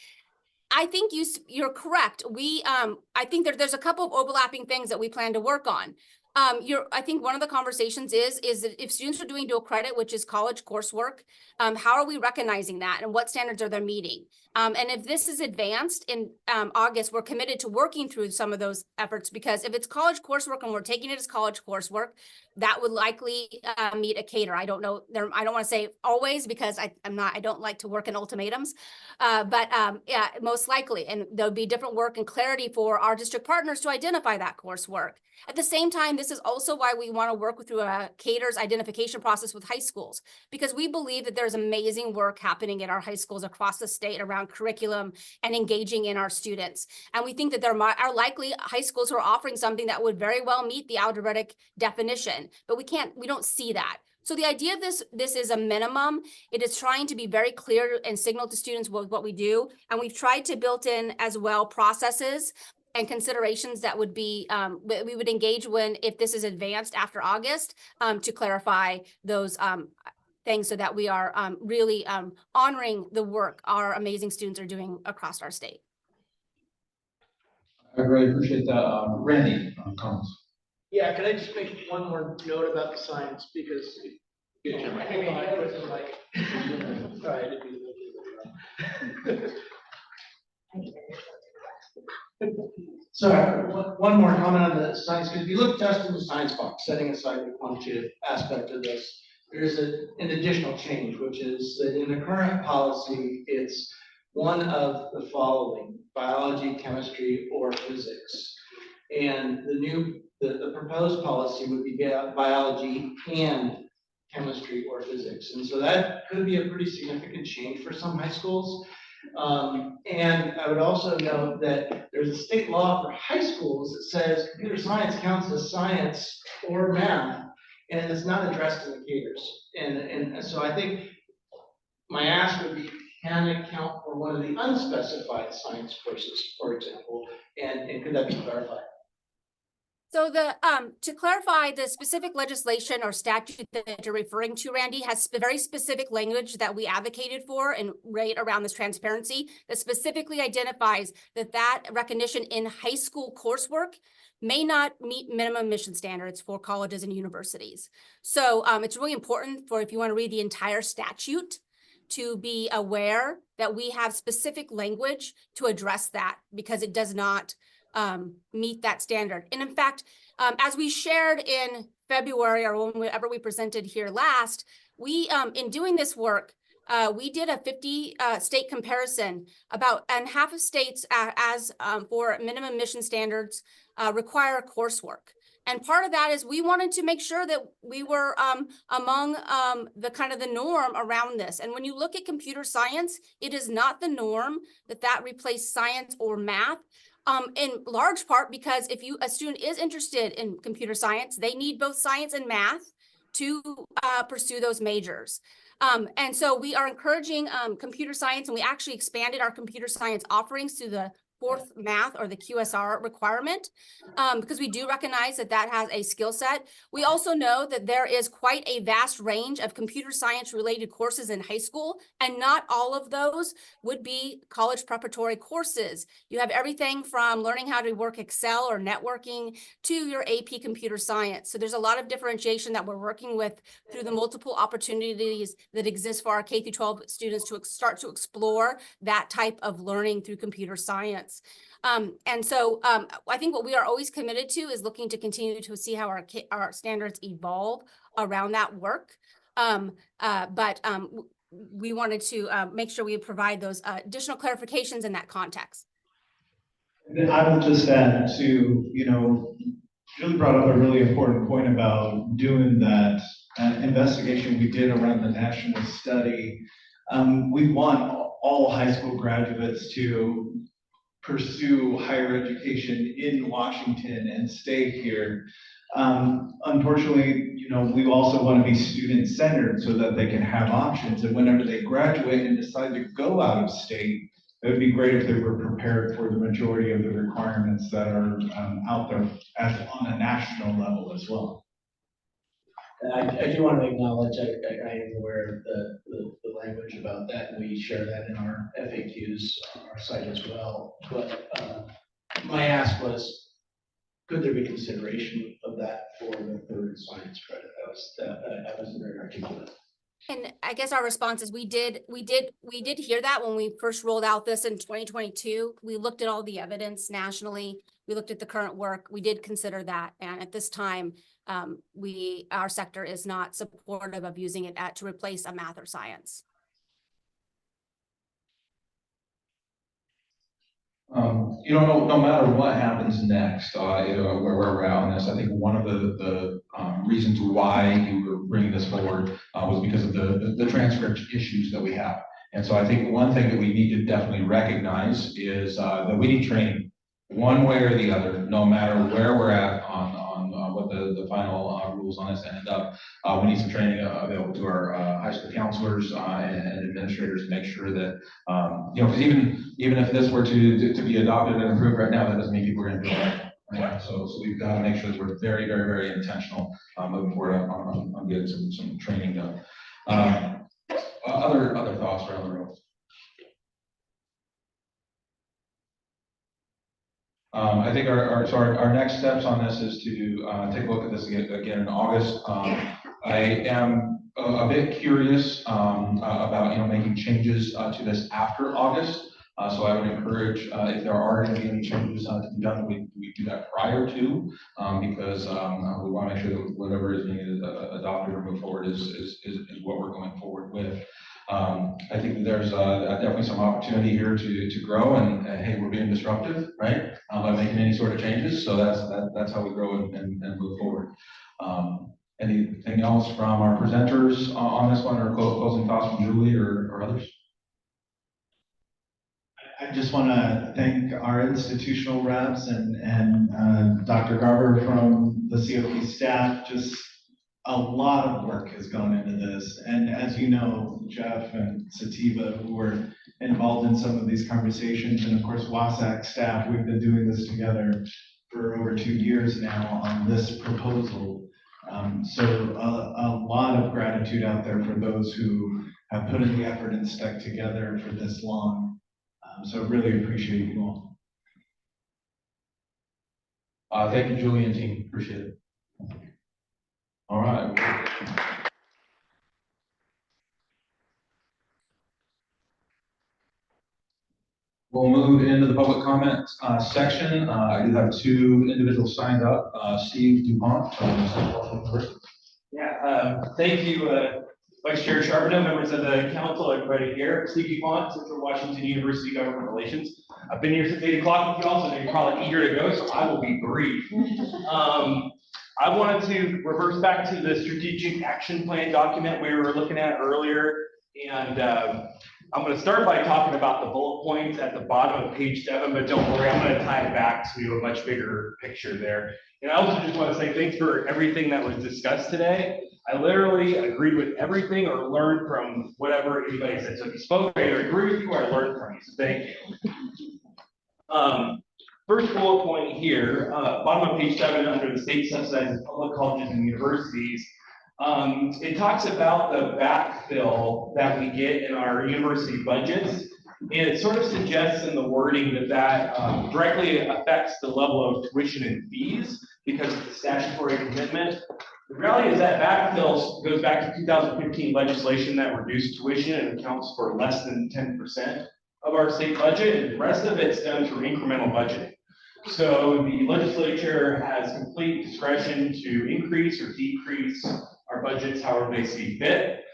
U: I think you're correct. I think there's a couple of overlapping things that we plan to work on. I think one of the conversations is that if students are doing dual credit, which is college coursework, how are we recognizing that and what standards are they meeting? And if this is advanced in August, we're committed to working through some of those efforts, because if it's college coursework and we're taking it as college coursework, that would likely meet a cater. I don't know, I don't want to say always, because I don't like to work in ultimatums, but yeah, most likely. And there'll be different work and clarity for our district partners to identify that coursework. At the same time, this is also why we want to work through a caters identification process with high schools, because we believe that there's amazing work happening in our high schools across the state around curriculum and engaging in our students. And we think that there are likely high schools who are offering something that would very well meet the algebretic definition, but we don't see that. So the idea of this is a minimum. It is trying to be very clear and signal to students what we do. And we've tried to build in as well processes and considerations that would be, we would engage if this is advanced after August, to clarify those things, so that we are really honoring the work our amazing students are doing across our state.
J: I really appreciate that. Randy, comments?
D: Yeah, can I just make one more note about the science, because. Good, Jim. Hang on, I wasn't like. Sorry, I didn't mean to. Sorry, one more comment on the science, because if you look just in the science box, setting aside the quantitative aspect of this, there's an additional change, which is that in the current policy, it's one of the following: biology, chemistry, or physics. And the proposed policy would be biology and chemistry or physics. And so that could be a pretty significant change for some high schools. And I would also note that there's a state law for high schools that says computer science counts as science or math, and it's not addressed in the caters. And so I think my ask would be, can it count for one of the unspecified science courses, for example, and could that be clarified?
U: So to clarify, the specific legislation or statute that you're referring to, Randy, has very specific language that we advocated for and right around this transparency that specifically identifies that recognition in high school coursework may not meet minimum mission standards for colleges and universities. So it's really important if you want to read the entire statute, to be aware that we have specific language to address that, because it does not meet that standard. And in fact, as we shared in February, or whenever we presented here last, we, in doing this work, we did a 50 state comparison and half of states for minimum mission standards require coursework. And part of that is we wanted to make sure that we were among the kind of the norm around this. And when you look at computer science, it is not the norm that replace science or math. In large part because if a student is interested in computer science, they need both science and math to pursue those majors. And so we are encouraging computer science, and we actually expanded our computer science offerings to the fourth math or the QSR requirement, because we do recognize that has a skill set. We also know that there is quite a vast range of computer science related courses in high school, and not all of those would be college preparatory courses. You have everything from learning how to work Excel or networking to your AP computer science. So there's a lot of differentiation that we're working with through the multiple opportunities that exist for our K-12 students to start to explore that type of learning through computer science. And so I think what we are always committed to is looking to continue to see how our standards evolve around that work. But we wanted to make sure we provide those additional clarifications in that context.
C: And I will just add to, Julie brought up a really important point about doing that investigation we did around the national study. We want all high school graduates to pursue higher education in Washington and stay here. Unfortunately, we also want to be student-centered so that they can have options. And whenever they graduate and decide to go out of state, it would be great if they were prepared for the majority of the requirements that are out there on a national level as well.
D: I do want to acknowledge, I am aware of the language about that, and we share that in our FAQs on our site as well. But my ask was, could there be consideration of that for the third science credit? That was very articulate.
U: And I guess our response is we did hear that when we first rolled out this in 2022. We looked at all the evidence nationally. We looked at the current work. We did consider that. And at this time, our sector is not supportive of using it to replace a math or science.
J: No matter what happens next, where we're at on this, I think one of the reasons why you were bringing this forward was because of the transcript issues that we have. And so I think one thing that we need to definitely recognize is that we need training, one way or the other, no matter where we're at on what the final rules on this end up. We need some training available to our high school counselors and administrators to make sure that, because even if this were to be adopted and approved right now, that doesn't mean people are going to do it right. So we've got to make sure that we're very, very, very intentional moving forward on getting some training done. Other thoughts around the room? I think our next steps on this is to take a look at this again in August. I am a bit curious about making changes to this after August. So I would encourage if there are going to be any changes to be done, we do that prior to, because we want to make sure that whatever is being adopted or moved forward is what we're going forward with. I think that there's definitely some opportunity here to grow, and hey, we're being disruptive, right? By making any sort of changes. So that's how we grow and move forward. Anything else from our presenters on this one, or closing thoughts from Julie or others?
H: I just want to thank our institutional reps and Dr. Garber from the COP staff. Just a lot of work has gone into this. And as you know, Jeff and Sativa, who were involved in some of these conversations, and of course, WSAC staff, we've been doing this together for over 2 years now on this proposal. So a lot of gratitude out there for those who have put in the effort and stuck together for this long. So really appreciate you all.
J: Thank you, Julie and team. Appreciate it. All right. We'll move into the public comment section. I do have 2 individuals signed up. Steve DuPont from Central University.
F: Yeah, thank you, Vice Chair Charbonneau, members of the council, everybody here. Steve DuPont, Central Washington University Government Relations. I've been here since 8 o'clock with you all, so you're probably eager to go, so I will be brief. I wanted to reverse back to the strategic action plan document we were looking at earlier, and I'm going to start by talking about the bullet points at the bottom of page 7, but don't worry, I'm going to tie it back to a much bigger picture there. And I also just want to say thanks for everything that was discussed today. I literally agreed with everything or learned from whatever anybody said. So if you spoke, I either agree with you or I learned from you, so thank you. First bullet point here, bottom of page 7, under the state subsidizes public colleges and universities. It talks about the backfill that we get in our university budgets, and it sort of suggests in the wording that directly affects the level of tuition and fees because of the statutory commitment. The reality is that backfill goes back to 2015 legislation that reduced tuition and accounts for less than 10% of our state budget, and the rest of it's done through incremental budgeting. So the legislature has complete discretion to increase or decrease our budgets however they see fit.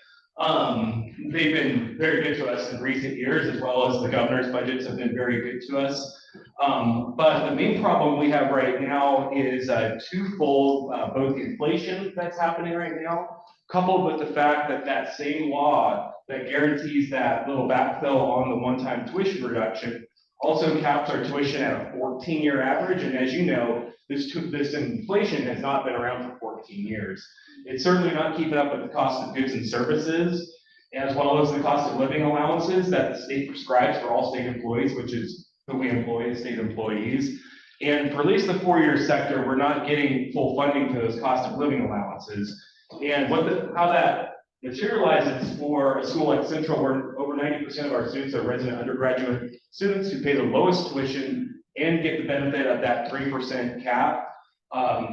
F: They've been very good to us in recent years, as well as the governor's budgets have been very good to us. But the main problem we have right now is twofold, both the inflation that's happening right now, coupled with the fact that that same law that guarantees that little backfill on the one-time tuition reduction also caps our tuition at a 14-year average. And as you know, this inflation has not been around for 14 years. It's certainly not keeping up with the cost of goods and services, as well as the cost of living allowances that the state prescribes for all state employees, which is who we employ as state employees. And for at least the 4-year sector, we're not getting full funding for those cost of living allowances. And how that materializes for a school like Central, where over 90% of our students are resident undergraduate students who pay the lowest tuition and get the benefit of that 3% cap.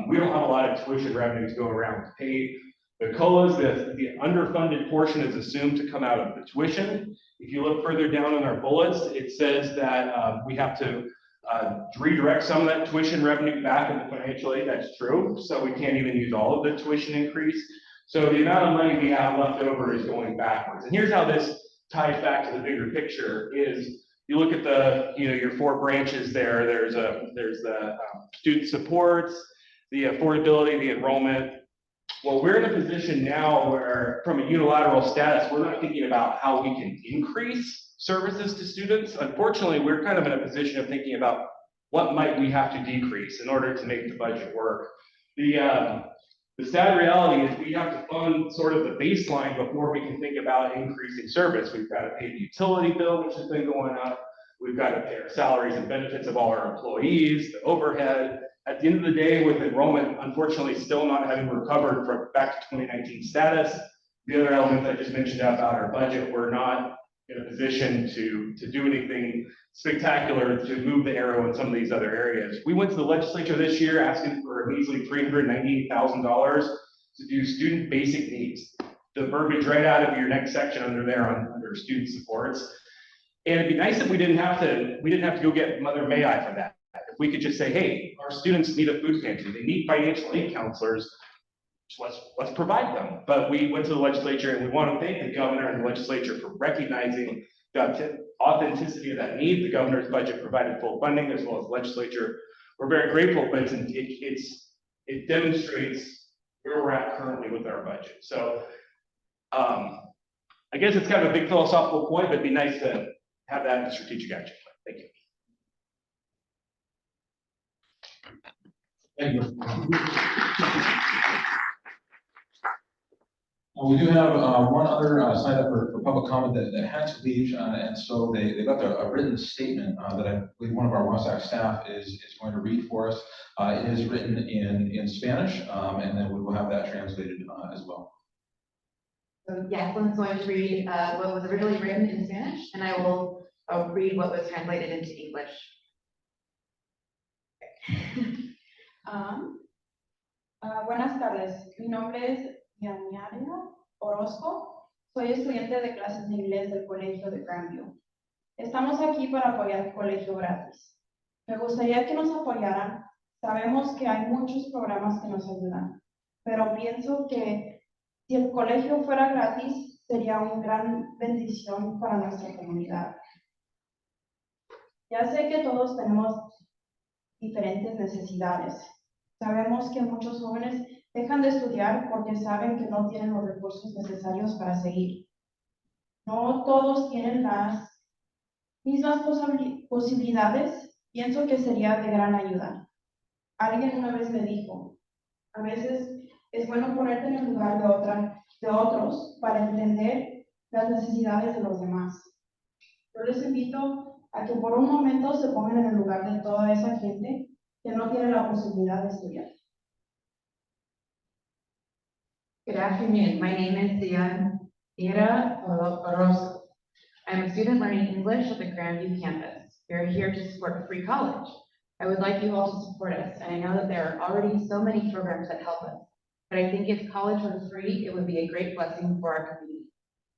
F: We don't have a lot of tuition revenue to go around to pay The COLAs, the underfunded portion is assumed to come out of the tuition. If you look further down in our bullets, it says that we have to redirect some of that tuition revenue back into financial aid. That's true. So we can't even use all of the tuition increase. So the amount of money we have left over is going backwards. And here's how this ties back to the bigger picture is you look at the, your 4 branches there. There's the student supports, the affordability, the enrollment. Well, we're in a position now where from a unilateral status, we're not thinking about how we can increase services to students. Unfortunately, we're kind of in a position of thinking about what might we have to decrease in order to make the budget work. The sad reality is we have to fund sort of the baseline before we can think about increasing service. We've got to pay the utility bill, which has been going up. We've got to pay our salaries and benefits of all our employees, the overhead. At the end of the day, with enrollment, unfortunately, still not having recovered from back to 2019 status, the other elements I just mentioned about our budget, we're not in a position to do anything spectacular to move the arrow in some of these other areas. We went to the legislature this year asking for a measly $398,000 to do student basic needs. The verbiage right out of your next section under there under student supports. And it'd be nice if we didn't have to go get Mother May I for that. If we could just say, hey, our students need a food pantry, they need financial aid counselors, so let's provide them. But we went to the legislature and we want to thank the governor and the legislature for recognizing the authenticity of that need. The governor's budget provided full funding as well as the legislature. We're very grateful, but it demonstrates where we're at currently with our budget. So I guess it's kind of a big philosophical point, but it'd be nice to have that in the strategic action plan. Thank you.
J: Thank you. We do have one other sign up for public comment that had to leave, and so they left a written statement that I believe one of our WSAC staff is going to read for us. It is written in Spanish, and then we will have that translated as well.
W: So Jacqueline's going to read what was originally written in Spanish, and I will read what was translated into English.
L: Buenas tardes, mi nombre es Yaniaria Orozco, soy estudiante de clases de inglés del Colegio de Grandview. Estamos aquí para apoyar el colegio gratis. Me gustaría que nos apoyaran. Sabemos que hay muchos programas que nos ayudan, pero pienso que si el colegio fuera gratis, sería una gran bendición para nuestra comunidad. Ya sé que todos tenemos diferentes necesidades. Sabemos que muchos jóvenes dejan de estudiar porque saben que no tienen los recursos necesarios para seguir. No todos tienen las mismas posibilidades. Pienso que sería de gran ayuda. Alguien una vez me dijo, a veces es bueno ponerte en el lugar de otros para entender las necesidades de los demás. Yo les invito a que por un momento se pongan en el lugar de toda esa gente que no tiene la posibilidad de estudiar.
W: Good afternoon. My name is Ira Orozco. I'm a student learning English at the Grandview campus. We are here to support free college. I would like you all to support us, and I know that there are already so many programs that help us, but I think if college were free, it would be a great blessing for our community.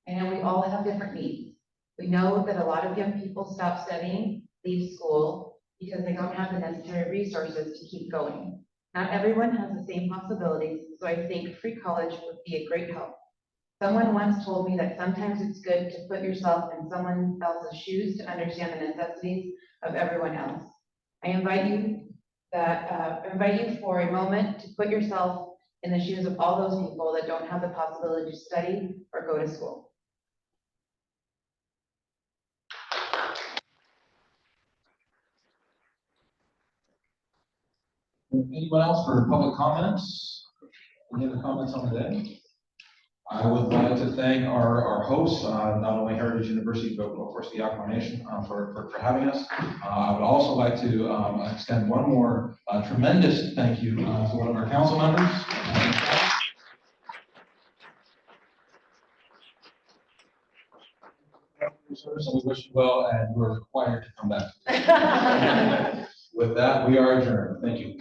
W: I know we all have different needs. We know that a lot of young people stop studying, leave school, because they don't have the necessary resources to keep going. Not everyone has the same possibilities, so I think free college would be a great help. Someone once told me that sometimes it's good to put yourself in someone else's shoes to understand the necessities of everyone else. I invite you for a moment to put yourself in the shoes of all those people that don't have the possibility to study or go to school.
J: Anyone else for public comments? Any other comments on the day? I would like to thank our hosts, not only Heritage University, but of course the Yakama Nation for having us. I would also like to extend one more tremendous thank you to one of our council members. We wish you well, and we're required to come back. With that, we are adjourned. Thank you.